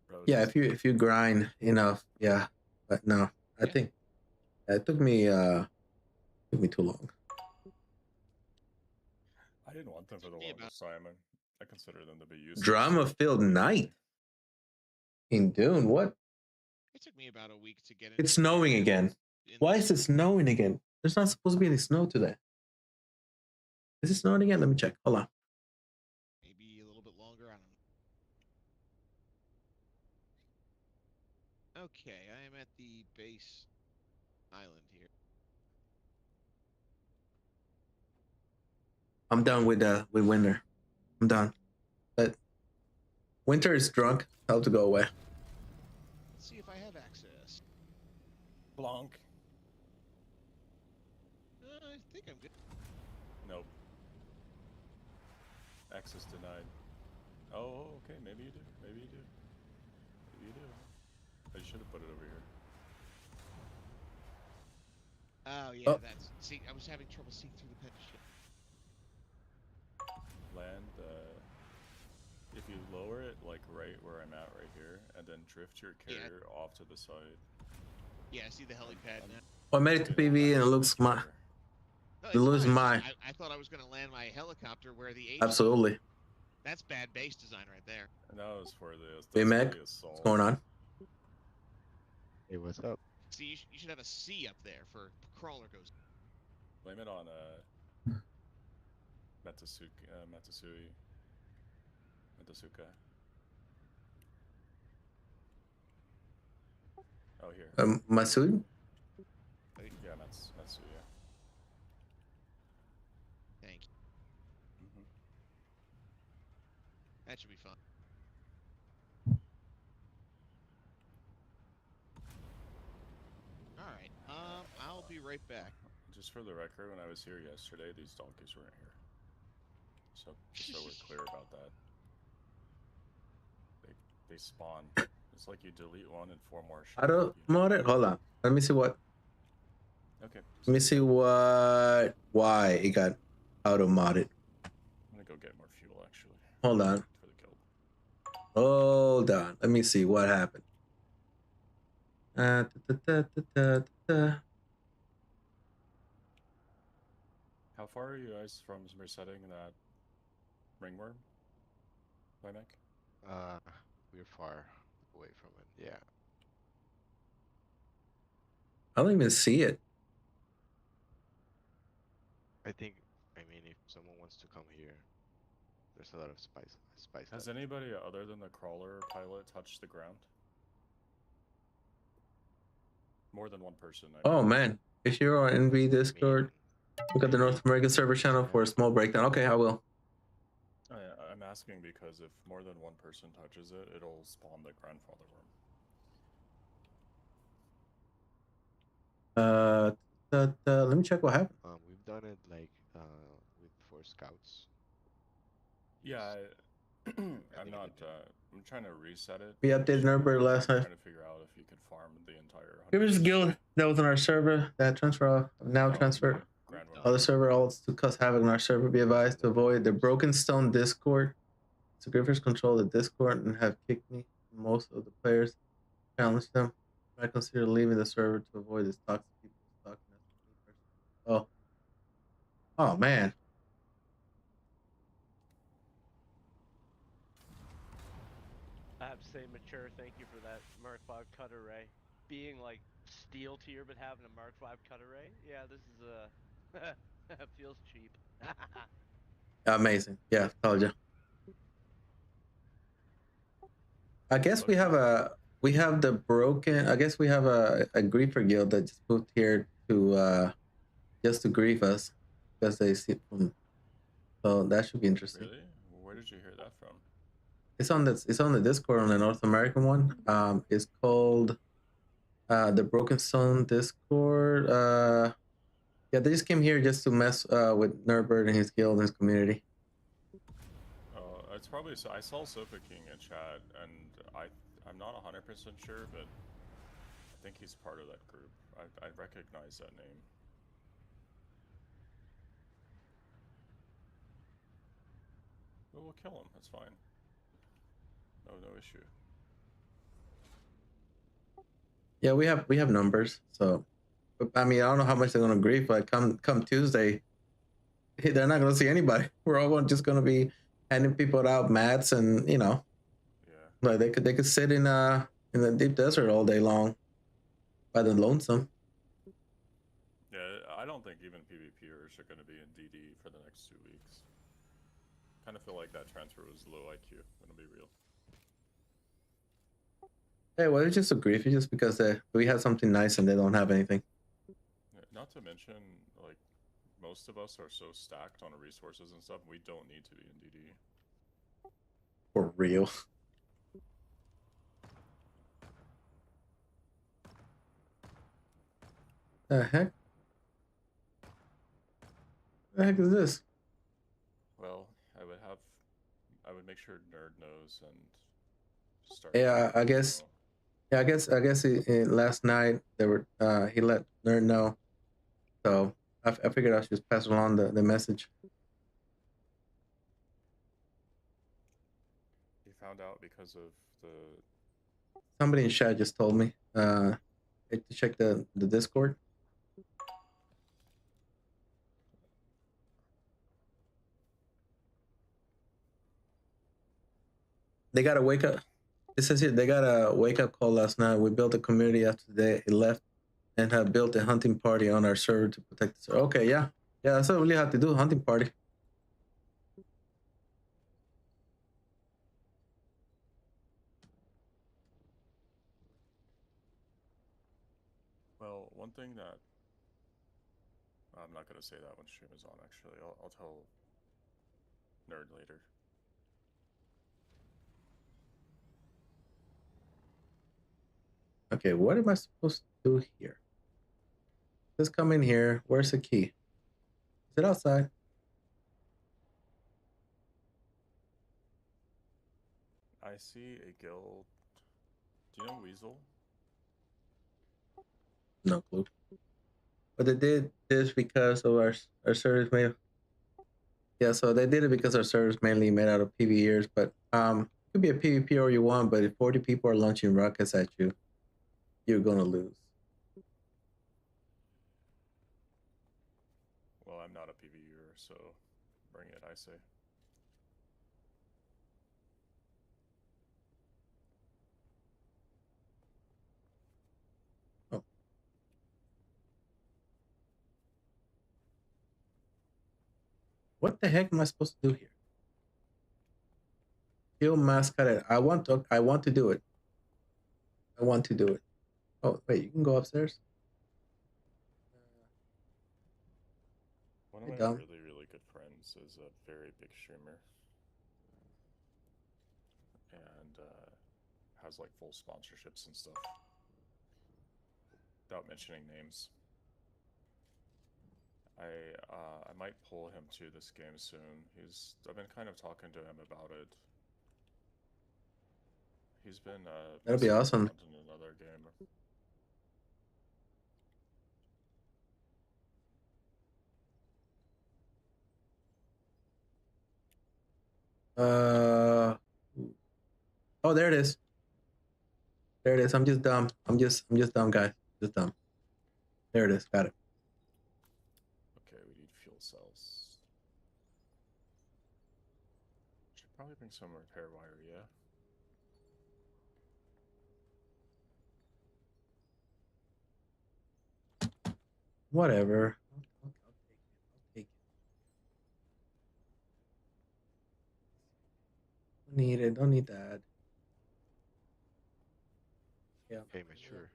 Bro,
Yeah, if you grind enough, yeah. But no, I think it took me too long.
I didn't want them for the longest time. I consider them to be useless.
Drama-filled night in Dune. What?
It took me about a week to get it.
It's snowing again. Why is it snowing again? There's not supposed to be any snow today. Is it snowing again? Let me check. Hold on.
Maybe a little bit longer. I don't know. Okay, I am at the base island here.
I'm done with winter. I'm done. But winter is drunk. Tell it to go away.
Let's see if I have access.
Blanc.
I think I'm good.
Nope. Access denied. Oh, okay. Maybe you do. Maybe you do. Maybe you do. I should have put it over here.
Oh yeah, that's. See, I was having trouble seeing through the pen shit.
Land. If you lower it like right where I'm at right here, and then drift your carrier off to the side.
Yeah, I see the helipad now.
I made it to PV and it looks my.
No,
it looks my.
I thought I was gonna land my helicopter where the H.
Absolutely.
That's bad base design right there.
And that was for the.
Hey, Meg, what's going on?
Hey, what's up?
See, you should have a C up there for crawler goes.
Blame it on Matsuka. Oh, here.
Masood?
Yeah, Matsuya.
Thank you. That should be fun. All right. I'll be right back.
Just for the record, when I was here yesterday, these donkeys weren't here. So just so we're clear about that. They spawn. It's like you delete one and 4 more show.
I don't mod it. Hold on. Let me see what.
Okay.
Let me see why it got auto modded.
I'm gonna go get more fuel actually.
Hold on.
For the guild.
Hold on. Let me see what happened.
How far are you guys from resetting that ringworm? By Mac?
We're far away from it. Yeah.
I don't even see it.
I think, I mean, if someone wants to come here, there's a lot of spice
Has
left.
anybody other than the crawler pilot touched the ground? More than one person.
Oh man, if you're on NV Discord, look at the North American server channel for a small breakdown. Okay, I will.
I'm asking because if more than one person touches it, it'll spawn the grandfather worm.
Let me check what happened.
We've done it like with 4 scouts.
Yeah, I'm not. I'm trying to reset it.
We updated Nuremberg last night.
Trying to figure out if you could farm the entire.
Here's guild that was on our server that transfer now transferred. Other server also to cause havoc on our server. Be advised to avoid the Broken Stone Discord. So Griffers control the Discord and have kicked me. Most of the players challenge them. I consider leaving the server to avoid this toxic people stalking us. Oh man.
I have to say, Mature, thank you for that Mark 5 cut array. Being like steel tier, but having a Mark 5 cut array, yeah, this is feels cheap.
Amazing. Yeah, told you. I guess we have the broken. I guess we have a griefer guild that just moved here to just to grief us because they see. So that should be interesting.
Really? Where did you hear that from?
It's on the Discord on the North American one. It's called the Broken Stone Discord. Yeah, they just came here just to mess with Nerdbird and his guild and his community.
It's probably I saw Sofa King in chat, and I'm not 100% sure, but I think he's part of that group. I recognize that name. But we'll kill him. That's fine. No issue.
Yeah, we have numbers. So, I mean, I don't know how much they're gonna grief, but come Tuesday, they're not gonna see anybody. We're all just gonna be handing people out mats, and you know,
yeah,
like they could sit in the deep desert all day long by the lonesome.
Yeah, I don't think even PvPers are gonna be in DD for the next 2 weeks. Kind of feel like that transfer was low IQ. Gonna be real.
Hey, well, it's just a grief. It's just because we have something nice and they don't have anything.
Yeah, not to mention, like, most of us are so stacked on resources and stuff, we don't need to be in DD.
For real. The heck? The heck is this?
Well, I would make sure Nerd knows and start.
Yeah, I guess. Yeah, I guess last night they were he let Nerd know, so I figured I should just pass along the message.
He found out because of the.
Somebody in chat just told me to check the Discord. They got to wake up. It says here they got a wake up call last night. We built a community after they left and have built a hunting party on our server to protect the server. Okay, yeah. That's what we have to do, hunting party.
Well, one thing that I'm not gonna say that when stream is on. Actually, I'll tell Nerd later.
Okay, what am I supposed to do here? Just come in here. Where's the key? Is it outside?
I see a guild. Do you know Weasel?
No clue. But they did this because of our servers made. Yeah, so they did it because our servers mainly made out of PvEers, but it could be a PvP or you want, but if 40 people are launching rockets at you, you're gonna lose.
Well, I'm not a PvEer, so bring it, I say.
What the heck am I supposed to do here? Kill mascot. I want to do it. I want to do it. Oh wait, you can go upstairs.
One of
Hey,
my
Dom.
really good friends is a very big streamer. And has like full sponsorships and stuff. Without mentioning names. I might pull him to this game soon. I've been kind of talking to him about it. He's been
That'll be awesome.
in another game.
Oh, there it is. There it is. I'm just dumb. I'm just dumb, guys. Just dumb. There it is. Got it.
Okay, we need fuel cells. Should probably bring some repair wire, yeah.
Whatever. I'll take it. Don't need it. Don't need that. Yeah.
Hey, mature.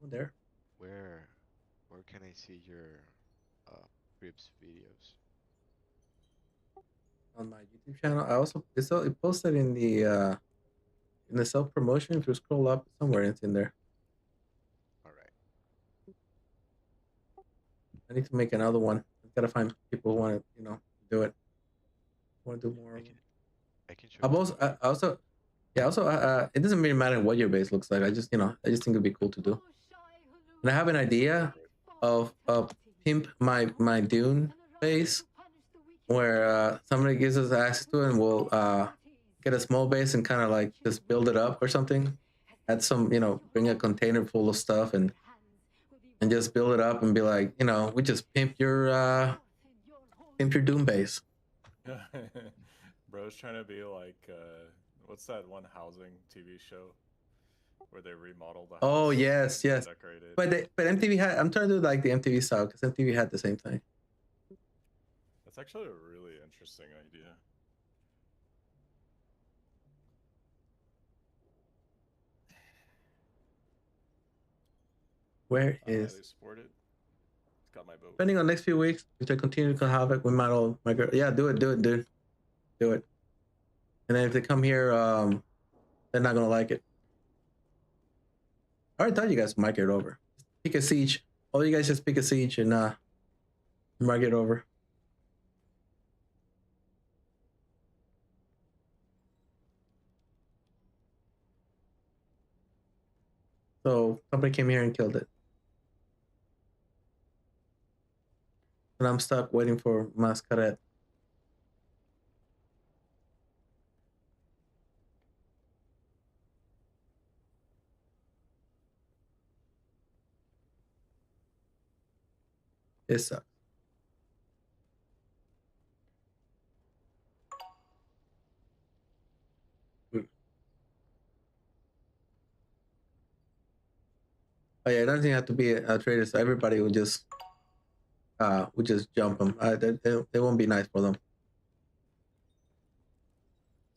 Over there.
Where can I see your Grips videos?
On my YouTube channel. I also it posted in the self promotion. If you scroll up somewhere, it's in there.
All right.
I need to make another one. I've got to find people who want to, do it. Want to do more.
I can show.
It doesn't really matter what your base looks like. I just think it'd be cool to do. And I have an idea of pimp my Dune base, where somebody gives us access to it, and we'll get a small base and kind of like just build it up or something. Add some, bring a container full of stuff and just build it up and be like, we just pimp your Dune base.
Bro's trying to be like, what's that one housing TV show where they remodel the house?
Oh yes.
Decorated.
But MTV had. I'm trying to do like the MTV style because MTV had the same thing.
That's actually a really interesting idea.
Where is?
They support it. It's got my vote.
Depending on next few weeks, if I continue to havoc, we might all migrate. Yeah, do it, dude. Do it. And then if they come here, they're not gonna like it. I already thought you guys would migrate over. Pick a siege. All you guys just pick a siege and migrate over. So somebody came here and killed it. And I'm stuck waiting for Masquerade. It sucks. Oh yeah, it doesn't have to be a trader, so everybody would just jump them. They won't be nice for them.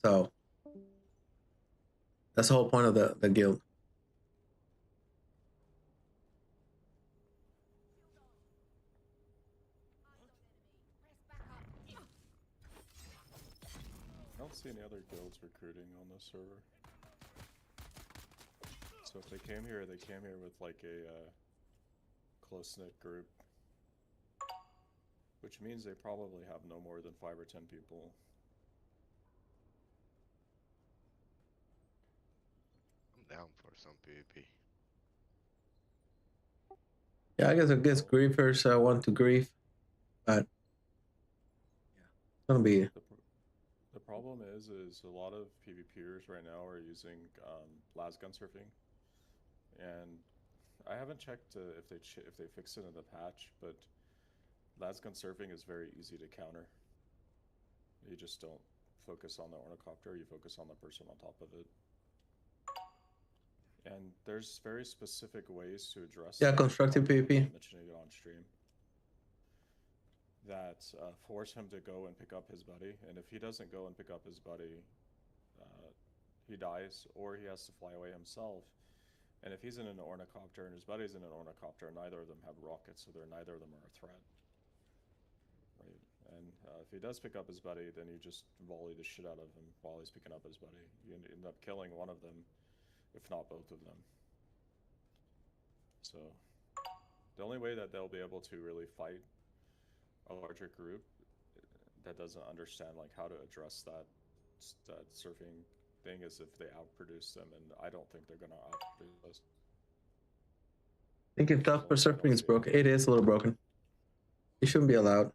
So that's the whole point of the guild.
I don't see any other guilds recruiting on this server. So if they came here with like a close-knit group. Which means they probably have no more than 5 or 10 people.
I'm down for some PvP.
Yeah, I guess griefers want to grief, but yeah, it's gonna be.
The problem is a lot of PvPers right now are using lasgun surfing, and I haven't checked if they fixed it in the patch, but lasgun surfing is very easy to counter. You just don't focus on the ornithopter, you focus on the person on top of it. And there's very specific ways to address
constructive PvP.
mentioning it on stream. that force him to go and pick up his buddy, and if he doesn't go and pick up his buddy, he dies, or he has to fly away himself. And if he's in an ornithopter and his buddy's in an ornithopter, neither of them have rockets, so neither of them are a threat. Right? And if he does pick up his buddy, then you just volley the shit out of him while he's picking up his buddy. You end up killing one of them, if not both of them. So the only way that they'll be able to really fight a larger group that doesn't understand like how to address that surfing thing is if they outproduce them, and I don't think they're gonna outproduce us.
I think if stuff for surfing is broken, it is a little broken. It shouldn't be allowed.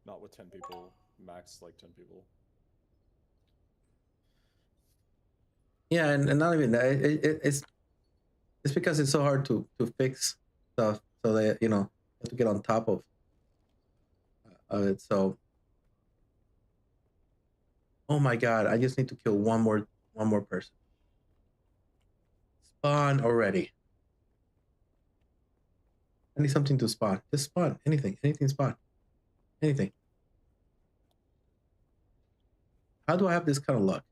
Not with 10 people, max like 10 people.
Yeah, and not even that. It's because it's so hard to fix stuff, so that you have to get on top of it. So, oh my god, I just need to kill one more person. Spawn already. I need something to spawn. Just spawn anything spawn, anything. How do I have this kind of luck?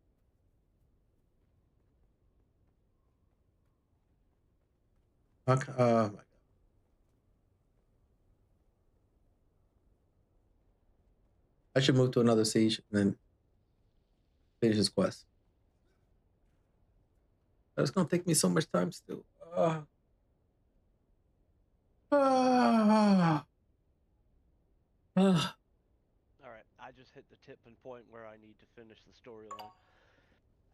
Okay, my god. I should move to another siege and then finish this quest. But it's gonna take me so much time still. All
right, I just hit the tipping point where I need to finish the storyline.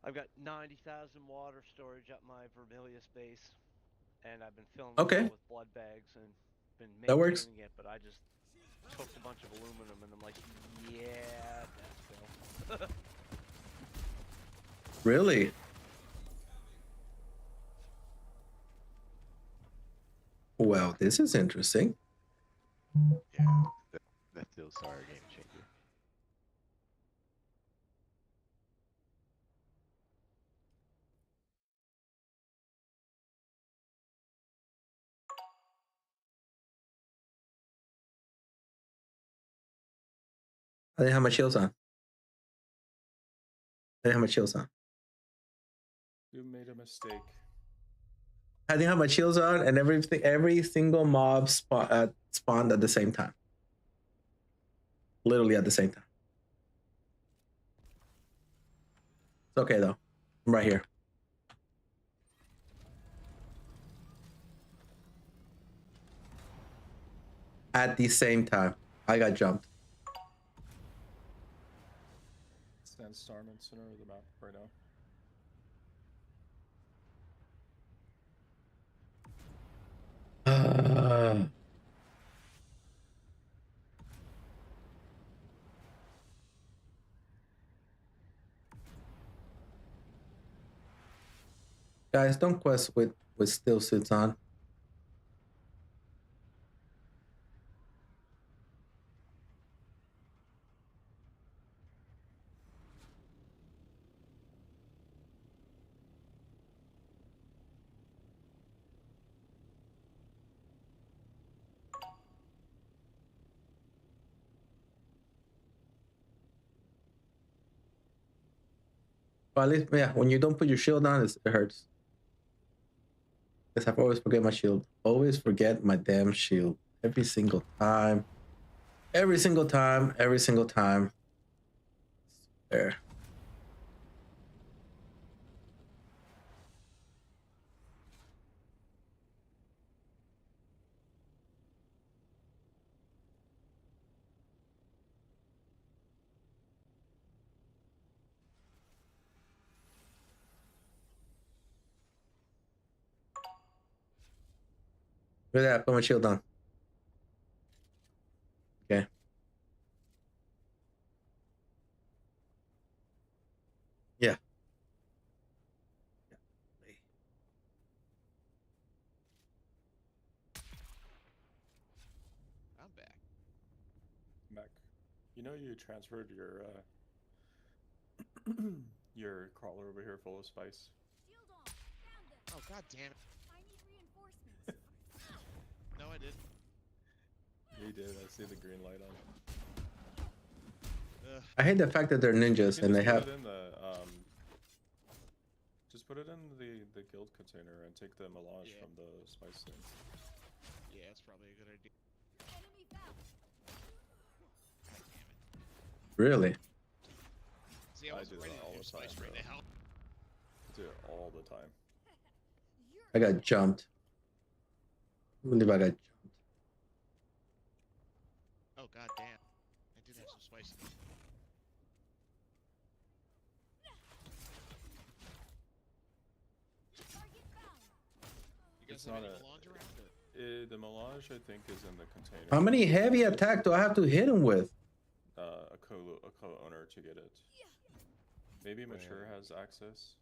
I've got 90,000 water storage at my Vermilius base, and I've been filling it full with blood bags and been maintaining it, but I just cooked a bunch of aluminum and I'm like, yeah, let's go.
Really? Well, this is interesting.
Yeah, that feels our game changer.
I didn't have my shields on.
You made a mistake.
I didn't have my shields on, and every single mob spawned at the same time. Literally at the same time. It's okay though. I'm right here. At the same time, I got jumped.
Stand Starman center of the map right now.
Guys, don't quest with still suits on. Well, at least, yeah, when you don't put your shield on, it hurts. Because I always forget my shield. Always forget my damn shield. Every single time. Every single time. Every single time. There. Look at that. Put my shield on. Okay. Yeah.
I'm back.
Mech, you know you transferred your your crawler over here full of spice.
Oh god damn it.
I need reinforcements.
No, I didn't.
He did. I see the green light on.
I hate the fact that they're ninjas and they have.
Put it in the just put it in the guild container and take the melange from the spice thing.
Yeah, that's probably a good idea.
Really?
See, I wasn't ready to do spice right now.
I do it all the time.
I got jumped. I believe I got jumped.
Oh god damn! I did have some spice. You guys have any melange around?
The melange, I think, is in the container.
How many heavy attack do I have to hit him with?
A co-owner to get it. Maybe Mature has access.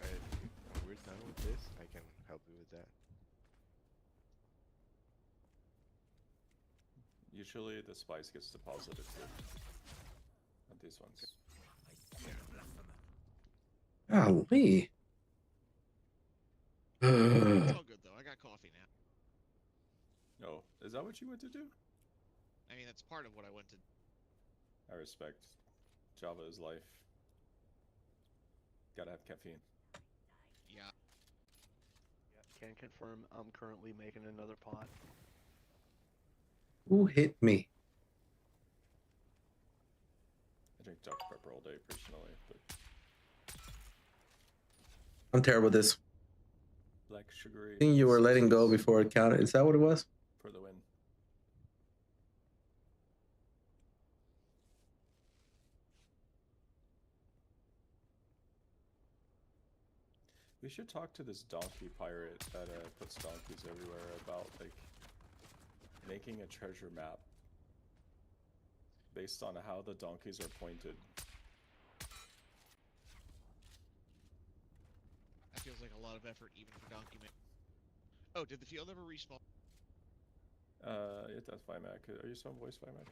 When we're done with this, I can help you with that.
Usually the spice gets deposited too. Not these ones.
Golly.
It's all good though. I got coffee now.
Oh, is that what you went to do?
I mean, that's part of what I went to.
I respect. Java is life. Gotta have caffeine.
Yeah.
Can confirm I'm currently making another pot.
Who hit me?
I drink Dr. Pepper all day personally, but
I'm terrible at this.
black sugary.
I think you were letting go before it counted. Is that what it was?
For the win. We should talk to this donkey pirate that puts donkeys everywhere about like making a treasure map based on how the donkeys are pointed.
That feels like a lot of effort even for Donkey Man. Oh, did the field ever respawn?
It does FiMac. Are you still on voice FiMac?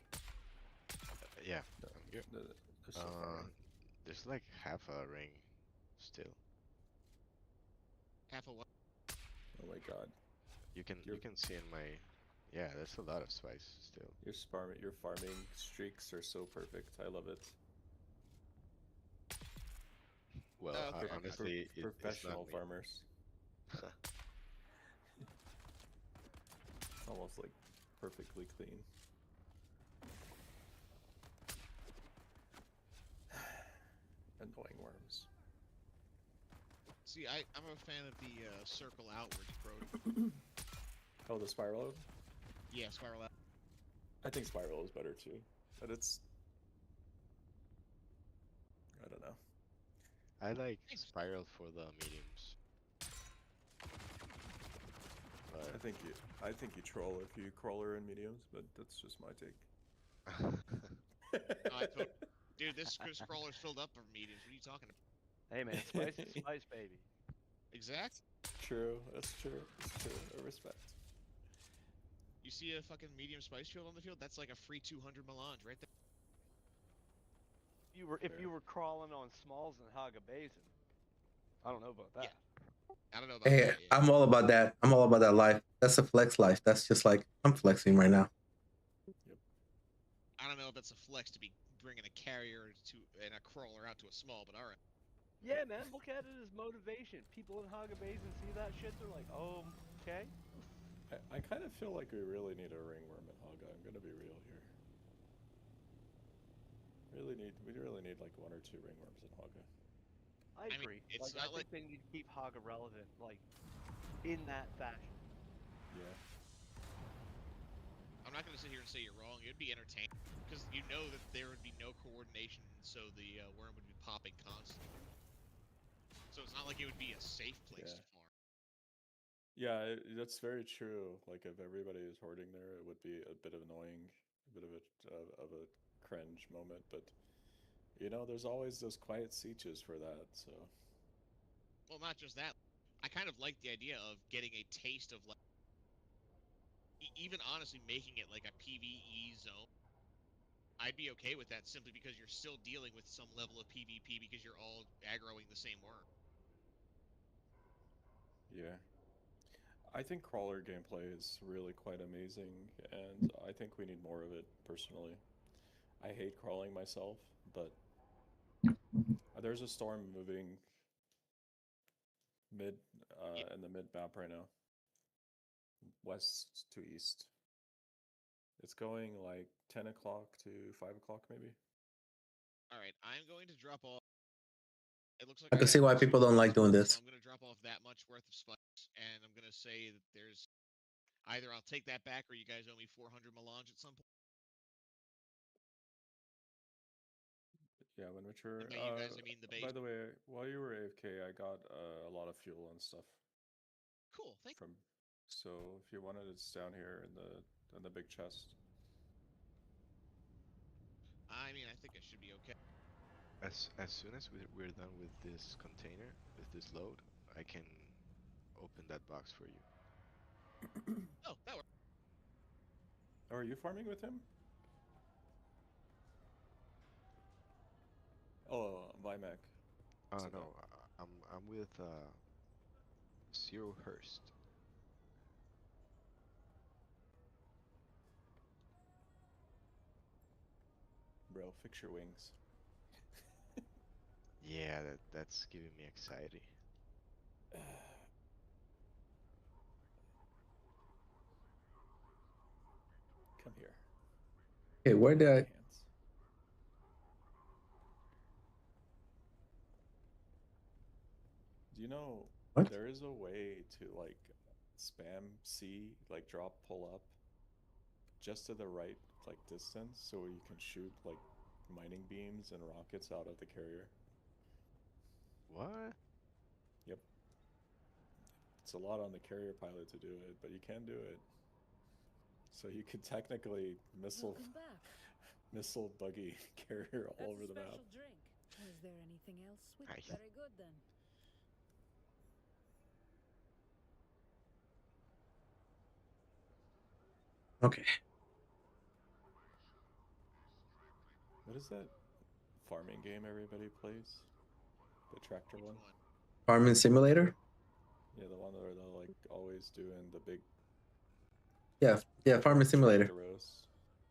Yeah, I'm good.
There's so far in.
There's like half a ring still.
Half a what?
Oh my god.
You can see in my there's a lot of spice still.
Your farming streaks are so perfect. I love it.
Well, honestly,
professional
it's not
farmers. It's almost like perfectly clean. Annoying worms.
See, I'm a fan of the circle outwards approach.
Oh, the spiral?
Yeah, spiral out.
I think spiral is better too, but it's... I don't know.
I like spiral for the mediums. But
I think you troll if you crawler in mediums, but that's just my take.
Dude, this scroller's filled up of mediums. What are you talking about?
Hey man, spice is spice, baby.
Exact.
True, that's true. That's true. I respect.
You see a fucking medium spice field on the field? That's like a free 200 melange right there.
If you were crawling on smalls and Haga Basin, I don't know about that.
Yeah. I don't know about
Hey,
that. Yeah.
I'm all about that. I'm all about that life. That's a flex life. That's just like I'm flexing right now.
Yep.
I don't know if that's a flex to be bringing a carrier and a crawler out to a small, but all right.
Yeah, man, look at it as motivation. People in Haga Basin see that shit, they're like, oh, okay.
I kind of feel like we really need a ringworm at Haga. I'm gonna be real here. We really need like 1 or 2 ringworms at Haga.
I agree.
Mean, it's
I think they need to keep Haga relevant, like, in that fashion.
Yeah.
I'm not gonna sit here and say you're wrong. It'd be entertaining because you know that there would be no coordination, so the worm would be popping constantly. So it's not like it would be a safe place to farm.
Yeah, that's very true. Like if everybody is hoarding there, it would be a bit annoying, a bit of a cringe moment. But you know, there's always those quiet sieges for that. So.
Well, not just that. I kind of like the idea of getting a taste of like, even honestly making it like a PvE zone. I'd be okay with that simply because you're still dealing with some level of PvP because you're all aggroing the same worm.
Yeah. I think crawler gameplay is really quite amazing, and I think we need more of it, personally. I hate crawling myself, but there's a storm moving mid in the mid map right now, west to east. It's going like 10 o'clock to 5 o'clock, maybe.
All right, I'm going to drop off. It looks like
I can
got
see why
most of
people
the
don't like doing
points,
this.
So I'm going to drop off that much worth of spikes, and I'm going to say that there's either I'll take that back or you guys owe me 400 melange at some point.
Yeah, when mature.
And by you guys, I mean the base.
By the way, while you were AFK, I got a lot of fuel and stuff.
Cool, thank you.
So if you wanted, it's down here in the big chest.
I mean, I think I should be okay.
As soon as we're done with this container, with this load, I can open that box for you.
Oh, that works.
Are you farming with him? Oh, Vimac.
No, I'm with Zero Hurst.
Bro, fix your wings.
Yeah, that's giving me anxiety.
Come here.
Okay, where did I?
Hands. Do you know
What?
there is a way to like spam C, like drop pull up just to the right like distance so you can shoot like mining beams and rockets out of the carrier?
What?
Yep. It's a lot on the carrier pilot to do it, but you can do it. So you could technically missile buggy carrier all over the map.
Drink. Was there anything else sweet?
Nice.
Very good then.
Okay.
What is that farming game everybody plays? The tractor one?
Farming Simulator?
Yeah, the one where they're like always doing the big.
Yeah, Farming Simulator.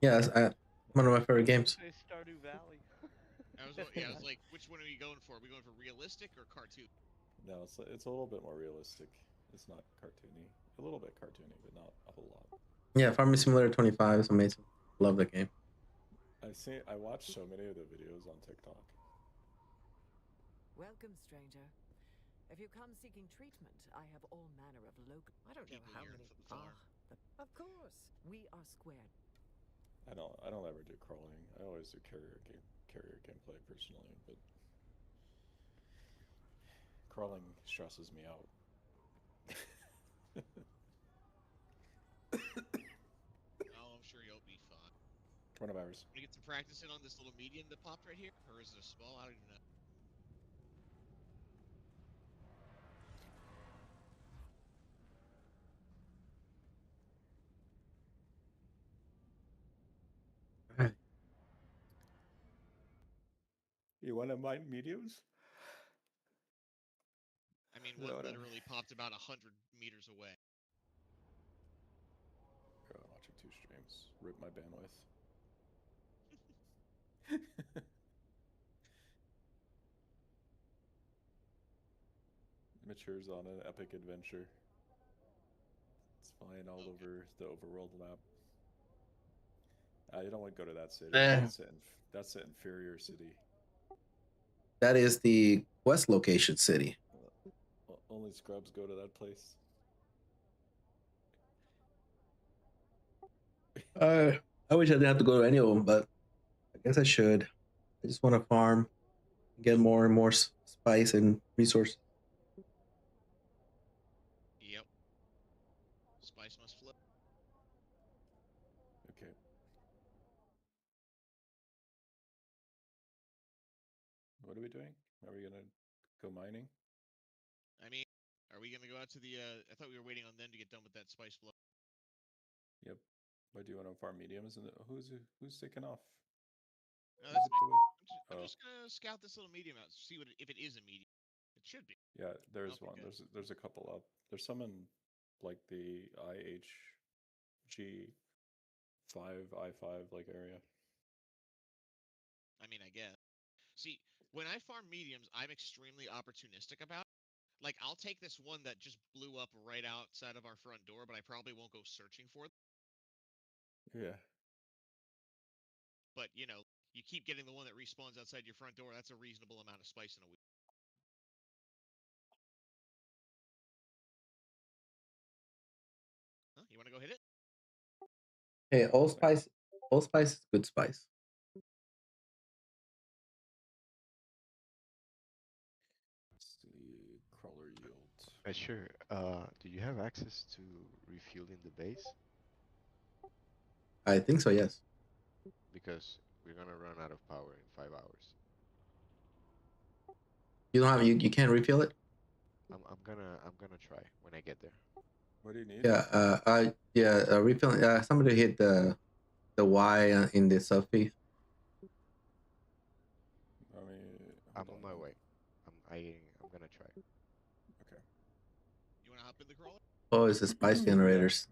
Yes, one of my favorite games.
Say Stardew Valley.
I was like, which one are you going for? Are we going for realistic or cartoon?
No, it's a little bit more realistic. It's not cartoony. A little bit cartoony, but not a whole lot.
Yeah, Farming Simulator 25 is amazing. Love the game.
I watched so many of the videos on TikTok.
Welcome, stranger. If you come seeking treatment, I have all manner of local. I don't know how many. Of course, we are squared.
I don't ever do crawling. I always do carrier gameplay personally, but crawling stresses me out.
Oh, I'm sure you'll be fine.
Coronavirus.
Want to get some practice in on this little medium that popped right here? Or is it a small? I don't even know.
You want to mine mediums?
I mean, one literally popped about 100 meters away.
I'm watching 2 streams. Rip my bandwidth. Matures on an epic adventure. It's flying all over the overworld map. You don't want to go to that city. That's the inferior city.
That is the West location city.
Only scrubs go to that place.
I wish I didn't have to go to any of them, but I guess I should. I just want to farm, get more and more spice and resources.
Yep. Spice must flow.
Okay. What are we doing? Are we gonna go mining?
I mean, are we gonna go out to the? I thought we were waiting on them to get done with that spice flow.
Yep. But do you want to farm mediums? And who's taking off?
No, that's me. I'm just gonna scout this little medium out, see if it is a medium. It should be.
Yeah, there's
Okay,
one.
good.
There's a couple up. There's some in like the IHG5 I5 like area.
I mean, I guess. See, when I farm mediums, I'm extremely opportunistic about it. Like, I'll take this one that just blew up right outside of our front door, but I probably won't go searching for it.
Yeah.
But, you know, you keep getting the one that respawns outside your front door. That's a reasonable amount of spice in a week. Huh? You want to go hit it?
Hey, allspice is good spice.
Let's see, crawler yield.
Sure. Do you have access to refueling the base?
I think so, yes.
Because we're gonna run out of power in 5 hours.
You don't have you can't refill it?
I'm gonna try when I get there.
What do you need?
Yeah, refilling. Somebody hit the Y in the sub feed.
I'm on my way. I'm gonna try.
Okay.
You want to hop in the crawler?
Oh, it's the spice generators.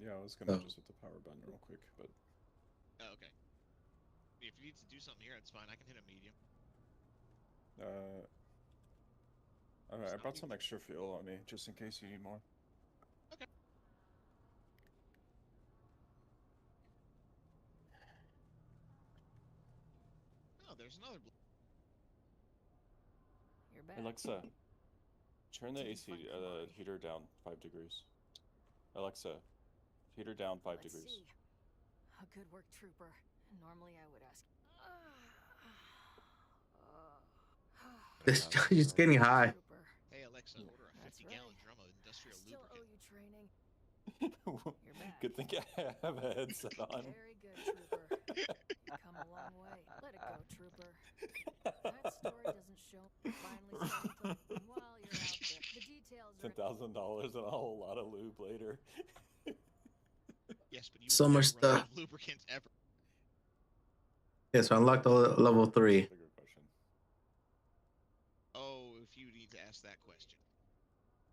Yeah, I was gonna
Oh.
just hit the power button real quick, but
Oh, okay. If you need to do something here, it's fine. I can hit a medium.
I don't know, I brought some extra fuel on me just in case you need more.
Okay. Oh, there's another blue.
You're back.
Alexa, turn the AC heater down 5 degrees. Alexa, heater down 5
Let's
degrees.
see. A good work, trooper. Normally I would ask.
This is getting high.
Hey Alexa, order a 50-gallon drum of industrial
Still owe
lubricant.
you training. You're back.
Good thing I have a headset on.
Very good, trooper. You've come a long way. Let it go, trooper. That story doesn't show. Finally starting to. While you're out there, the details are.
$10,000 and a whole lot of lube later.
Yes, but you
So
will
much
never run out
stuff.
of lubricant ever.
Yeah, so I unlocked level 3.
Bigger question.
Oh, if you need to ask that question.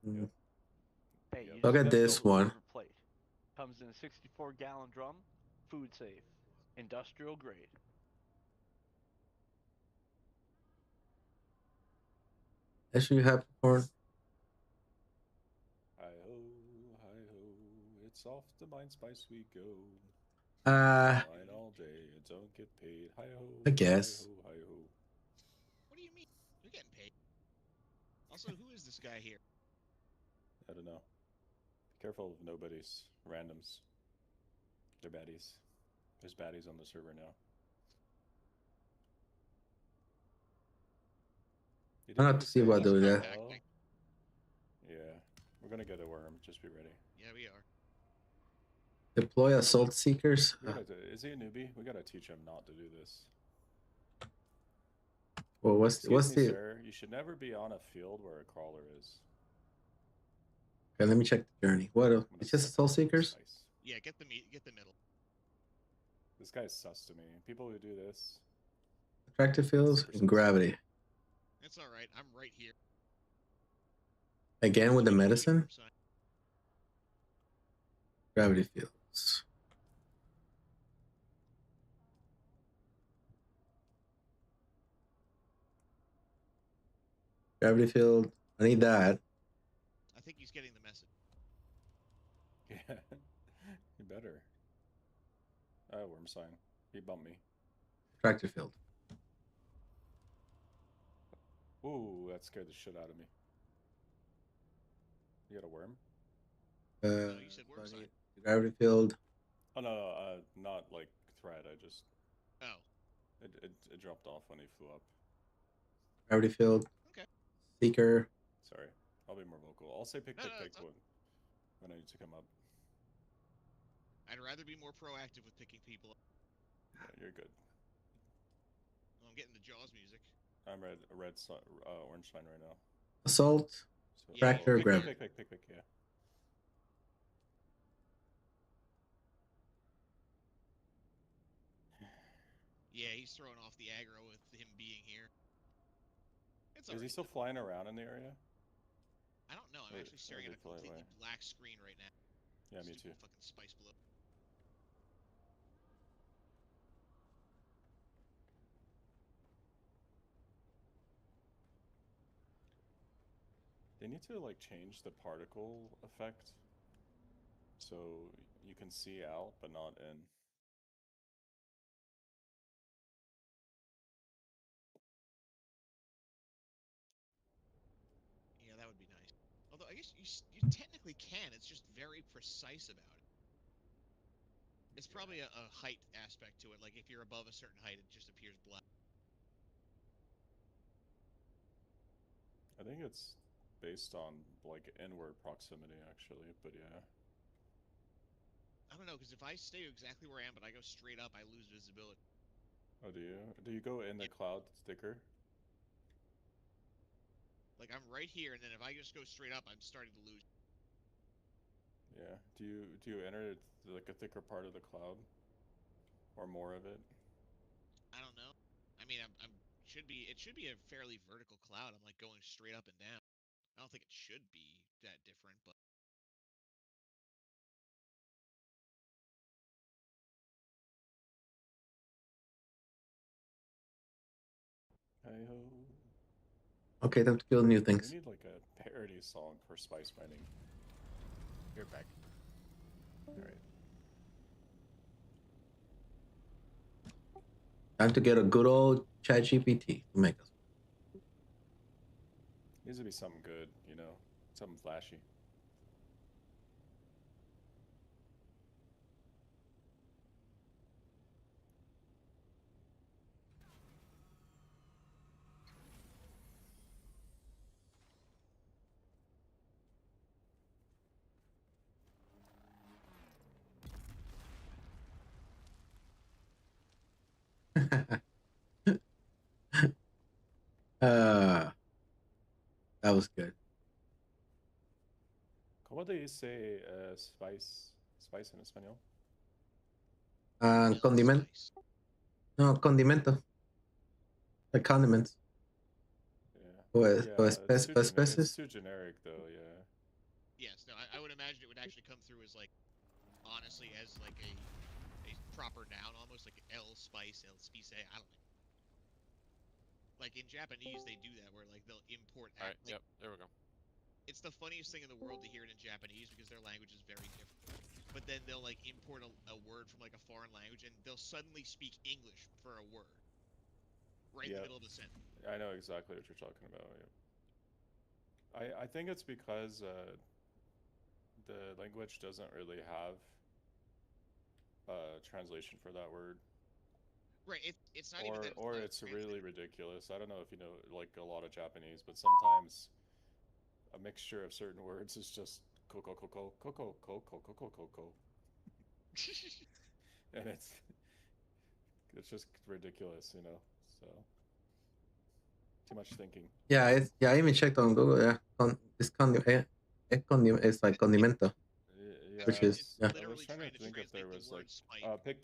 Mm.
Hey, you
Look
just
at
gotta
this
build a
one.
silver plate. Comes in a 64-gallon drum, food safe, industrial grade.
Actually, you have corn.
Hi-ho, hi-ho, it's off to Mine Spice we go.
Uh,
Mine all day and don't get paid. Hi-ho,
I guess.
hi-ho, hi-ho.
What do you mean? You're getting paid. Also, who is this guy here?
I don't know. Be careful of nobodies, randoms. They're baddies. There's baddies on the server now. You
I'm not to see about doing that.
Yeah, we're gonna get a worm. Just be ready.
Yeah, we are.
Deploy assault seekers.
Is he a newbie? We gotta teach him not to do this.
Well, what's
Excuse me,
the?
sir. You should never be on a field where a crawler is.
Okay, let me check the journey. What? It's just assault seekers.
Yeah, get the middle.
This guy's sus to me. People who do this.
Attractive fields and gravity.
It's all right. I'm right here.
Again with the medicine. Gravity fields. Gravity field. I need that.
I think he's getting the message.
Yeah, you better. Worm sign. He bumped me.
Attractive field.
Ooh, that scared the shit out of me. You got a worm?
No, you said worm sign.
Gravity field.
Oh no, not like thread. I just.
Oh.
It dropped off when he flew up.
Gravity field.
Okay.
Seeker.
Sorry, I'll be more vocal. I'll say pick when I need to come up.
I'd rather be more proactive with picking people up.
Yeah, you're good.
Oh, I'm getting the Jaws music.
I'm orange sign right now.
Assault.
So,
Fracture. Gravity.
Pick, yeah.
Yeah, he's throwing off the aggro with him being here.
Is he still flying around in the area?
I don't know. I'm
Wait,
actually staring at a
wait,
completely
wait.
black screen right now.
Yeah, me too.
Stupid fucking spice below.
They need to like change the particle effect so you can see out but not in.
Yeah, that would be nice. Although I guess you technically can. It's just very precise about it. It's probably a height aspect to it. Like if you're above a certain height, it just appears black.
I think it's based on like inward proximity actually, but yeah.
I don't know, because if I stay exactly where I am, but I go straight up, I lose visibility.
Oh, do you? Do you go in the cloud thicker?
Like I'm right here, and then if I just go straight up, I'm starting to lose.
Yeah. Do you enter like a thicker part of the cloud, or more of it?
I don't know. I mean, it should be a fairly vertical cloud. I'm like going straight up and down. I don't think it should be that different, but
Hey ho.
Okay, time to kill new
We
things.
need like a parody song for spice mining.
You're back.
All right.
Time to get a good old ChatGPT to make us.
Needs to be something good, you know, something flashy.
That was good.
¿Cómo te dice spice en español?
Condimento. No, condimento. The condiments.
Yeah.
O especies.
It's too generic though, yeah.
yes, no, I would imagine it would actually come through as like, honestly, as like a proper noun, almost like El Spice, El Spice. I don't know. Like in Japanese, they do that where like they'll import.
All right.
Like,
Yep. There we go.
it's the funniest thing in the world to hear it in Japanese because their language is very different. But then they'll like import a word from like a foreign language and they'll suddenly speak English for a word right in the middle of the sentence.
I know exactly what you're talking about. Yeah. I think it's because the language doesn't really have a translation for that word.
Right. It's not even that.
Or it's really ridiculous. I don't know if you know like a lot of Japanese, but sometimes a mixture of certain words is just koko. And it's just ridiculous, you know. So too much thinking.
Yeah, I even checked on Google. Yeah, it's like condimento.
Yeah,
which is
I was trying to think if there was like pick.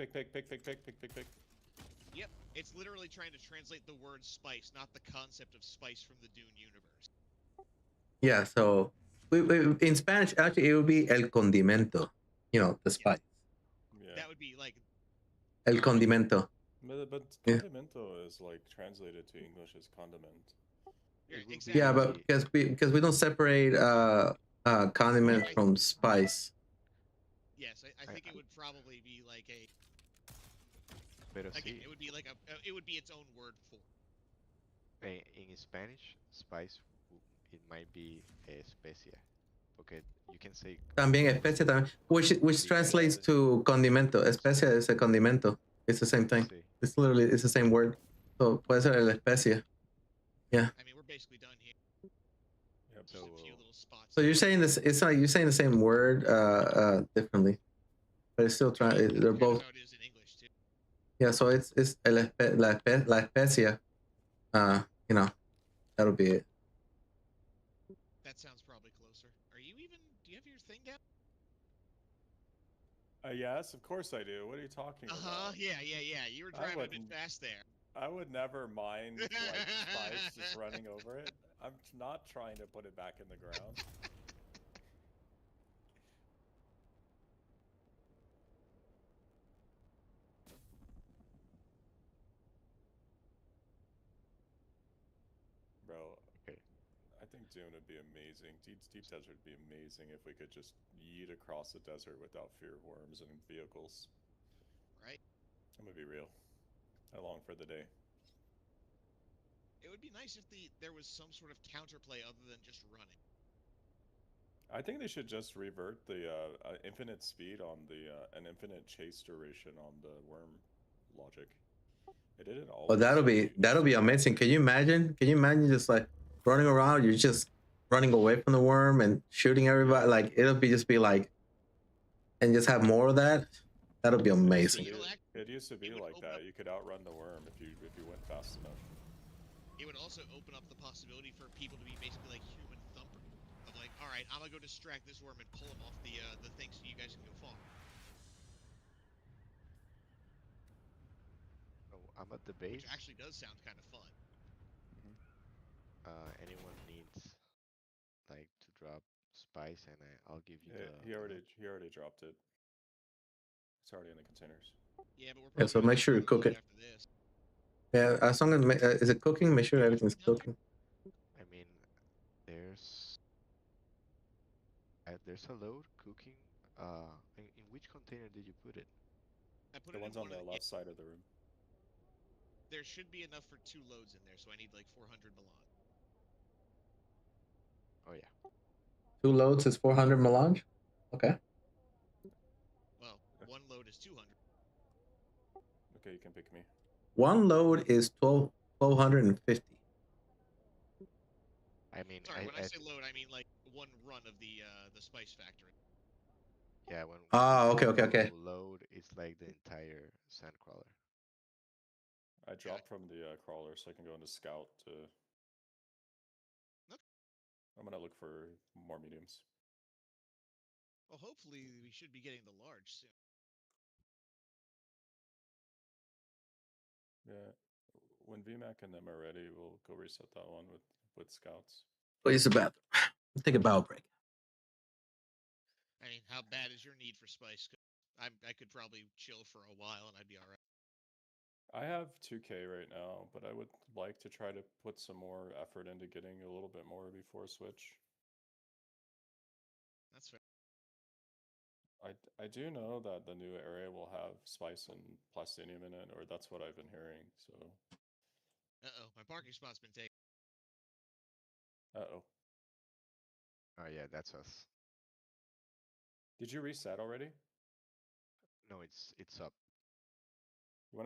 Yep, it's literally trying to translate the word spice, not the concept of spice from the Dune universe.
Yeah, so in Spanish, actually, it would be el condimento. You know, the spice.
Yeah.
That would be like
El condimento.
But condimento is like translated to English as condiment.
Exactly.
Yeah, but because we don't separate condiment from spice.
Yes, I think it would probably be like a.
Pero
Again,
sí.
it would be like it would be its own word for.
In Spanish, spice it might be especia, porque you can say.
También especia también, which translates to condimento. Especia is a condimento. It's the same thing.
Sí.
It's the same word. So puede ser la especia. Yeah.
I mean, we're basically done here.
Yep.
Just a few little spots.
So you're saying this? It's like you're saying the same word differently, but it's still trying. They're both.
How it is in English too.
Yeah. So it's la especia. You know, that'll be it.
That sounds probably closer. Do you have your thing down?
Yes, of course I do. What are you talking about?
Yeah. You were driving a bit fast there.
I would never mind like spice just running over it. I'm not trying to put it back in the ground. Bro,
Okay.
I think Dune would be amazing. Deep Desert would be amazing if we could just yeet across the desert without fear of worms and vehicles.
Right?
I'm gonna be real. I long for the day.
It would be nice if there was some sort of counterplay other than just running.
I think they should just revert the infinite speed on the and infinite chase duration on the worm logic. It didn't
Well,
always.
that'll be amazing. Can you imagine? Can you imagine just like running around? You're just running away from the worm and shooting everybody. Like it'll just be like, and just have more of that. That'll be amazing.
It used to be like that. You could outrun the worm if you went fast enough.
It would also open up the possibility for people to be basically like human thumper. Of like, all right, I'm gonna go distract this worm and pull him off the thing so you guys can go far.
Oh, I'm at the base.
Which actually does sound kind of fun.
Anyone needs like to drop spice, and I'll give you the.
He already dropped it. It's already in the containers.
Yeah, but we're
so make sure you cook it.
after this.
Yeah, as long as is it cooking? Make sure everything's cooking.
I mean, there's a load cooking. In which container did you put it?
I put
the
it
ones
in
on the left side of the room.
There should be enough for 2 loads in there, so I need like 400 melange.
Oh yeah.
2 loads is 400 melange. Okay.
Well, 1 load is 200.
Okay, you can pick me.
1 load is 1250.
I mean,
sorry, when I say load, I mean like 1 run of the spice factory.
Yeah, when
okay.
Load is like the entire sand crawler.
I dropped from the crawler so I can go into scout to.
Okay.
I'm gonna look for more mediums.
Well, hopefully we should be getting the large soon.
Yeah, when VMAC and them are ready, we'll go reset that one with scouts.
Go use the bathroom. Take a bow break.
I mean, how bad is your need for spice? I could probably chill for a while and I'd be all right.
I have 2K right now, but I would like to try to put some more effort into getting a little bit more before Switch.
That's fair.
I do know that the new area will have spice and plastinium in it, or that's what I've been hearing, so.
Uh-oh, my parking spot's been taken.
Uh-oh.
Oh yeah, that's us.
Did you reset already?
No, it's up.
You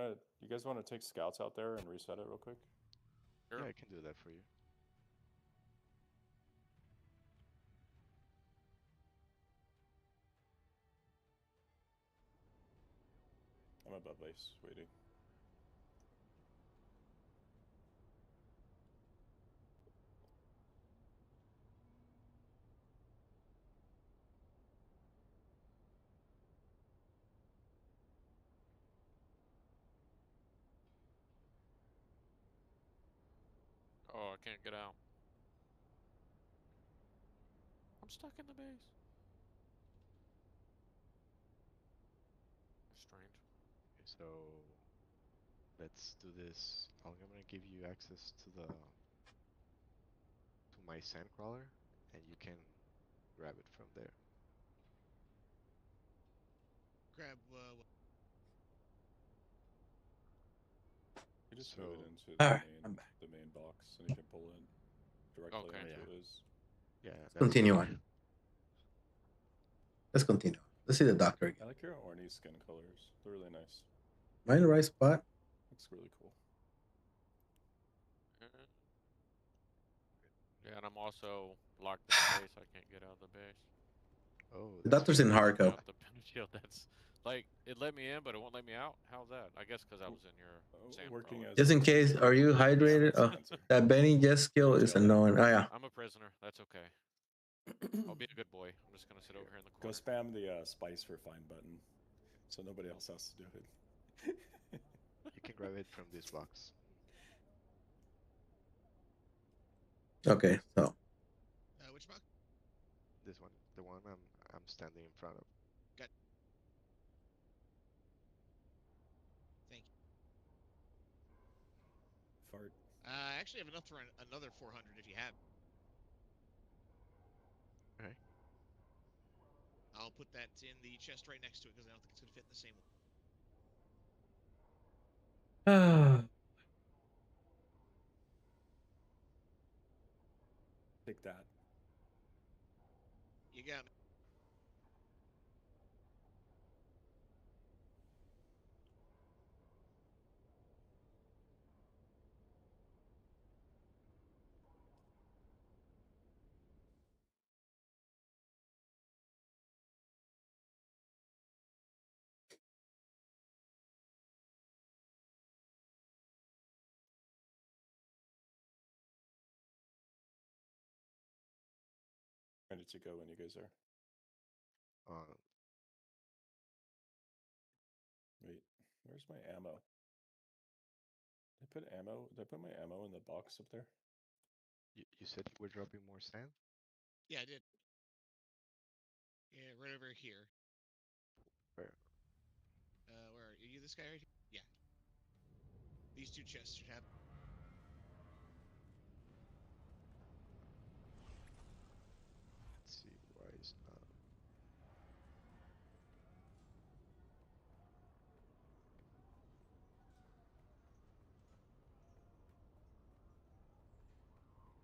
guys wanna take scouts out there and reset it real quick?
Sure. Yeah, I can do that for you.
I'm above base, waiting.
Oh, I can't get out. I'm stuck in the base. Strange.
Okay, so let's do this. I'm gonna give you access to my sand crawler, and you can grab it from there.
Grab
You just move it into the main box, and you can pull in directly into his.
Yeah.
Let's continue on. Let's continue. Let's see the doctor again.
I like your orny skin colors. They're really nice.
Am I in the right spot?
Looks really cool.
Yeah, and I'm also locked in the base. I can't get out of the base.
Oh,
the doctor's in Harco.
The shield. That's like it let me in, but it won't let me out. How's that? I guess because I was in your sand
working
crawler.
as
Just in case, are you hydrated? Oh, that Benny Jess skill is annoying. Oh yeah.
I'm a prisoner. That's okay. I'll be a good boy. I'm just gonna sit over here in the
Go
corner.
spam the spice for find button, so nobody else has to do it.
You can grab it from this box.
Okay, so
Which box?
This one, the one I'm standing in front of.
Got. Thank you.
Fart.
I actually have enough for another 400 if you have.
Okay.
I'll put that in the chest right next to it because I don't think it's gonna fit in the same one.
Take that.
You got me.
Ready to go when you guys are. Wait, where's my ammo? Did I put ammo? Did I put my ammo in the box up there?
You said you were dropping more sand?
Yeah, I did. Yeah, right over here.
Where?
Where are you? This guy right here? Yeah. These two chests should have.
Let's see, why is not?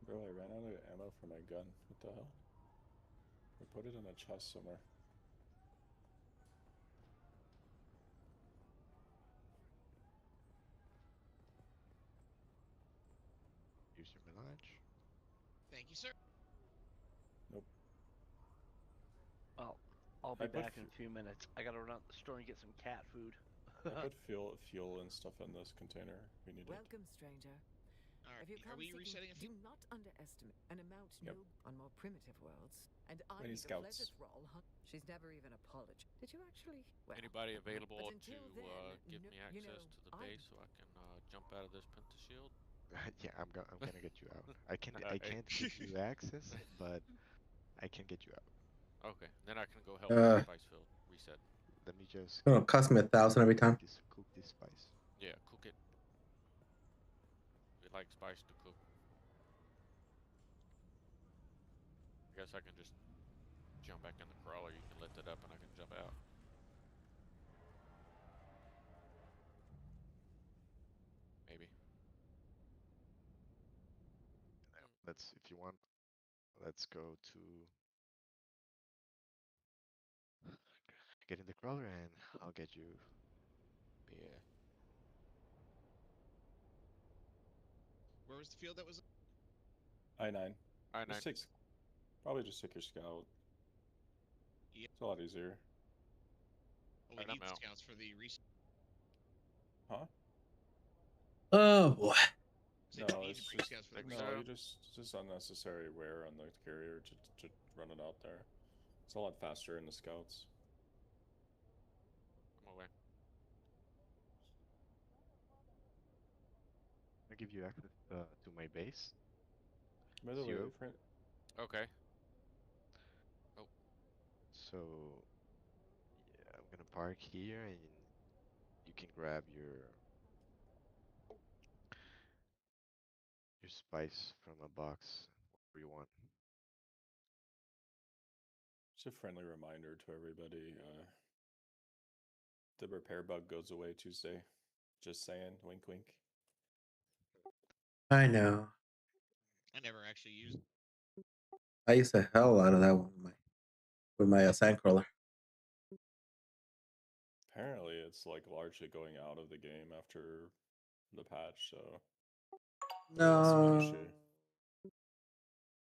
Bro, I ran out of ammo for my gun. What the hell? I put it in a chest somewhere.
Use your melange.
Thank you, sir.
Nope.
Well, I'll be back in a few minutes. I gotta run out the store and get some cat food.
I put fuel and stuff in this container. We need
Welcome, stranger.
Right.
If you come
Are we
seeking,
resetting a few?
do not underestimate an amount
Yep.
no on more primitive worlds. And I
Many
need a pleasure
scouts.
thrall. She's never even apologized. Did you actually? Well,
Anybody available
but
to
until then,
give me access
you know,
to the base so I can jump out of this pentashield?
Yeah, I'm gonna get you out. I can't
Alright.
give you access, but I can get you out.
Okay, then I can go help with the spice field reset.
Let me just.
It'll cost me 1,000 every time.
Cook this spice.
Yeah, cook it. We like spice to cook. I guess I can just jump back in the crawler. You can lift it up and I can jump out. Maybe.
Let's, if you want, let's go to get in the crawler and I'll get you.
Yeah.
Where was the field that was?
I-9.
I-9.
Probably just take your scout.
Yeah.
It's a lot easier.
Oh, we need scouts for the reset.
Huh?
Oh boy.
No, it's just unnecessary wear on the carrier to run it out there. It's a lot faster in the scouts.
I'm away.
I'll give you access to my base.
By the way, friend.
Okay. Oh.
So, yeah, I'm gonna park here and you can grab your spice from a box wherever you want.
Just a friendly reminder to everybody. The repair bug goes away Tuesday. Just saying. Wink, wink.
I know.
I never actually used.
I used the hell out of that one with my sandcrawler.
Apparently, it's like largely going out of the game after the patch, so that's one issue.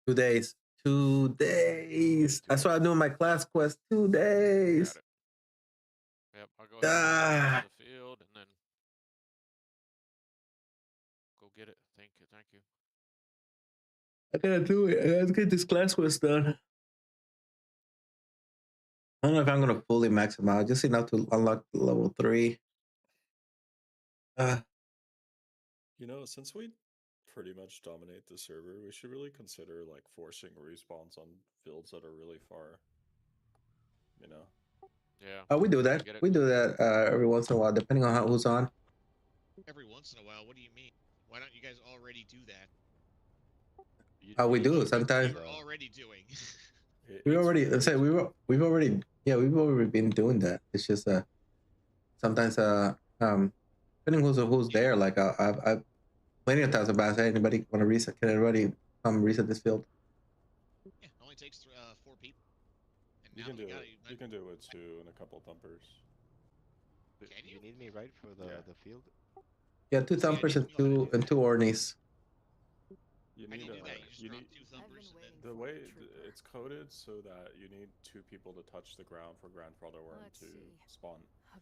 2 days. 2 days. That's why I'm doing my class quest. 2 days.
Got it. Yep, I'll go ahead and the field and then go get it. Thank you.
I gotta do it. I gotta get this class quest done. I don't know if I'm gonna fully max them out. Just enough to unlock level 3.
You know, since we pretty much dominate the server, we should really consider like forcing respawns on fields that are really far. You know?
Yeah.
We do
I
that.
get it.
We do that every once in a while, depending on who's on.
Every once in a while, what do you mean? Why don't you guys already do that?
We do
What
sometimes.
you're already doing.
We already say we've already been doing that. It's just sometimes depending who's there. Like I've plenty of times about say anybody want to reset? Can everybody come reset this field?
Yeah, it only takes 4 people. And
You
now
can
that we
do
got
it. You can do it with 2 and a couple thumpers.
Can
you need me right for the field?
Yeah, 2 thumpers and two ornies.
You
How do
need
you do that? You just drop 2 thumpers and then...
the way it's coded so that you need 2 people to touch the ground for grandfather worm to spawn.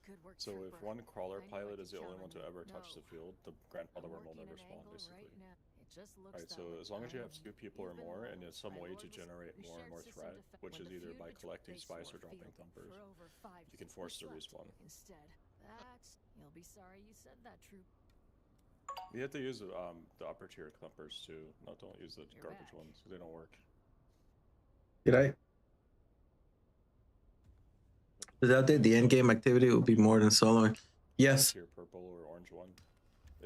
Good work,
So if
trooper.
one crawler
I knew I
pilot
could
is the only
count
one
on
to
you.
ever touch
No.
the field, the grandfather
I'm
worm will
working
never
an
spawn,
angle
basically.
right now. It just looks
Right,
that
so
way.
as long as you have
I'm-
2 people or
You've been
more, and
warned.
there's some
My
way
lord
to
was-
generate
we
more and
shared
more
system
threat,
defe-
which
when
is
the
either
feud
by
between
collecting
base
spice or
war
dropping
field
thumpers,
for over 5
you can
we
force the
slept
respawn.
instead. That's you'll be sorry you said that, troop.
You have to use the upper tier thumpers too. No, don't use the
You're
garbage
back.
ones. They don't work.
Did I? Does that update the end game activity will be more than soloing? Yes.
Tier purple or orange one.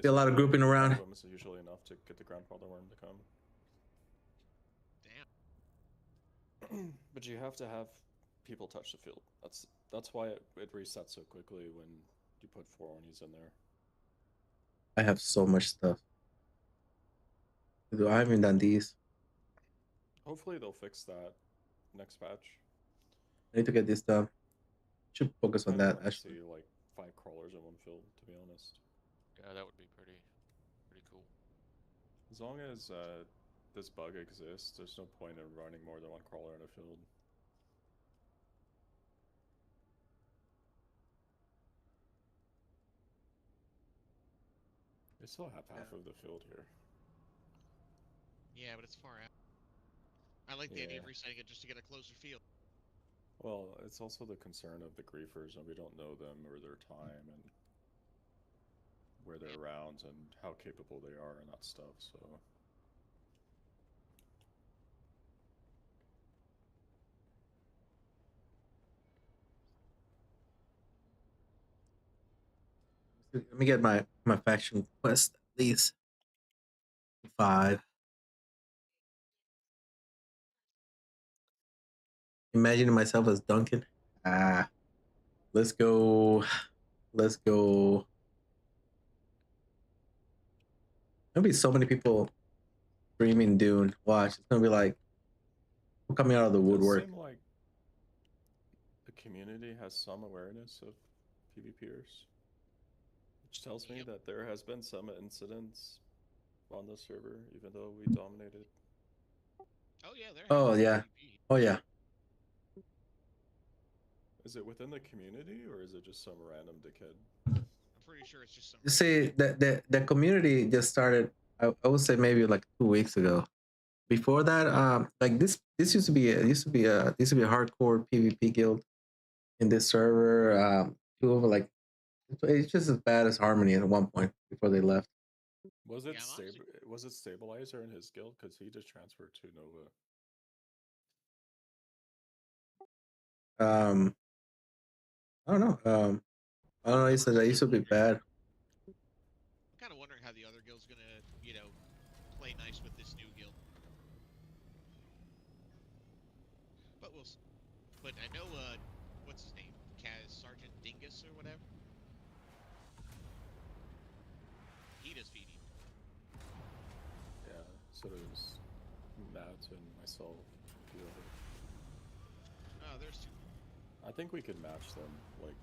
Be a lot of grouping around.
Them is usually enough to get the grandfather worm to come.
Damn.
But you have to have people touch the field. That's why it resets so quickly when you put 4 ornies in there.
I have so much stuff. I haven't done these.
Hopefully they'll fix that next patch.
I need to get this done. Should focus on that.
I
Actually,
see like 5 crawlers in one field, to be honest.
Yeah, that would be pretty cool.
As long as this bug exists, there's no point in running more than 1 crawler in a field. We still have half of the field here.
Yeah, but it's far out. I like the idea of resetting it just to get a closer field.
Well, it's also the concern of the griefers, and we don't know them or their time and where they're around and how capable they are and that stuff, so...
let me get my faction quest at least 5. Imagining myself as Duncan. Let's go. Let's go. There'll be so many people streaming Dune. Watch, it's gonna be like coming out of the woodwork.
It does seem like the community has some awareness of PvPers, which tells me that there has been some incidents on the server, even though we dominated.
Oh yeah, there.
Oh yeah. Oh yeah.
Is it within the community or is it just some random dickhead?
I'm pretty sure it's just some.
See, the community just started. I would say maybe like 2 weeks ago. Before that, like this used to be a hardcore PvP guild in this server. Two of like it's just as bad as Harmony at one point before they left.
Was it was it Stabilizer in his guild? Because he just transferred to Nova.
I don't know. I don't know. He said that used to be bad.
I'm kind of wondering how the other guild's gonna, play nice with this new guild. But we'll see. But I know, what's his name? Sergeant Dingus or whatever? He does feeding.
Yeah, so there's Matt and myself.
Oh, there's 2.
I think we could match them, like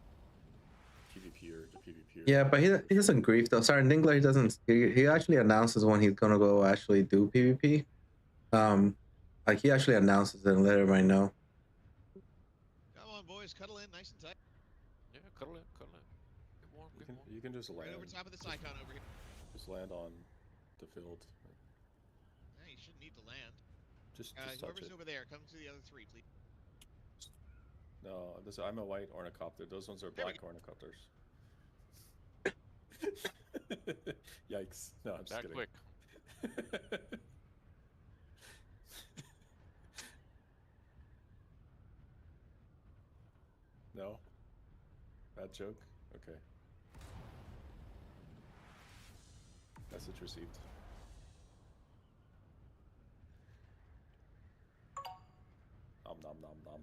PvPer to PvPer.
Yeah, but he doesn't grief though. Sergeant Dingler, he doesn't. He actually announces when he's gonna go actually do PvP. Like he actually announces it and let everybody know.
Come on, boys, cuddle in nice and tight.
Yeah, cuddle in, cuddle in. Get warm, get warm.
You can just land.
Right over top of this icon over here.
Just land on the field.
Yeah, you shouldn't need to land.
Just touch
whoever's
it.
over there, come to the other 3, please.
No, I'm a white ornithopter. Those ones are black ornithopters. Yikes. No, I'm just kidding.
Quick.
No? Bad joke? Okay. Message received. Nom nom nom nom.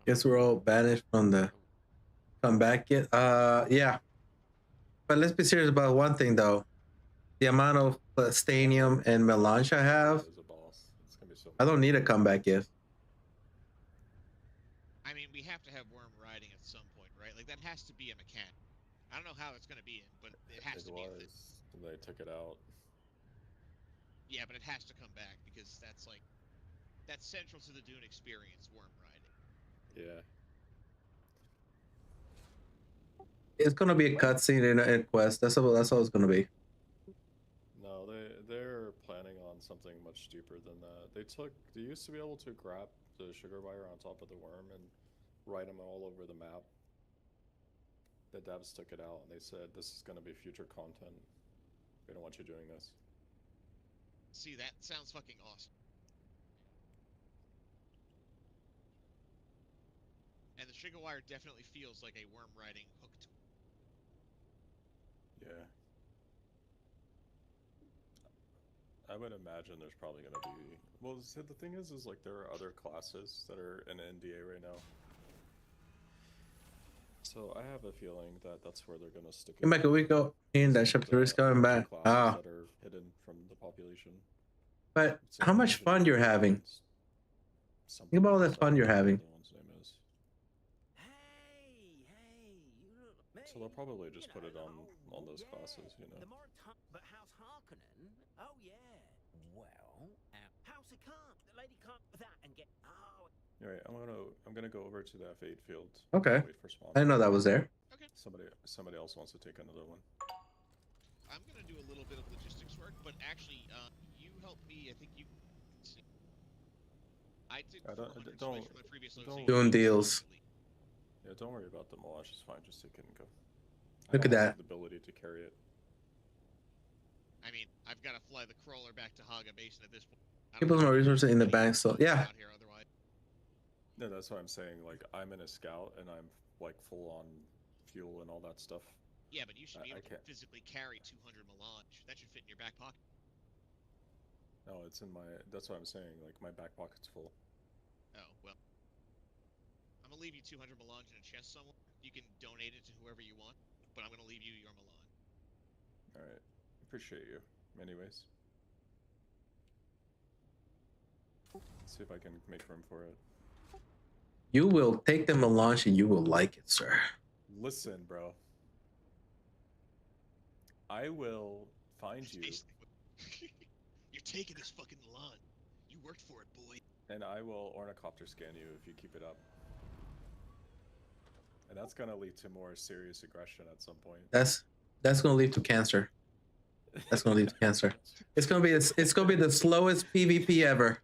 Guess we're all banished from the comeback yet. Yeah. But let's be serious about one thing though. The amount of stadium and melange I have,
There's a boss. It's gonna be so
I don't need a comeback gift.
I mean, we have to have worm riding at some point, right? Like that has to be a mechanic. I don't know how it's gonna be in, but it has
It
to be a thing.
was. And they took it out.
Yeah, but it has to come back because that's central to the Dune experience, worm riding.
Yeah.
It's gonna be a cutscene in a quest. That's all it's gonna be.
No, they're planning on something much deeper than that. They used to be able to grab the sugar wire on top of the worm and write them all over the map. The devs took it out and they said this is gonna be future content. We don't want you doing this.
See, that sounds fucking awesome. And the sugar wire definitely feels like a worm riding hook tool.
Yeah. I would imagine there's probably gonna be. Well, the thing is like there are other classes that are in NDA right now. So I have a feeling that that's where they're gonna stick.
Came back a week ago, and that chapter is coming back. Ah.
That are hidden from the population.
But how much fun you're having? Think about all the fun you're having.
So they'll probably just put it on those classes, you know.
But how's Harkonnen? Oh yeah. Well, how's it come? The lady can't that and get. Oh.
All right, I'm gonna go over to the F8 field.
Okay.
Wait for spawn.
I didn't know that was there.
Okay.
Somebody else wants to take another one.
I'm gonna do a little bit of logistics work, but actually, you helped me. I think you. Let's see. I did 400 space from my previous load.
Doing deals.
Yeah, don't worry about the melange. It's fine. Just take it and go.
Look at that.
The ability to carry it.
I mean, I've got to fly the crawler back to Haga Basin at this point.
Keep those more resources in the bank, so yeah.
No, that's what I'm saying. Like, I'm in a scout and I'm like full on fuel and all that stuff.
Yeah, but you should be able to physically carry 200 melange. That should fit in your back pocket.
No, it's in my. That's what I'm saying. Like, my back pocket's full.
Oh well. I'm gonna leave you 200 melange in a chest somewhere. You can donate it to whoever you want, but I'm gonna leave you your melange.
All right, appreciate you. Anyways, let's see if I can make room for it.
You will take the melange and you will like it, sir.
Listen, bro. I will find you.
You're taking this fucking melange. You worked for it, boy.
And I will ornithopter scan you if you keep it up. And that's gonna lead to more serious aggression at some point.
That's gonna lead to cancer. That's gonna lead to cancer. It's gonna be the slowest PvP ever.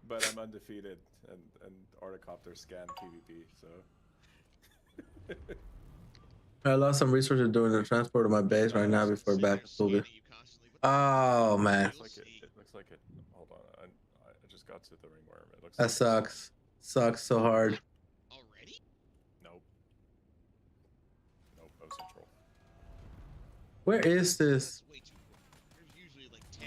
But I'm undefeated and ornithopter scan PvP, so.
I lost some resources during the transport of my base right now before back to Kuga. Oh man.
It looks like it. Hold on, I just got to the ringworm. It looks.
That sucks. Sucks so hard.
Already?
Nope. Nope. No central.
Where is this?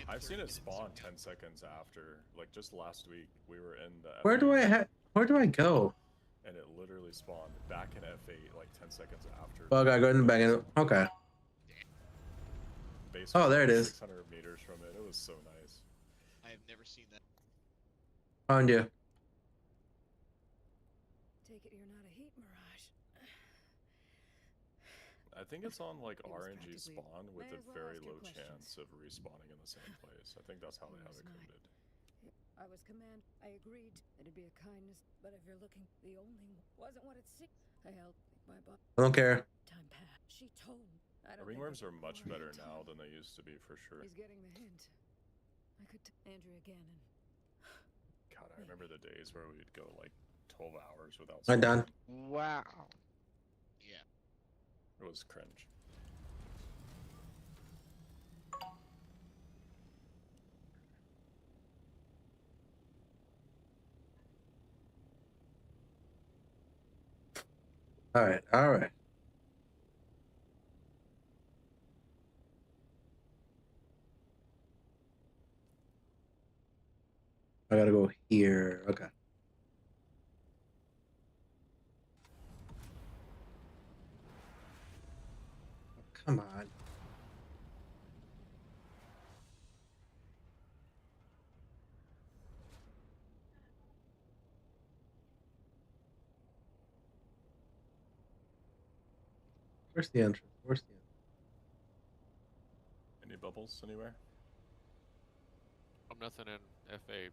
I've seen it spawn 10 seconds after. Like just last week, we were in the.
Where do I go?
And it literally spawned back in F8 like 10 seconds after.
Oh, I gotta go in the back end. Okay.
Base
Oh, there it is.
600 meters from it. It was so nice.
I have never seen that.
Found you.
Take it you're not a heat mirage.
I think it's on like RNG spawn with a very low chance of respawning in the same place. I think that's how they have it coded.
I was I agreed it'd be a kindness, but if you're looking, the only wasn't what it seemed. I helped my boss.
I don't care.
Time passed. She told me.
The ringworms are much better now than they used to be, for sure.
He's getting the hint. I could Andrew again and.
God, I remember the days where we'd go like 12 hours without.
I'm done.
Wow.
Yeah.
It was cringe.
All right, all right. I gotta go here. Okay. Come on. Where's the entrance? Where's the entrance?
Any bubbles anywhere?
I'm nothing in F8.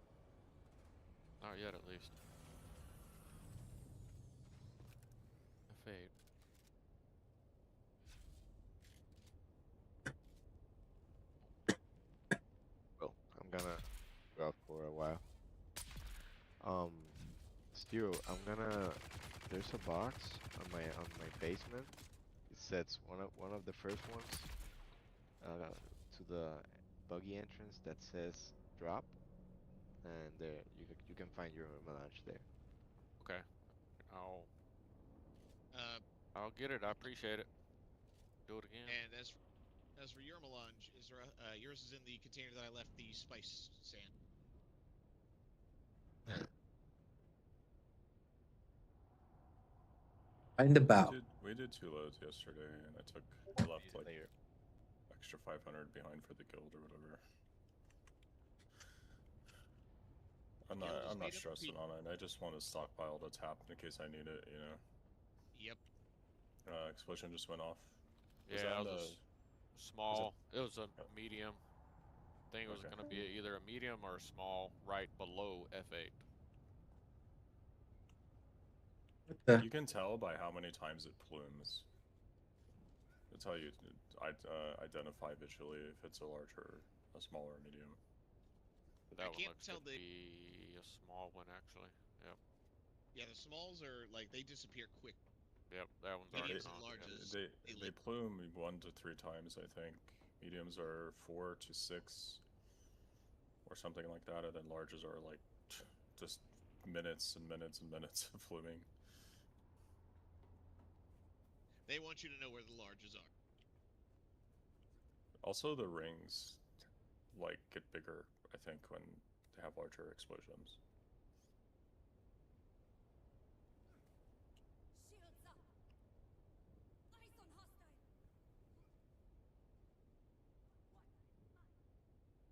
Not yet, at least. F8.
Well, I'm gonna go out for a while. Stiro, I'm gonna. There's a box on my basement. It sets one of the first ones to the buggy entrance that says drop, and there you can find your melange there.
Okay. I'll get it. I appreciate it. Do it again.
And as for your melange, is there yours is in the container that I left the spice sand.
Find about.
We did 2 loads yesterday, and I left like extra 500 behind for the guild or whatever. I'm not stressing on it. I just want to stockpile to tap in case I need it, you know.
Yep.
Explosion just went off.
Yeah, it was a small. It was a medium. I think it was
Okay.
going to be either a medium or a small right below F8.
You can tell by how many times it plumes. That's how you identify visually if it's a large or a small or medium.
That
I can't tell
be a small one, actually. Yep.
Yeah, the smalls are like they disappear quick.
Yep, that one's
Mediums
already
and larges.
They plume 1 to 3 times, I think. Mediums are 4 to 6, or something like that, and then larges are like just minutes and minutes and minutes of pluming.
They want you to know where the larges are.
Also, the rings like get bigger, I think, when they have larger explosions.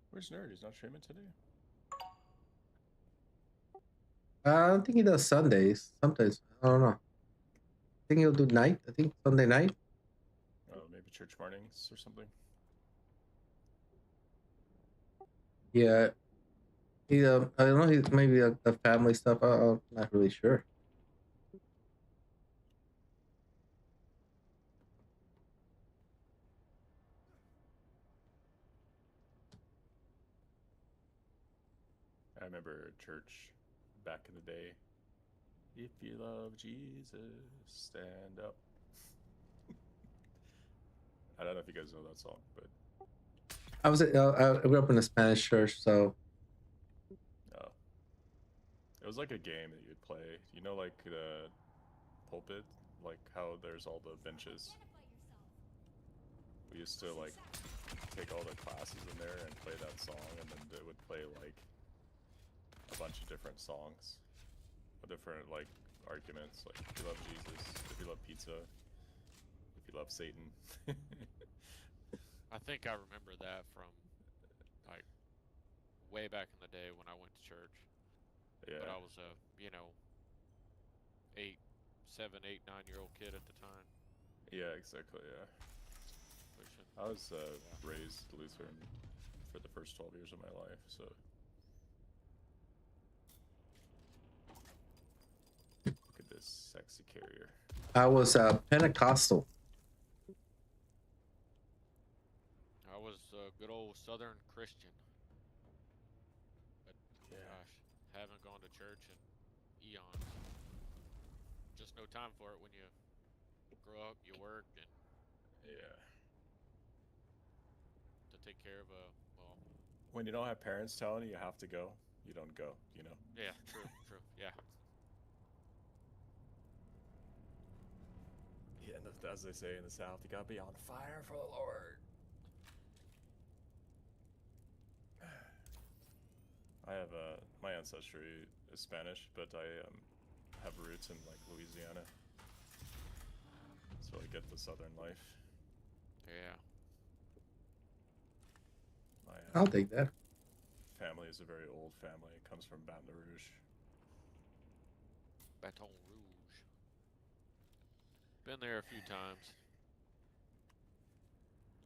Where's Nerd? He's not streaming today?
I don't think he does Sundays. Sometimes. I don't know. I think he'll do night. I think Sunday night.
Oh, maybe church mornings or something.
Yeah. He, I don't know. He's maybe the family stuff. I'm not really sure.
I remember church back in the day. If you love Jesus, stand up. I don't know if you guys know that song, but
I grew up in a Spanish church, so.
oh, it was like a game that you'd play. You know, like the pulpit, like how there's all the benches. We used to like take all the classes in there and play that song, and then it would play like a bunch of different songs, different like arguments, like if you love Jesus, if you love pizza, if you love Satan.
I think I remember that from like way back in the day when I went to church.
Yeah.
But I was a 7, 8, 9-year-old kid at the time.
Yeah, exactly. Yeah. I was raised Lutheran for the first 12 years of my life, so. Look at this sexy carrier.
I was Pentecostal.
I was a good old Southern Christian. But gosh, haven't gone to church in eons. Just no time for it when you grow up, you work, and to take care of
when you don't have parents telling you have to go, you don't go, you know?
Yeah, true, yeah.
as they say in the South, you gotta be on fire for the Lord. I have my ancestry is Spanish, but I have roots in like Louisiana, so I get the Southern life.
Yeah.
My
I'll take that.
family is a very old family. It comes from Baton Rouge.
Baton Rouge. Been there a few times.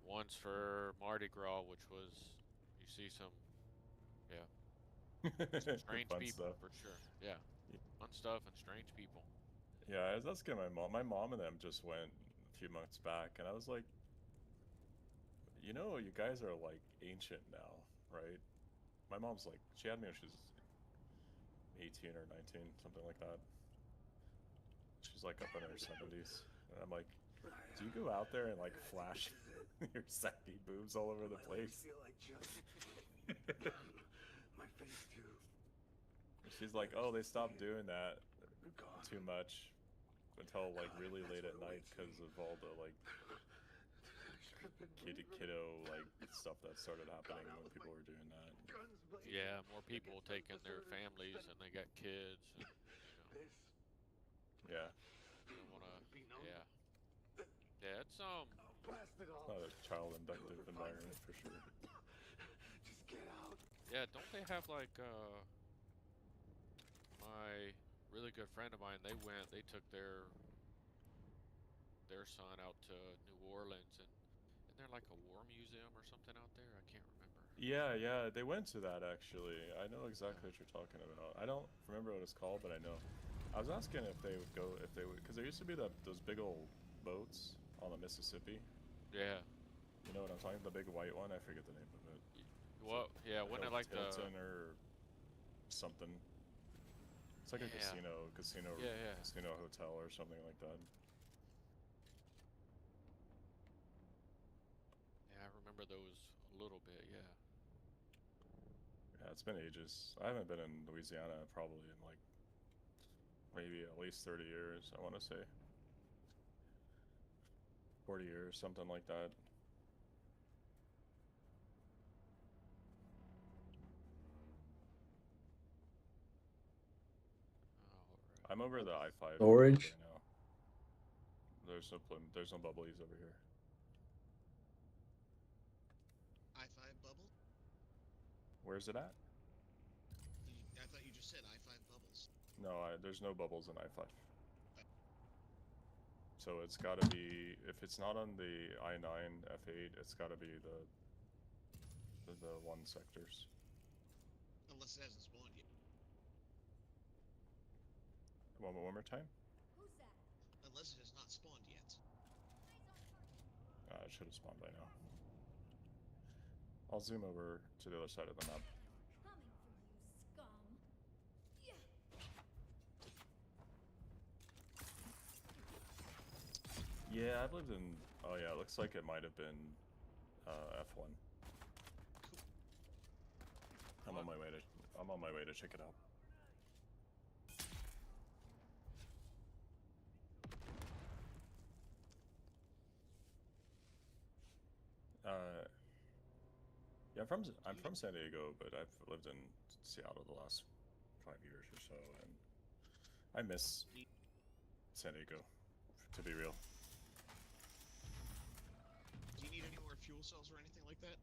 Once for Mardi Gras, which was, you see some, yeah, some strange
Fun
people
stuff.
for sure. Yeah, fun stuff and strange people.
Yeah, I was asking my mom. My mom and them just went a few months back, and I was like, you know, you guys are like ancient now, right? My mom's like, she had me when she was 18 or 19, something like that. She's like up in her 70s. And I'm like, do you go out there and like flash your saggy boobs all over the place?
My face too.
She's like, oh, they stopped doing that too much until like really late at night because of all the like kiddo like stuff that started happening when people were doing that.
Yeah, more people taking their families and they got kids. And, you know,
Yeah.
they don't wanna. Yeah. Yeah, it's
Not a child inductive environment for sure.
Just get out.
Yeah, don't they have like my really good friend of mine, they took their son out to New Orleans, and isn't there like a war museum or something out there? I can't remember.
Yeah, they went to that actually. I know exactly what you're talking about. I don't remember what it's called, but I know. I was asking if they would go, if they would, because there used to be those big old boats on the Mississippi.
Yeah.
You know what I'm talking about? The big white one? I forget the name of it.
Well, yeah, when I like
Hilton or something. It's like a casino hotel or something like that.
Yeah, I remember those a little bit, yeah.
Yeah, it's been ages. I haven't been in Louisiana probably in like maybe at least 30 years, I want to say. 40 years, something like that. I'm over the I-5
Storage.
right now. There's no bubblies over here.
I-5 bubble?
Where's it at?
I thought you just said I-5 bubbles.
No, there's no bubbles in I-5. So it's got to be, if it's not on the I-9 F8, it's got to be the one sectors.
Unless it hasn't spawned yet.
One more time?
Unless it has not spawned yet.
It should have spawned by now. I'll zoom over to the other side of the map. Yeah, I've lived in. Oh yeah, it looks like it might have been F1. I'm on my way to check it out. Yeah, I'm from San Diego, but I've lived in Seattle the last 5 years or so, and I miss San Diego, to be real.
Do you need any more fuel cells or anything like that?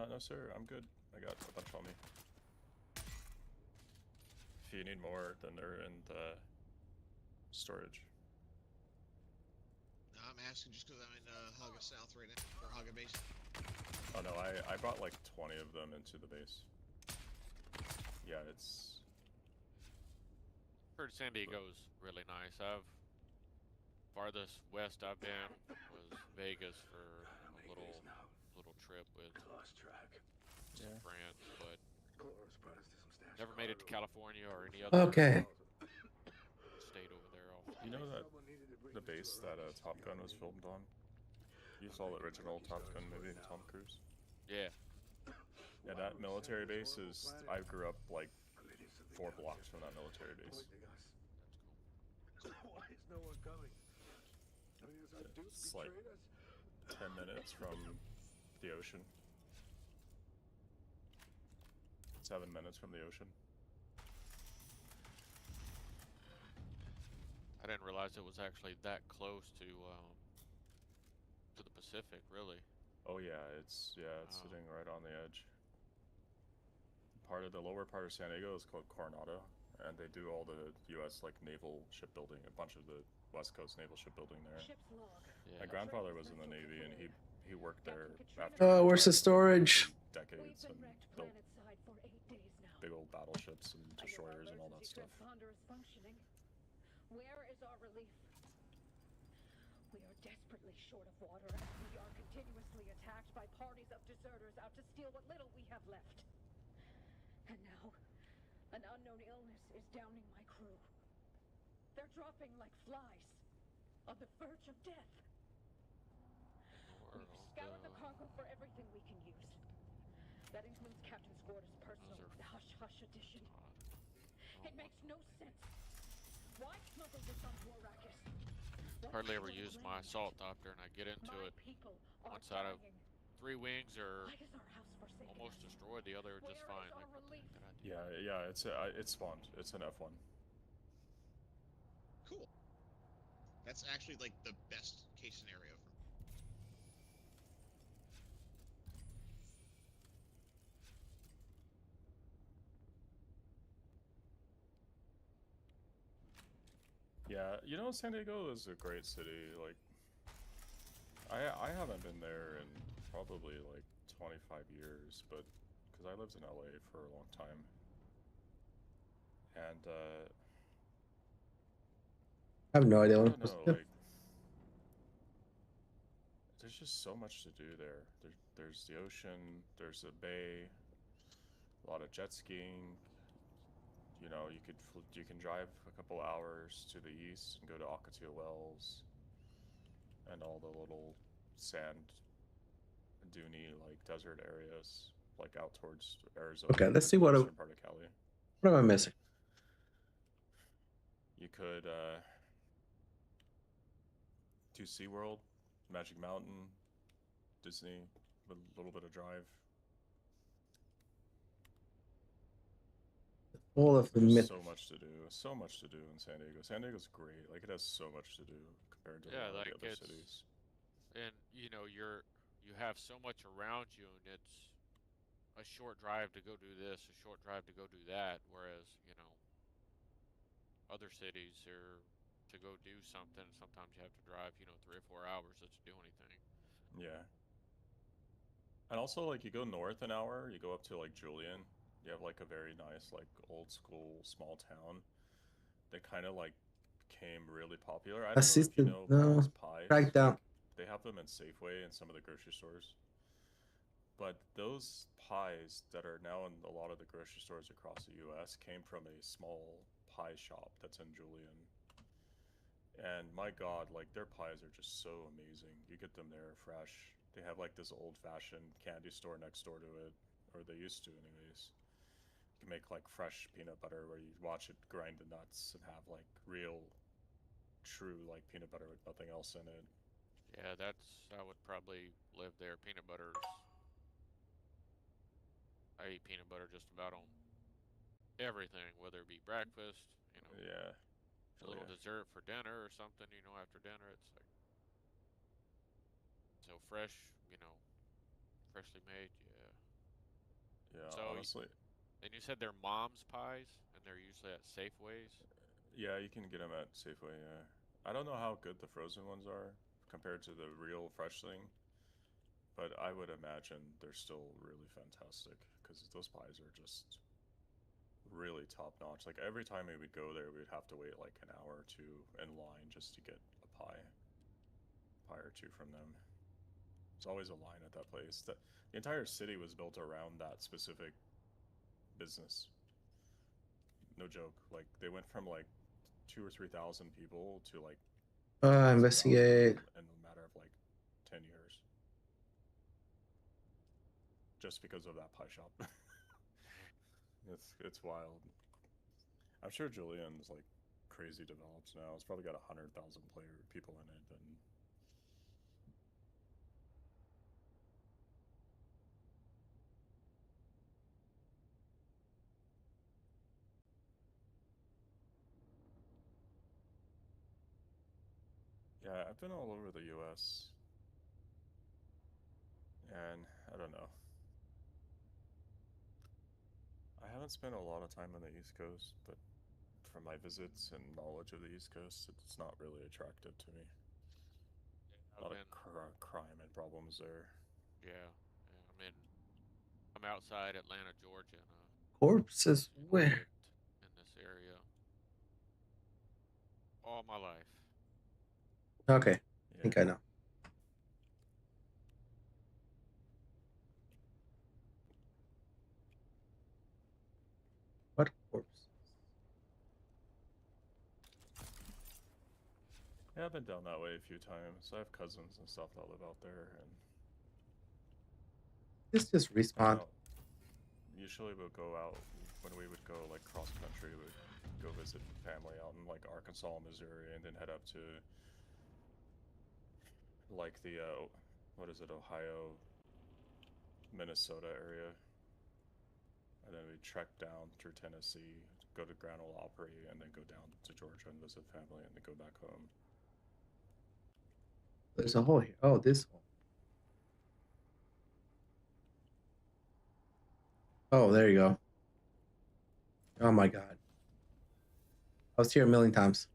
No sir, I'm good. I got a bunch on me. If you need more, then they're in the storage.
No, I'm asking just because I'm in Haga South right now, or Haga Base.
Oh no, I brought like 20 of them into the base. Yeah, it's...
Heard San Diego's really nice. Farthest west I've been was Vegas for a little trip with some friends, but never made it to California or any other state over there.
You know that the base that Top Gun was filmed on? You saw the original Top Gun movie, Tom Cruise?
Yeah.
Yeah, that military base is... I grew up like 4 blocks from that military base.
Why is no one coming?
It's like 10 minutes from the ocean. 7 minutes from the ocean.
I didn't realize it was actually that close to the Pacific, really.
Oh yeah, it's sitting right on the edge. Part of the lower part of San Diego is called Coronado, and they do all the U.S. like naval shipbuilding, a bunch of the West Coast naval shipbuilding there.
Yeah.
My grandfather was in the Navy, and he worked there after.
Oh, where's the storage?
Decades and built big old battleships and destroyers and all that stuff.
Where is our relief? We are desperately short of water, and we are continuously attacked by parties of deserters out to steal what little we have left. And now, an unknown illness is downing my crew. They're dropping like flies, on the verge of death. We've scoured the cargo for everything we can use. That includes Captain Squarter's personal, the hush-hush edition. It makes no sense. Why smuggle this onto Arrakis?
Hardly ever use my assault doctor, and I get into it. Once out of 3 wings are almost destroyed, the other are just fine. Like, what the heck did I do?
Yeah, it's spawned. It's an F1.
Cool. That's actually like the best case scenario for me.
Yeah, you know, San Diego is a great city. Like, I haven't been there in probably like 25 years, but because I lived in LA for a long time, and
I have no idea.
I don't know, like, there's just so much to do there. There's the ocean, there's the bay, a lot of jet skiing. You know, you can drive a couple hours to the east and go to Ocotillo Wells and all the little sand duney like desert areas like out towards Arizona.
Okay, let's see what
eastern part of Cali.
What am I missing?
You could do SeaWorld, Magic Mountain, Disney, with a little bit of drive.
All of the
There's
myth.
so much to do. So much to do in San Diego. San Diego's great. Like, it has so much to do compared to a lot of the other cities.
And you know, you have so much around you, and it's a short drive to go do this, a short drive to go do that. Whereas, you know, other cities are to go do something. Sometimes you have to drive, you know, 3 or 4 hours just to do anything.
Yeah. And also, like, you go north an hour, you go up to like Julian. You have like a very nice, like, old school small town that kind of like became really popular. I don't know if you know Mom's Pies.
Track down.
They have them in Safeway and some of the grocery stores. But those pies that are now in a lot of the grocery stores across the US came from a small pie shop that's in Julian. And my God, like, their pies are just so amazing. You get them there fresh. They have like this old-fashioned candy store next door to it, or they used to anyways. You can make like fresh peanut butter where you watch it grind the nuts and have like real, true like peanut butter with nothing else in it.
Yeah, I would probably live there. Peanut butter. I eat peanut butter just about on everything, whether it be breakfast, you know.
Yeah.
A little dessert for dinner or something, you know, after dinner. It's like so fresh, you know, freshly made. Yeah.
Yeah,
So
honestly.
And you said they're Mom's Pies, and they're usually at Safeways?
Yeah, you can get them at Safeway, yeah. I don't know how good the frozen ones are compared to the real fresh thing, but I would imagine they're still really fantastic, because those pies are just really top notch. Like, every time we would go there, we'd have to wait like an hour or two in line just to get a pie or two from them. It's always a line at that place. The entire city was built around that specific business. No joke. Like, they went from like 2,000 or 3,000 people to like
investigate
in a matter of like 10 years, just because of that pie shop. It's wild. I'm sure Julian's like crazy developed now. It's probably got 100,000 people in it, and Yeah, I've been all over the U.S. And I don't know. I haven't spent a lot of time on the East Coast, but from my visits and knowledge of the East Coast, it's not really attractive to me. A lot of crime and problems there.
Yeah, I'm outside Atlanta, Georgia, and
Corpses where?
lived in this area all my life.
Okay, I think I know. What corpse?
Yeah, I've been down that way a few times. I have cousins and stuff that live out there, and
This just respawn.
Usually we'll go out when we would go like cross country. We'd go visit family out in like Arkansas, Missouri, and then head up to like the what is it, Ohio, Minnesota area, and then we trek down through Tennessee, go to Grand Ole Opry, and then go down to Georgia and visit family, and then go back home.
There's a hole here. Oh, this hole. Oh, there you go. Oh my god. I was here a million times.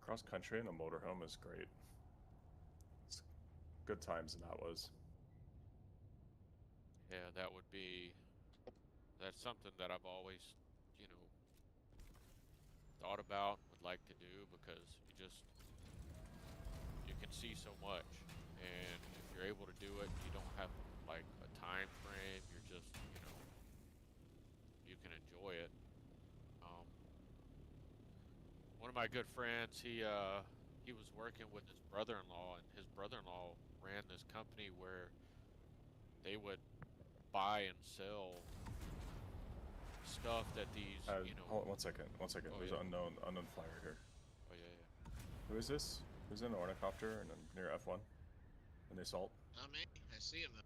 Cross country in a motorhome is great. It's good times, and that was.
Yeah, that's something that I've always, you know, thought about, would like to do, because you can see so much, and if you're able to do it, you don't have like a time frame. You're just, you can enjoy it. One of my good friends, he was working with his brother-in-law, and his brother-in-law ran this company where they would buy and sell stuff that these,
Hold on, one second.
Oh,
There's
yeah.
an unknown flyer here.
Oh yeah.
Who is this? Who's in an ornithopter and near F1? And they salt?
Not me. I see him though.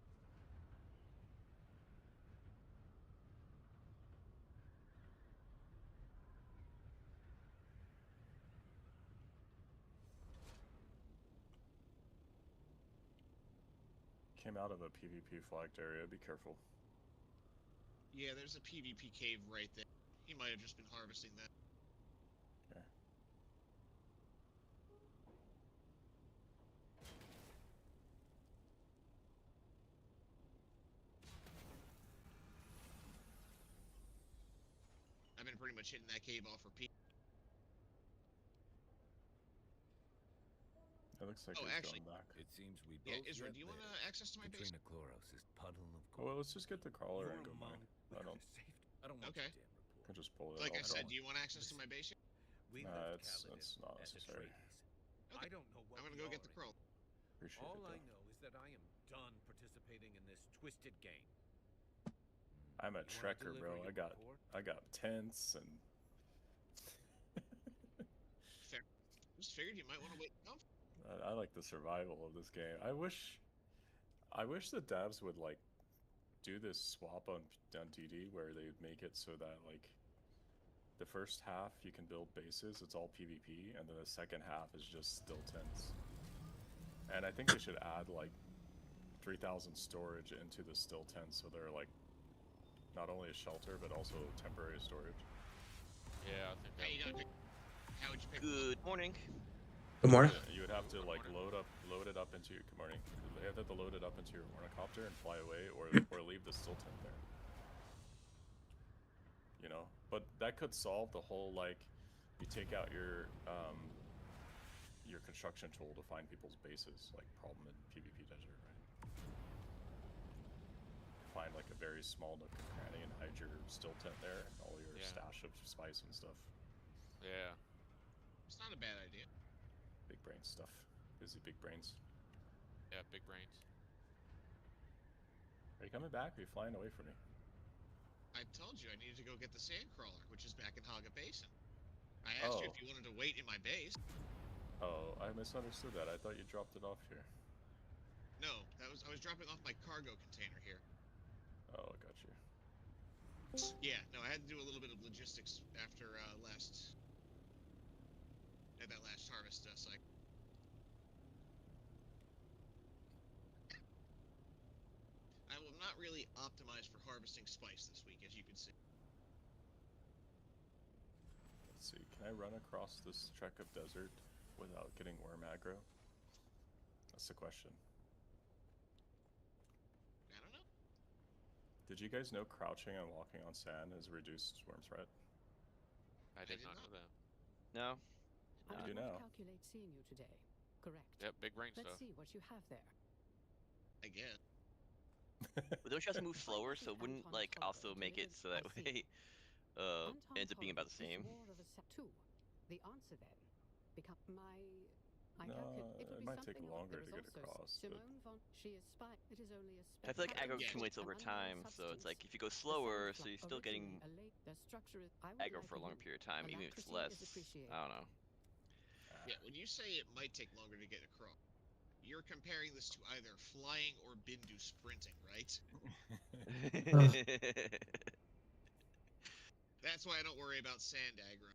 Came out of a PvP flagged area. Be careful.
Yeah, there's a PvP cave right there. He might have just been harvesting that.
Okay.
I've been pretty much hitting that cave off repeat.
It looks like he's
actually,
going back.
It seems we both.
Yeah, Israel, do you want access to my base?
Puddle of
Oh, well, let's just get the crawler and go mine. I don't
want
Okay.
can just pull it.
Like I said, do you want access to my base?
It's not necessary.
Okay.
I don't know what
I'm gonna go get the crawl.
Appreciate
All
it,
I
though.
know is that I am done participating in this twisted game.
I'm a
You wanna
trekker, bro.
deliver your report?
I got tents and.
Fair. Just figured you might want to wait. Oh.
I like the survival of this game. I wish the devs would like do this swap on DD where they would make it so that like the first half you can build bases, it's all PvP, and then the second half is just still tents. And I think they should add like 3,000 storage into the still tents, so they're like not only a shelter but also temporary storage.
Yeah, I think that.
How would you pick?
Good morning.
Good morning.
You would have to like load it up into your, good morning. You have to load it up into your ornithopter and fly away, or leave the still tent there. You know, but that could solve the whole like, you take out your construction tool to find people's bases, like problem in PvP desert, right? Find like a very small nook and cranny and hide your still tent there and all your stash of spice and stuff.
Yeah.
It's not a bad idea.
Big brain stuff. Busy big brains.
Yeah, big brains.
Are you coming back? Or are you flying away from me?
I told you I needed to go get the sand crawler, which is back in Haga Basin. I asked you if you wanted to wait in my base.
Oh, I misunderstood that. I thought you dropped it off here.
No, I was dropping off my cargo container here.
Oh, I got you.
Yeah, no, I had to do a little bit of logistics after that last harvest cycle. I'm not really optimized for harvesting spice this week, as you can see.
Let's see, can I run across this track of desert without getting worm aggro? That's the question.
I don't know.
Did you guys know crouching and walking on sand is reduced worm threat?
I did not know that.
No.
You do now.
Calculate seeing you today. Correct.
Yep, big brain
Let's
stuff.
see what you have there.
I guess.
But don't you have to move slower, so it wouldn't like also make it so that way ends up being about the same?
The answer then become
No, it might take longer to get across. But...
It is only a
I feel like aggro accumulates over time, so it's like if you go slower, so you're still getting aggro for a longer period of time, even if it's less. I don't know.
Yeah, when you say it might take longer to get across, you're comparing this to either flying or Bindu sprinting, right? That's why I don't worry about sand aggro.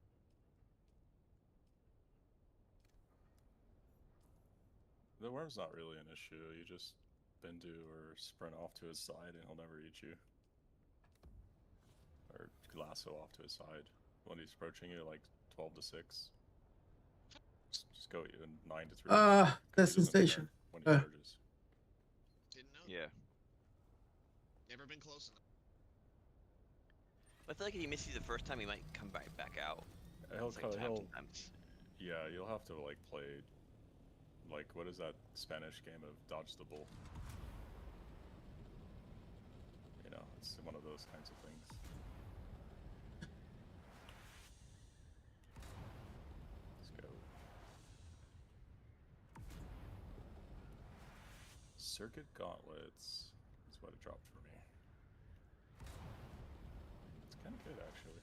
The worm's not really an issue. You just Bindu or sprint off to his side and he'll never eat you. Or lasso off to his side. When he's approaching you like 12 to 6. Just go 9 to 3.
That's sensation.
When he charges.
Didn't know.
Yeah.
Never been close enough.
I feel like if he misses you the first time, he might come back out.
Yeah, you'll have to like play. Like, what is that Spanish game of dodge the bull? You know, it's one of those kinds of things. Let's go. Circuit gauntlets is what it dropped for me. It's kind of good, actually.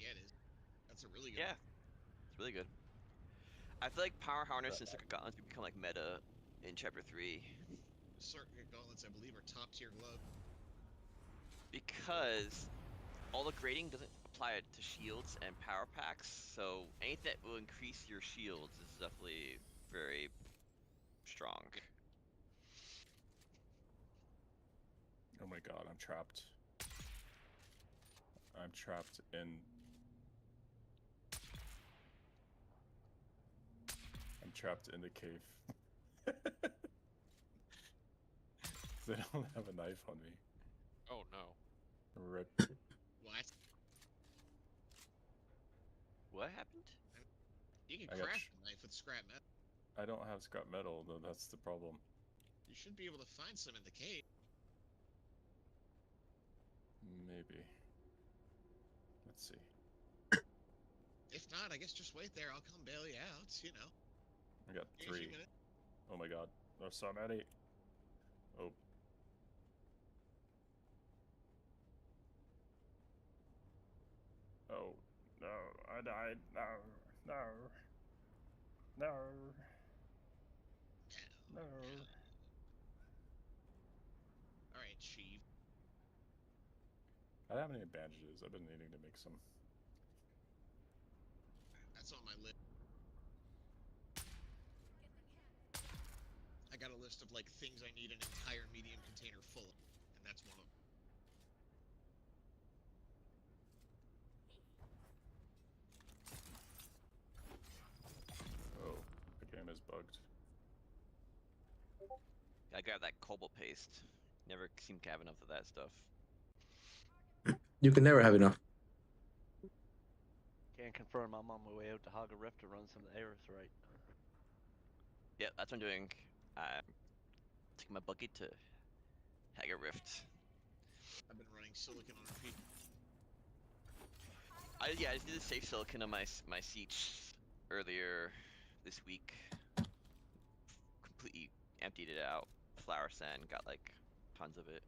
Yeah, it is. That's a really good
one. It's really good. I feel like Power Harness and Circuit Gauntlets would become like meta in Chapter 3.
Circuit Gauntlets, I believe, are top tier glove.
Because all the grading doesn't apply to shields and power packs, so anything that will increase your shields is definitely very strong.
Oh my god, I'm trapped. I'm trapped in... I'm trapped in the cave. They don't have a knife on me.
Oh no.
Rip.
What?
What happened?
You can craft a knife with scrap metal.
I don't have scrap metal, though. That's the problem.
You should be able to find some in the cave.
Maybe. Let's see.
If not, I guess just wait there. I'll come bail you out, you know.
I got 3. Oh my god. There's so many. Oh. Oh. No. I died. No. No. No. No.
Alright, Chief.
I don't have any bandages. I've been needing to make some.
That's on my list. I got a list of like things I need an entire medium container full of, and that's one of them.
Oh, the game is bugged.
I got that cobalt paste. Never seem to have enough of that stuff.
You can never have enough.
Can confirm I'm on my way out to Hog a Rift to run some of the Aerosite.
Yeah, that's what I'm doing. I'm taking my bucket to Hag a Rift.
I've been running silicon on repeat.
I just did the safe silicon on my siege earlier this week. Completely emptied it out. Flour sand, got like tons of it.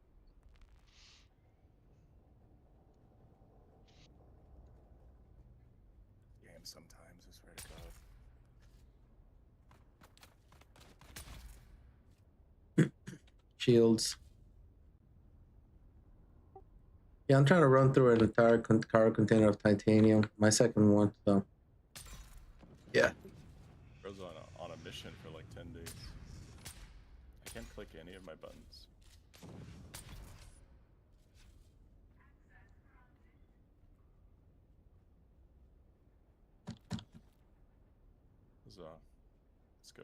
Game sometimes, I swear to God.
Shields. Yeah, I'm trying to run through an entire cargo container of titanium. My second one, so yeah.
Bro's on a mission for like 10 days. I can't click any of my buttons. Let's go.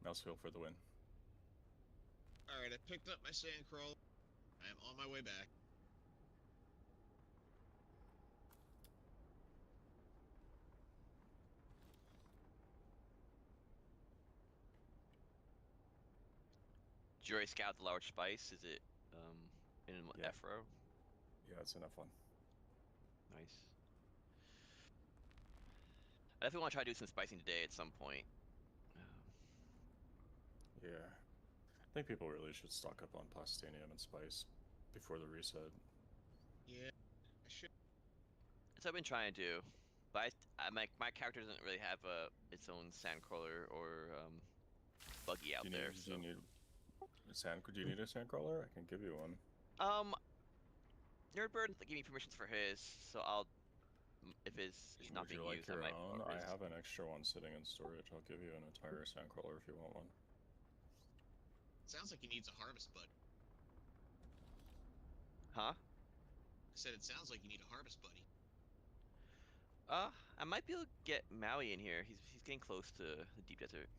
Mouse wheel for the win.
Alright, I picked up my sandcrawler. I am on my way back.
Did you already scout the large spice? Is it in
Yeah.
F row?
Yeah, it's enough fun.
Nice. I definitely want to try to do some spicing today at some point.
Yeah. I think people really should stock up on plastinium and spice before the reset.
Yeah, I should.
That's what I've been trying to do. But my character doesn't really have its own sandcrawler or buggy out there.
Do you need a sandcrawler? I can give you one.
Nerdbird gave me permissions for his, so I'll if it's not being used, I might
own?
borrow
I
his.
have an extra one sitting in storage. I'll give you an entire sandcrawler if you want one.
Sounds like he needs a harvest buddy.
Huh?
I said it sounds like you need a harvest buddy.
I might be able to get Maui in here. He's getting close to the deep desert.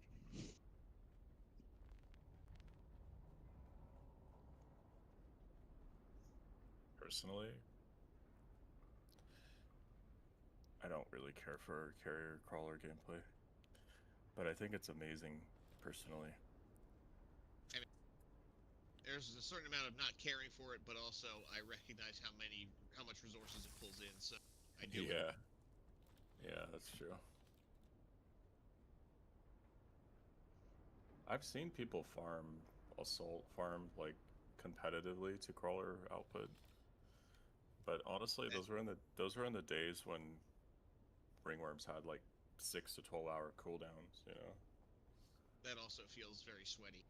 Personally, I don't really care for carrier crawler gameplay, but I think it's amazing personally.
I mean, there's a certain amount of not caring for it, but also I recognize how much resources it pulls in, so I do.
Yeah. Yeah, that's true. I've seen people assault farm like competitively to crawler output. But honestly, those were in the days when ringworms had like 6 to 12 hour cooldowns, you know.
That also feels very sweaty.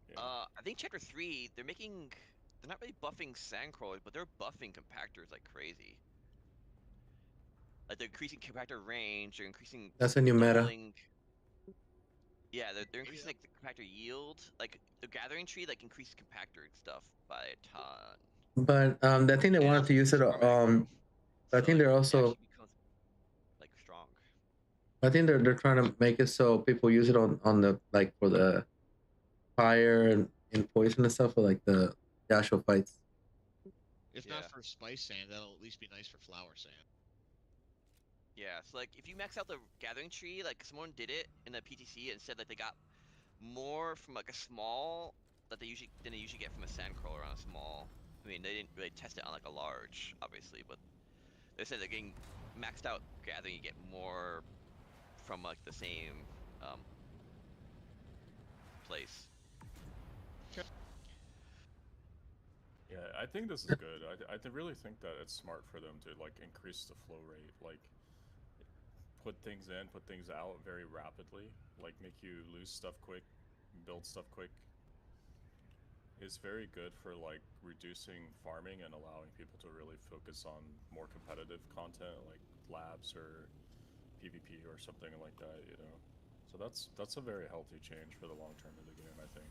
Yeah.
I think chapter 3, they're not really buffing sandcrawlers, but they're buffing compactors like crazy. Like they're increasing compactor range, they're increasing
That's a new meta.
Yeah, they're increasing like the compactor yield. Like the gathering tree like increases compactor stuff by a ton.
But I think they wanted to use it. I think they're also.
It becomes like strong.
I think they're trying to make it so people use it on the like for the fire and poison and stuff for like the actual fights.
If not for spice sand, that'll at least be nice for flower sand.
Yeah, so like if you max out the gathering tree, like someone did it in the PTC and said that they got more from like a small than they usually get from a sandcrawler on a small. I mean, they didn't really test it on like a large, obviously, but they said they're getting maxed out gathering. You get more from like the same place.
Yeah, I think this is good. I really think that it's smart for them to like increase the flow rate, like put things in, put things out very rapidly, like make you lose stuff quick, build stuff quick. It's very good for like reducing farming and allowing people to really focus on more competitive content like labs or PvP or something like that, you know. So that's a very healthy change for the long term of the game, I think.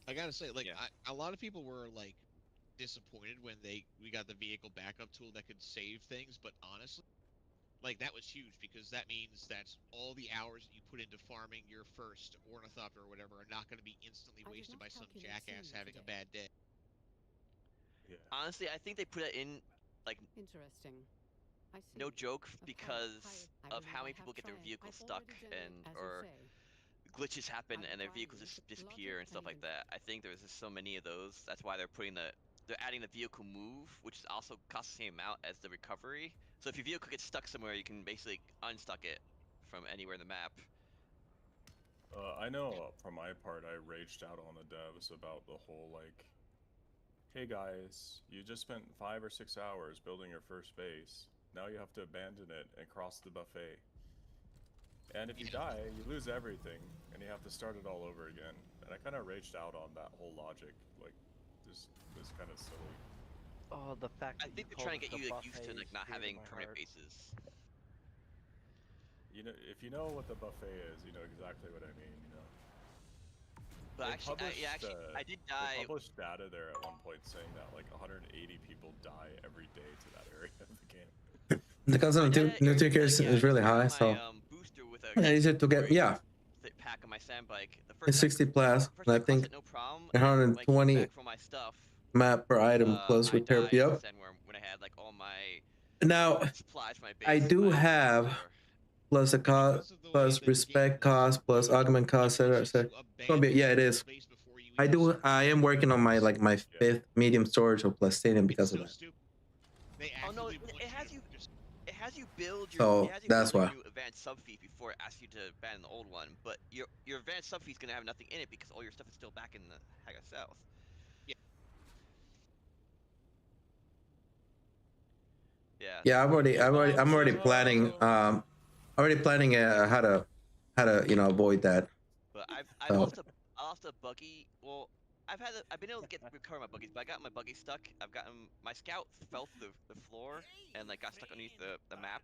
I gotta say, like, a lot of people were like disappointed when we got the vehicle backup tool that could save things, but honestly, like that was huge because that means that all the hours that you put into farming your first ornithopter or whatever are not going to be instantly wasted by some jackass having a bad day.
Yeah.
Honestly, I think they put it in like
interesting.
No joke, because of how many people get their vehicles stuck or glitches happen and their vehicles just disappear and stuff like that. I think there's just so many of those. That's why they're adding the vehicle move, which is also costs the same amount as the recovery. So if your vehicle gets stuck somewhere, you can basically unstuck it from anywhere in the map.
I know for my part, I raged out on the devs about the whole like, hey guys, you just spent 5 or 6 hours building your first base. Now you have to abandon it and cross the buffet. And if you die, you lose everything, and you have to start it all over again. And I kind of raged out on that whole logic. Like, is kind of silly.
Oh, the fact
I
that
think
you
they're trying to
called
get
it
you
the
like used to
buffet
like not
is dear to
having
my
permanent
heart.
bases.
You know, if you know what the buffet is, you know exactly what I mean. You know.
But
They
actually,
published,
I did
They
die.
published data there at one point saying that like 180 people die every day to that area of the game.
The cost of new tickets is really high, so
Booster with a
yeah, easier to get. Yeah,
pack on my sand bike. The
it's 60 plus, and I think
no problem.
120
For my stuff,
map per item plus repair. Yep.
when I had like all my
Now,
supplies for my base.
I do have plus the cost, plus respect cost, plus augment cost, etc. It's gonna be, yeah, it is. I am working on my like my 5th medium storage of plus stadium because of that.
Oh no, it has you. It has you build your.
So
It has you
that's
build
why.
a new advanced sub feed before it asks you to ban the old one. But your advanced sub feed is gonna have nothing in it because all your stuff is still back in the Haga South. Yeah.
Yeah, I'm already planning. Already planning how to avoid that.
But I lost a buggy. Well, I've been able to recover my buggies, but I got my buggy stuck. I've gotten my scout fell through the floor and like got stuck underneath the map.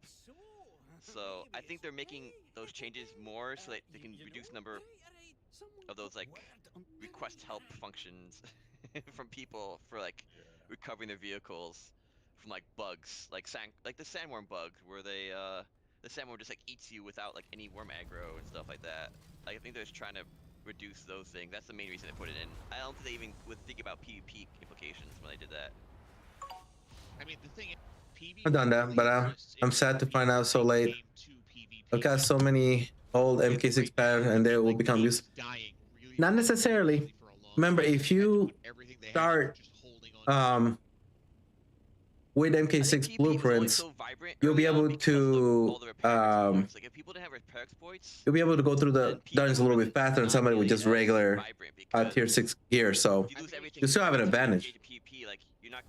So I think they're making those changes more so that they can reduce number of those like request help functions from people for like recovering their vehicles from like bugs, like the sandworm bug where the sandworm just like eats you without like any worm aggro and stuff like that. Like, I think they're just trying to reduce those things. That's the main reason they put it in. I don't think they even would think about PvP implications when they did that.
I mean, the thing is, PvP
I've done that, but I'm sad to find out so late. I've got so many old MK6 patterns, and they will become used. Not necessarily. Remember, if you start with MK6 blueprints, you'll be able to
like if people didn't have repair exploits,
you'll be able to go through the dungeons a little bit faster than somebody with just regular tier 6 gear. So you still have an advantage.
PvP, like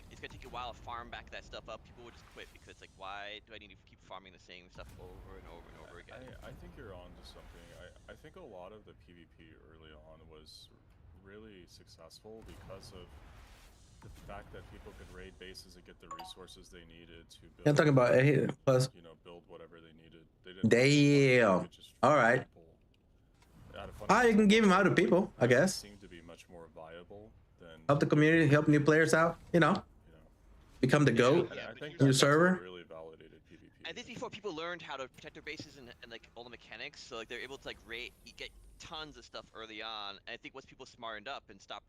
it's gonna take you a while to farm back that stuff up. People will just quit because like, why do I need to keep farming the same stuff over and over and over again?
I think you're on to something. I think a lot of the PvP early on was really successful because of the fact that people could raid bases and get the resources they needed to build.
I'm talking about 8 plus.
Build whatever they needed. They didn't
damn. All right. You can give them out to people, I guess.
Seemed to be much more viable than
help the community, help new players out. Become the GOAT in your server.
Really validated PvP.
I think before people learned how to protect their bases and like all the mechanics, so like they're able to like get tons of stuff early on. And I think once people smartened up and stopped,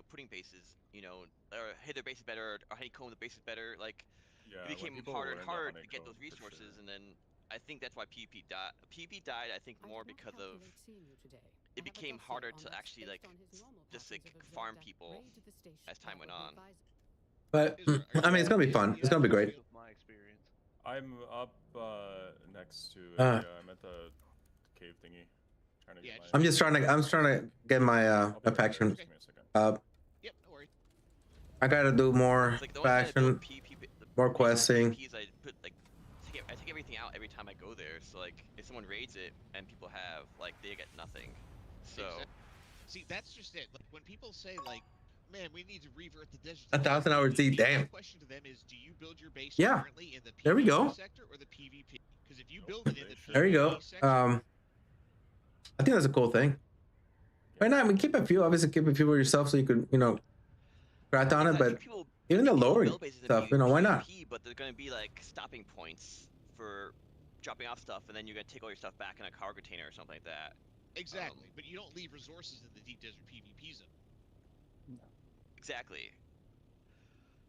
putting bases, or hit their bases better or honeycomb the bases better, like it became harder and harder to get those resources. And then I think that's why PvP died. PvP died, I think, more because of it became harder to actually like just like farm people as time went on.
But I mean, it's gonna be fun. It's gonna be great.
My experience.
I'm up next to it. I'm at the cave thingy. Trying to get
I'm just trying to get my faction up.
Yep, no worries.
I gotta do more faction, more questing.
I take everything out every time I go there. So like, if someone raids it and people have like, they get nothing. So,
see, that's just it. Like when people say like, man, we need to revert the desert.
1,000 hours deep. Damn.
My question to them is, do you build your base
Yeah.
currently in the
There we go.
PvP sector or the PvP? Because if you build it in the PvP
There you go.
sector,
I think that's a cool thing. Right now, I mean, keep a few for yourself so you could, crack on it. But even the lower stuff, why not?
But there's gonna be like stopping points for dropping off stuff, and then you're gonna take all your stuff back in a cargo container or something like that.
Exactly, but you don't leave resources in the deep desert PvP zone.
No. Exactly.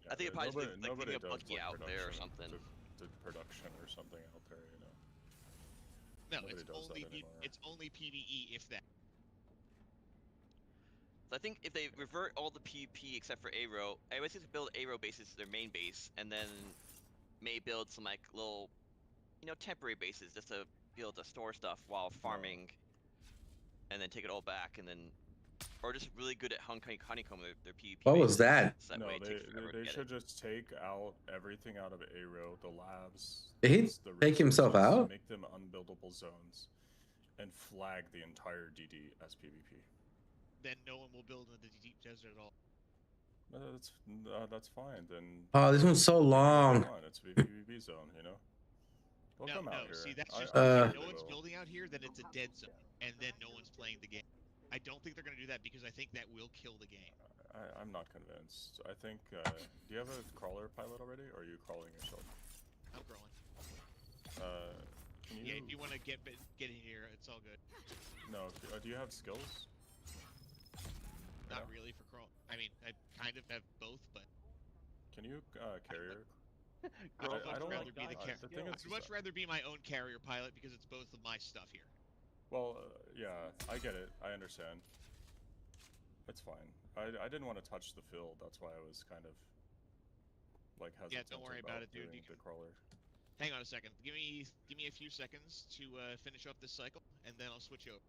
Yeah,
I think it probably just
nobody
a
does
buggy
like
out there or something.
The production or something out there,
No,
nobody
it's only PvE if that.
So I think if they revert all the PvP except for A-Row, I always just build A-Row bases as their main base, and then may build some like little, temporary bases just to be able to store stuff while farming, and then take it all back, and then, or just really good at honeycomb their PvP.
What was that?
So
no,
way
they should just take out everything out of A-Row, the labs.
Did he take himself out?
Make them unbuildable zones, and flag the entire DD as PvP.
Then no one will build in the deep desert at all.
That's fine. Then
Oh, this one's so long.
come on, it's a PvP zone, you know. We'll
No,
come out
no.
here.
See, that's just
Uh,
if no one's building out here, then it's a dead zone, and then no one's playing the game. I don't think they're going to do that because I think that will kill the game.
I'm not convinced. I think. Do you have a crawler pilot already, or are you crawling yourself?
I'm crawling.
Can you...
Yeah, if you want to get in here, it's all good.
No. Do you have skills?
Not really for crawl. I mean, I kind of have both, but.
Can you carrier?
I'd
I don't
rather be
like
the carrier. I'd much rather be my own carrier pilot because it's both of my stuff here.
Well, yeah, I get it. I understand. It's fine. I didn't want to touch the field. That's why I was kind of like hesitant.
Yeah, don't worry about it, dude.
You can... the crawler.
Hang on a second. Give me a few seconds to finish up this cycle, and then I'll switch over.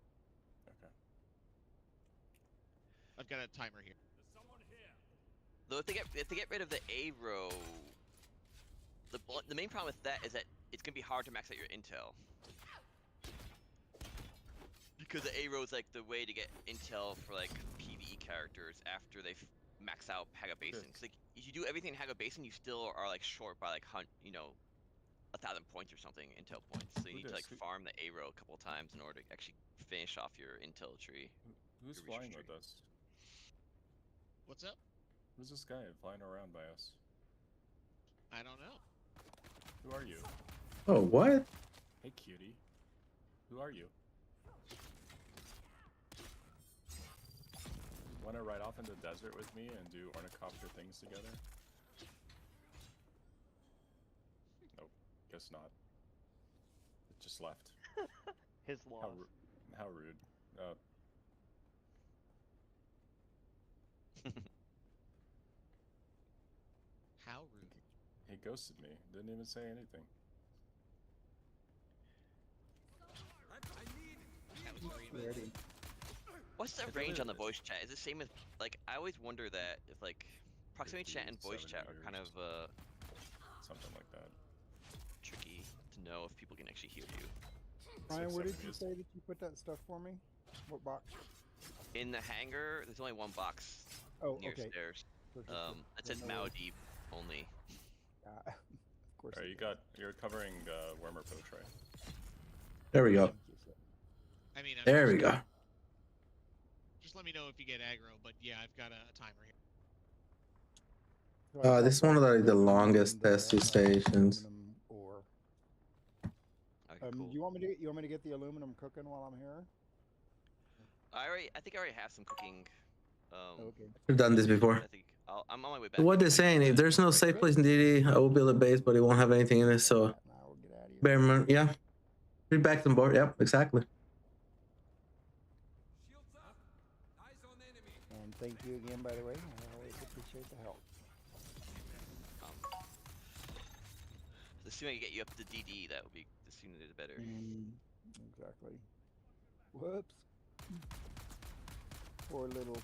Okay.
I've got a timer here.
Though if they get rid of the A row, the main problem with that is that it's gonna be hard to max out your intel. Because the A row is like the way to get intel for like PvE characters after they max out Haga Basin. Because like if you do everything in Haga Basin, you still are like short by like 1,000 points or something, intel points. So you need to like farm the A row a couple times in order to actually finish off your intel tree.
Who's flying with us?
What's up?
Who's this guy flying around by us?
I don't know.
Who are you?
Oh, what?
Hey, cutie. Who are you? Want to ride off in the desert with me and do ornithopter things together? Nope, guess not. It just left.
His loss.
How rude.
How rude.
He ghosted me. Didn't even say anything.
What's the range on the voice chat? Is it the same as like I always wonder that if like proximity chat and voice chat are kind of
something like that.
Tricky to know if people can actually hear you.
Ryan, where did you say that you put that stuff for me? What box?
In the hangar, there's only one box near stairs. It says Mao Deep only.
Of course.
Alright, you're covering Wormer Poach, right?
There we go.
I mean,
there we go.
Just let me know if you get aggro, but yeah, I've got a timer here.
This is one of the longest testing stations.
Cool.
You want me to get the aluminum cooking while I'm here?
I think I already have some cooking.
Okay.
We've done this before.
I think I'm on my way back.
What they're saying, if there's no safe place in DD, I will build a base, but it won't have anything in it, so... Bearman, yeah. Be back on board, yep, exactly.
And thank you again, by the way. I always appreciate the help.
The sooner I get you up to DD, that would be the sooner the better.
Exactly. Whoops. Poor little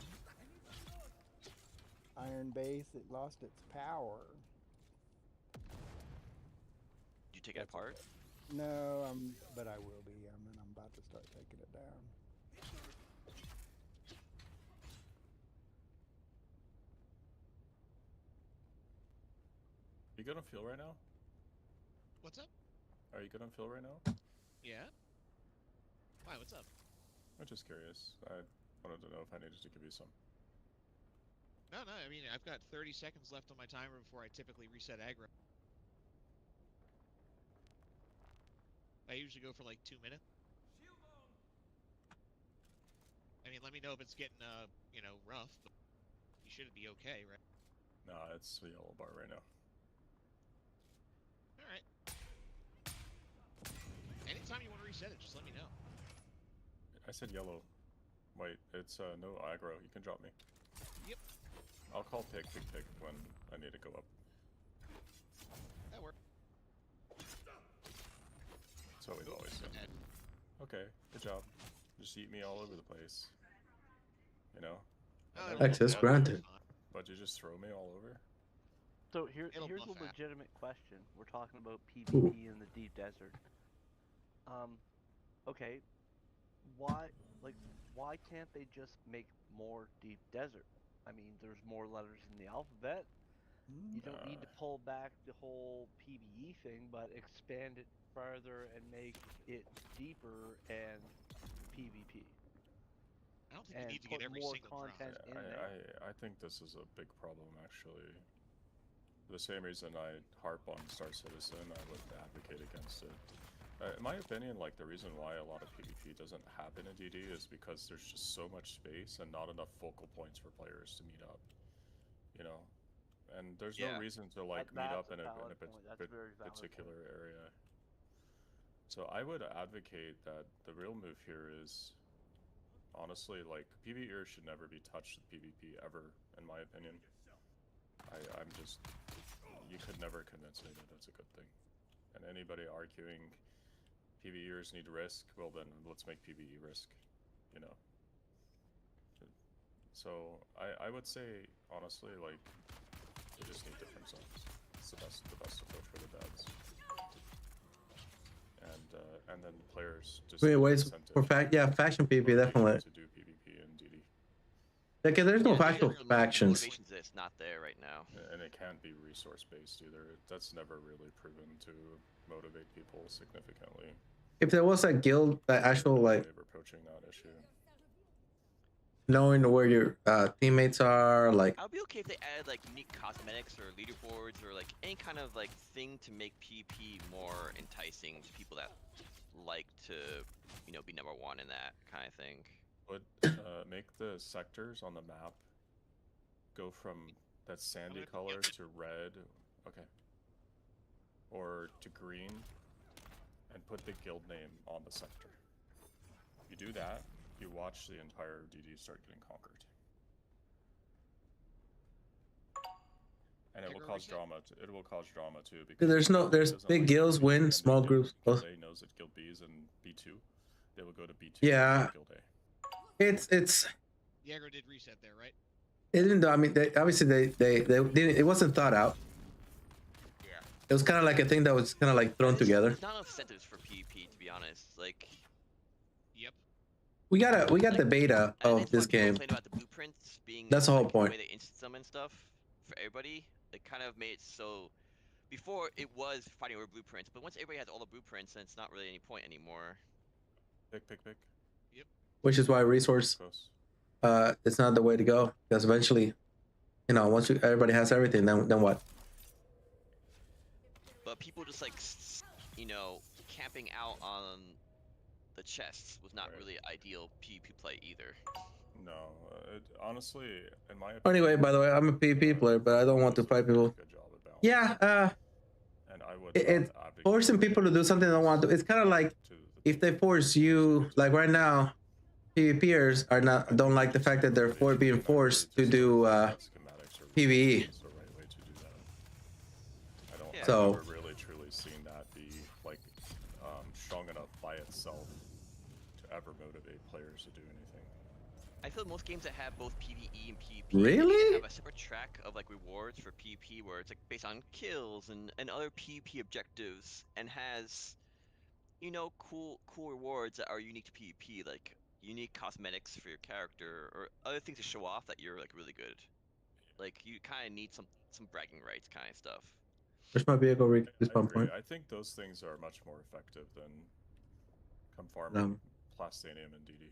iron base, it lost its power.
Did you take it apart?
No, but I will be. I'm about to start taking it down.
You good on fuel right now?
What's up?
Are you good on fuel right now?
Yeah. Why? What's up?
I'm just curious. I wanted to know if I needed to give you some.
No. I mean, I've got 30 seconds left on my timer before I typically reset aggro. I usually go for like 2 minutes. I mean, let me know if it's getting, rough, but you should be okay, right?
No, it's the yellow bar right now.
Alright. Anytime you want to reset it, just let me know.
I said yellow. Wait, it's no aggro. You can drop me.
Yep.
I'll call pick when I need to go up.
That works.
So we've always said. Okay, good job. Just eat me all over the place. You know?
Access granted.
But you just throw me all over?
So here's a legitimate question. We're talking about PvP in the deep desert. Okay, why can't they just make more deep desert? I mean, there's more letters in the alphabet. You don't need to pull back the whole PvE thing, but expand it further and make it deeper and PvP.
I don't think you need to get every single
content
drop.
in there.
I think this is a big problem, actually. The same reason I harp on Star Citizen, I would advocate against it. In my opinion, like, the reason why a lot of PvP doesn't happen in DD is because there's just so much space and not enough focal points for players to meet up. You know? And there's no reason to, like, meet up in a particular area. So I would advocate that the real move here is, honestly, like, PvEers should never be touched with PvP ever, in my opinion. I'm just... You could never convince me that that's a good thing. And anybody arguing PvEers need risk, well then, let's make PvE risk, you know? So, I would say, honestly, like, you just need different zones. It's the best approach for the devs. And then players just
ways for faction PvP definitely.
To do PvP and DD.
Okay, there's no actual factions.
Motivation's it's not there right now.
And it can't be resource based either. That's never really proven to motivate people significantly.
If there was a guild, that actual like
approaching that issue.
Knowing where your teammates are, like
I'll be okay if they added like unique cosmetics or leaderboards or like any kind of like thing to make PvP more enticing to people that like to, you know, be number one in that kind of thing.
Would make the sectors on the map go from that sandy color to red, okay, or to green, and put the guild name on the sector. You do that, you watch the entire DD start getting conquered. And it will cause drama. It will cause drama too because
there's big
like
guilds win, small groups.
Guild A knows that Guild B is in B2. They will go to B2.
Yeah.
Guild A.
It's
Jaeger did reset there, right?
It didn't. I mean, they didn't. It wasn't thought out.
Yeah.
It was kind of like a thing that was kind of like thrown together.
There's not enough incentives for PvP, to be honest. Like.
Yep.
We got the beta of this game.
About the blueprints being
that's the whole
like,
point.
The way they instant summon stuff for everybody, it kind of made it so. Before it was fighting over blueprints, but once everybody has all the blueprints, then it's not really any point anymore.
Pick.
Yep.
Which is why resource, it's not the way to go. Because eventually, you know, once everybody has everything, then what?
But people just like, you know, camping out on the chests was not really ideal PvP play either.
No, honestly, in my opinion.
Anyway, by the way, I'm a PvP player, but I don't want to fight people. Yeah,
and I would
it's forcing people to do something they don't want to. It's kind of like if they force you, like right now, PvPers don't like the fact that they're being forced to do PvE.
I've never really truly seen that be like strong enough by itself to ever motivate players to do anything.
I feel most games that have both PvE and PvP
really
have a separate track of like rewards for PvP where it's like based on kills and other PvP objectives and has, you know, cool rewards that are unique to PvP, like unique cosmetics for your character or other things to show off that you're like really good. Like you kind of need some bragging rights kind of stuff.
Where's my vehicle respawn point?
I think those things are much more effective than come farming Plastanium and DD.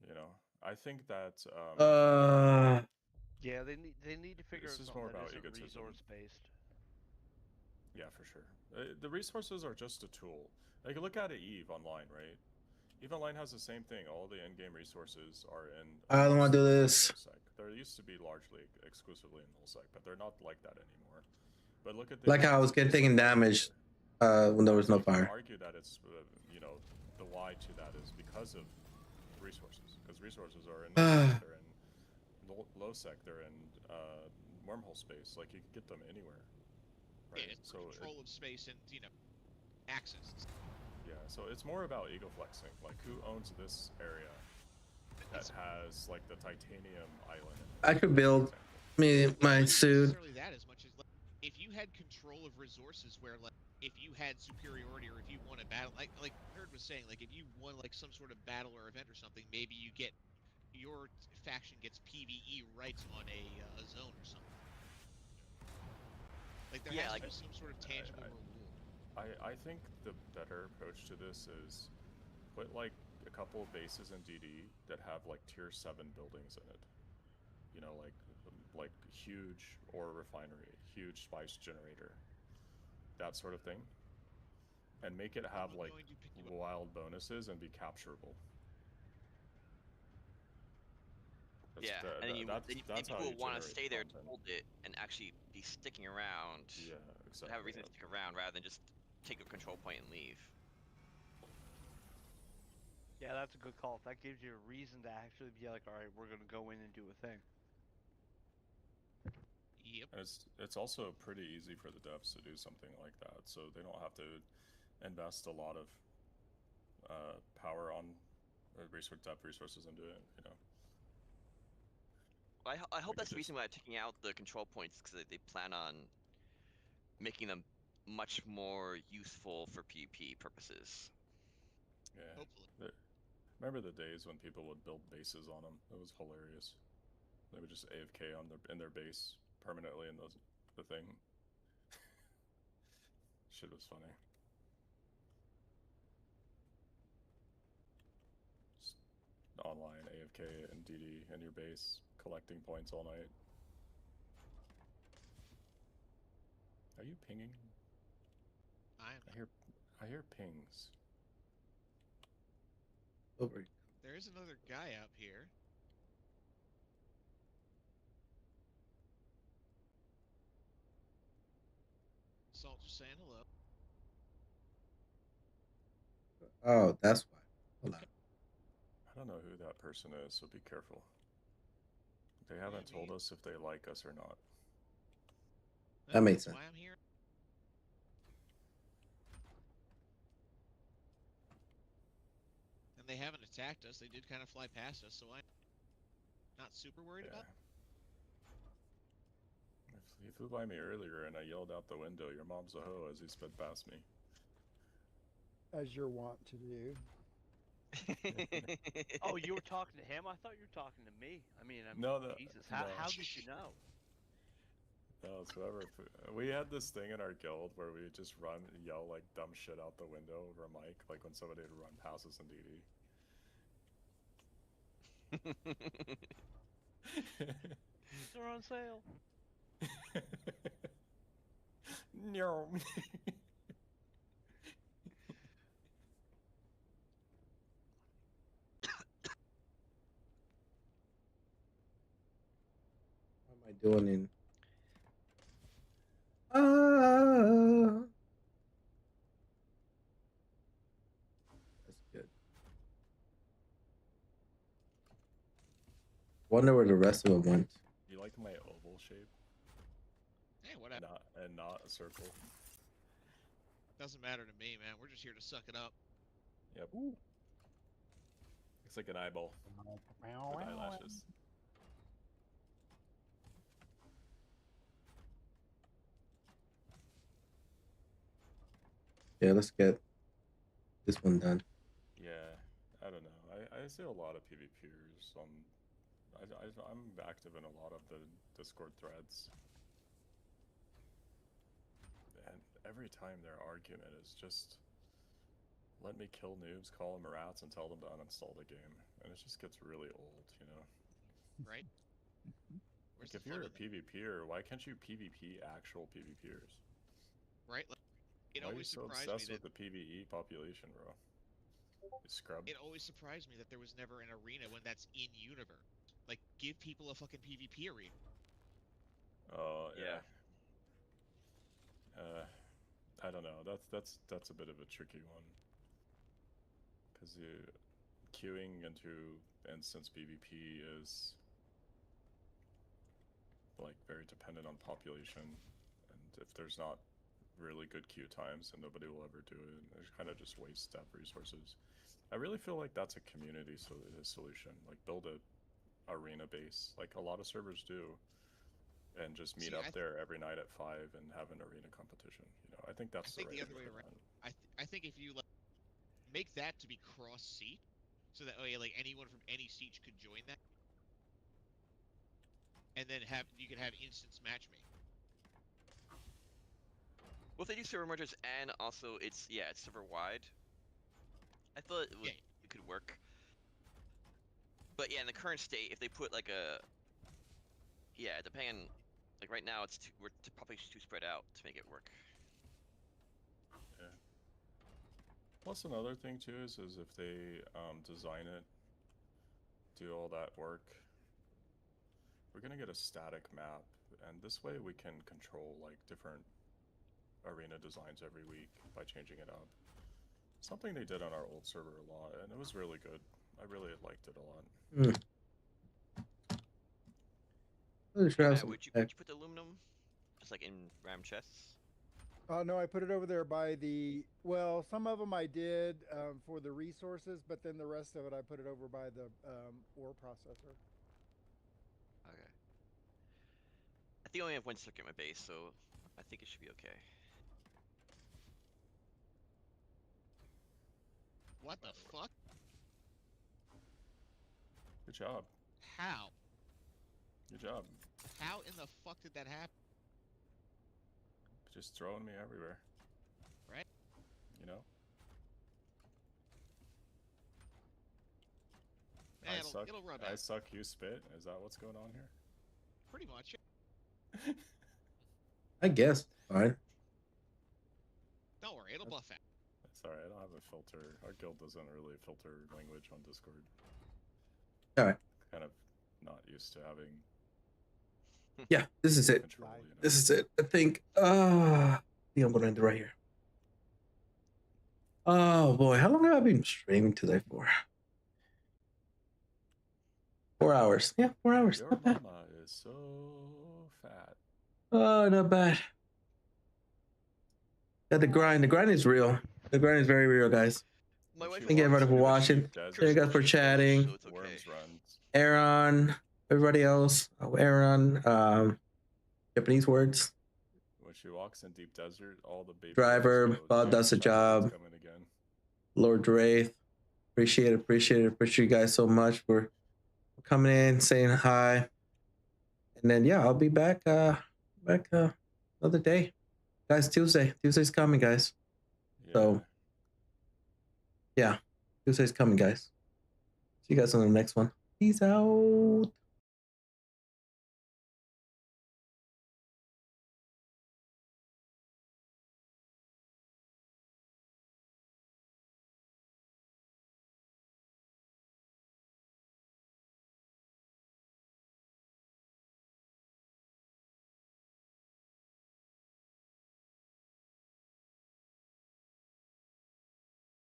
You know, I think that
yeah, they need to figure out something that isn't resource based.
Yeah, for sure. The resources are just a tool. Like look at Eve Online, right? Eve Online has the same thing. All the end-game resources are in.
I don't want to do this.
There used to be largely exclusively in nullsec, but they're not like that anymore. But look at
like how I was taking damage when there was no fire.
Argue that it's you know, the why to that is because of resources, because resources are in they're in low sec, they're in wormhole space. Like you can get them anywhere. Right?
Yeah, it's control of space and, you know, access.
Yeah, so it's more about ego flexing. Like who owns this area that has like the titanium island?
I could build my suit.
Necessarily that as much as like, if you had control of resources, where like if you had superiority or if you won a battle, like Herd was saying, like if you won like some sort of battle or event or something, maybe you get your faction gets PVE rights on a zone or something. Like there has to be some sort of tangible reward.
I think the better approach to this is put like a couple of bases in DD that have like tier 7 buildings in it. You know, like huge ore refinery, huge spice generator, that sort of thing, and make it have like wild bonuses and be capturable.
Yeah, and then people will want to stay there to hold it and actually be sticking around.
Yeah, exactly.
Have a reason to stick around rather than just take a control point and leave.
Yeah, that's a good call. That gives you a reason to actually be like, all right, we're gonna go in and do a thing.
Yep.
And it's also pretty easy for the devs to do something like that, so they don't have to invest a lot of power on dev resources into it. You know.
I hope that's the reason why they're taking out the control points, because they plan on making them much more useful for PvP purposes.
Yeah.
Hopefully.
Remember the days when people would build bases on them? It was hilarious. They would just AFK on in their base permanently in the thing. Shit was funny. Just online AFK and DD in your base, collecting points all night. Are you pinging? I hear pings.
Over.
There is another guy out here. Salt just saying hello.
Oh, that's why. Hold on.
I don't know who that person is, so be careful. They haven't told us if they like us or not.
That makes sense.
Why I'm here. And they haven't attacked us. They did kind of fly past us, so I'm not super worried about it.
He flew by me earlier and I yelled out the window, "Your mom's a hoe," as he sped past me.
As you're wont to do.
Oh, you were talking to him? I thought you were talking to me. I mean, Jesus, how did you know?
No, it's whoever. We had this thing in our guild where we just run and yell like dumb shit out the window over a mic, like when somebody would run past us in DD.
They're on sale.
No.
What am I doing in? That's good. Wonder where the rest of them went.
You like my oval shape?
Hey, whatever.
Not a circle.
Doesn't matter to me, man. We're just here to suck it up.
Yep. Looks like an eyeball with eyelashes.
Yeah, let's get this one done.
Yeah, I don't know. I see a lot of PvPers on. I'm active in a lot of the Discord threads, and every time their argument is just, "Let me kill noobs, call them rats, and tell them to uninstall the game," and it just gets really old, you know.
Right.
Like if you're a PvPer, why can't you PvP actual PvPers?
Right. Like, it
why
always
are you so
surprised me
obsessed
that
with the PvE population, bro? You scrub.
it always surprised me that there was never an arena when that's in universe. Like, give people a fucking PvP arena.
Oh yeah. I don't know. That's a bit of a tricky one. Because queuing into instance PvP is like very dependent on population, and if there's not really good queue times, then nobody will ever do it. It kind of just wastes dev resources. I really feel like that's a community solution. Like build a arena base, like a lot of servers do, and just meet up there every night at 5 and have an arena competition. You know, I think that's
the other way around. I think if you like make that to be cross seat, So that way, like anyone from any siege could join that, and then you could have instance matchmaking.
Well, they do server mergers, and also it's server wide. I thought it could work. But yeah, in the current state, if they put like depending on, like right now, we're probably too spread out to make it work.
Yeah. Plus another thing too is if they design it, do all that work, we're gonna get a static map, and this way we can control like different arena designs every week by changing it up. Something they did on our old server a lot, and it was really good. I really liked it a lot.
Would you put the aluminum just like in RAM chests?
No, I put it over there by the, well, some of them I did for the resources, but then the rest of it I put it over by the ore processor.
Okay. I think I only have one circuit in my base, so I think it should be okay.
What the fuck?
Good job.
How?
Good job.
How in the fuck did that happen?
Just throwing me everywhere.
Right?
You know?
Yeah, it'll rub out.
I suck, you spit? Is that what's going on here?
Pretty much.
I guess. Fine.
Don't worry, it'll buff out.
It's alright, I don't have a filter. Our guild doesn't really filter language on Discord.
Alright.
Kind of not used to having.
Yeah, this is it.
Control, you know?
This is it. I think I'm gonna end it right here. Oh boy, how long have I been streaming today for? 4 hours. Yeah, 4 hours.
Your
Not bad.
mama is so fat.
Oh, not bad. Yeah, the grind. The grind is real. The grind is very real, guys. Thank you everybody for watching. Thank you guys for chatting.
Worms runs.
Aaron, everybody else. Oh, Aaron. Japanese words.
When she walks in deep desert, all the baby
Driver, Bob does the job.
coming again.
Lord Wraith. Appreciate you guys so much for coming in, saying hi. And then yeah, I'll be back another day. Guys, Tuesday's coming, guys. Yeah. So yeah, Tuesday's coming, guys. See you guys on the next one. Peace out.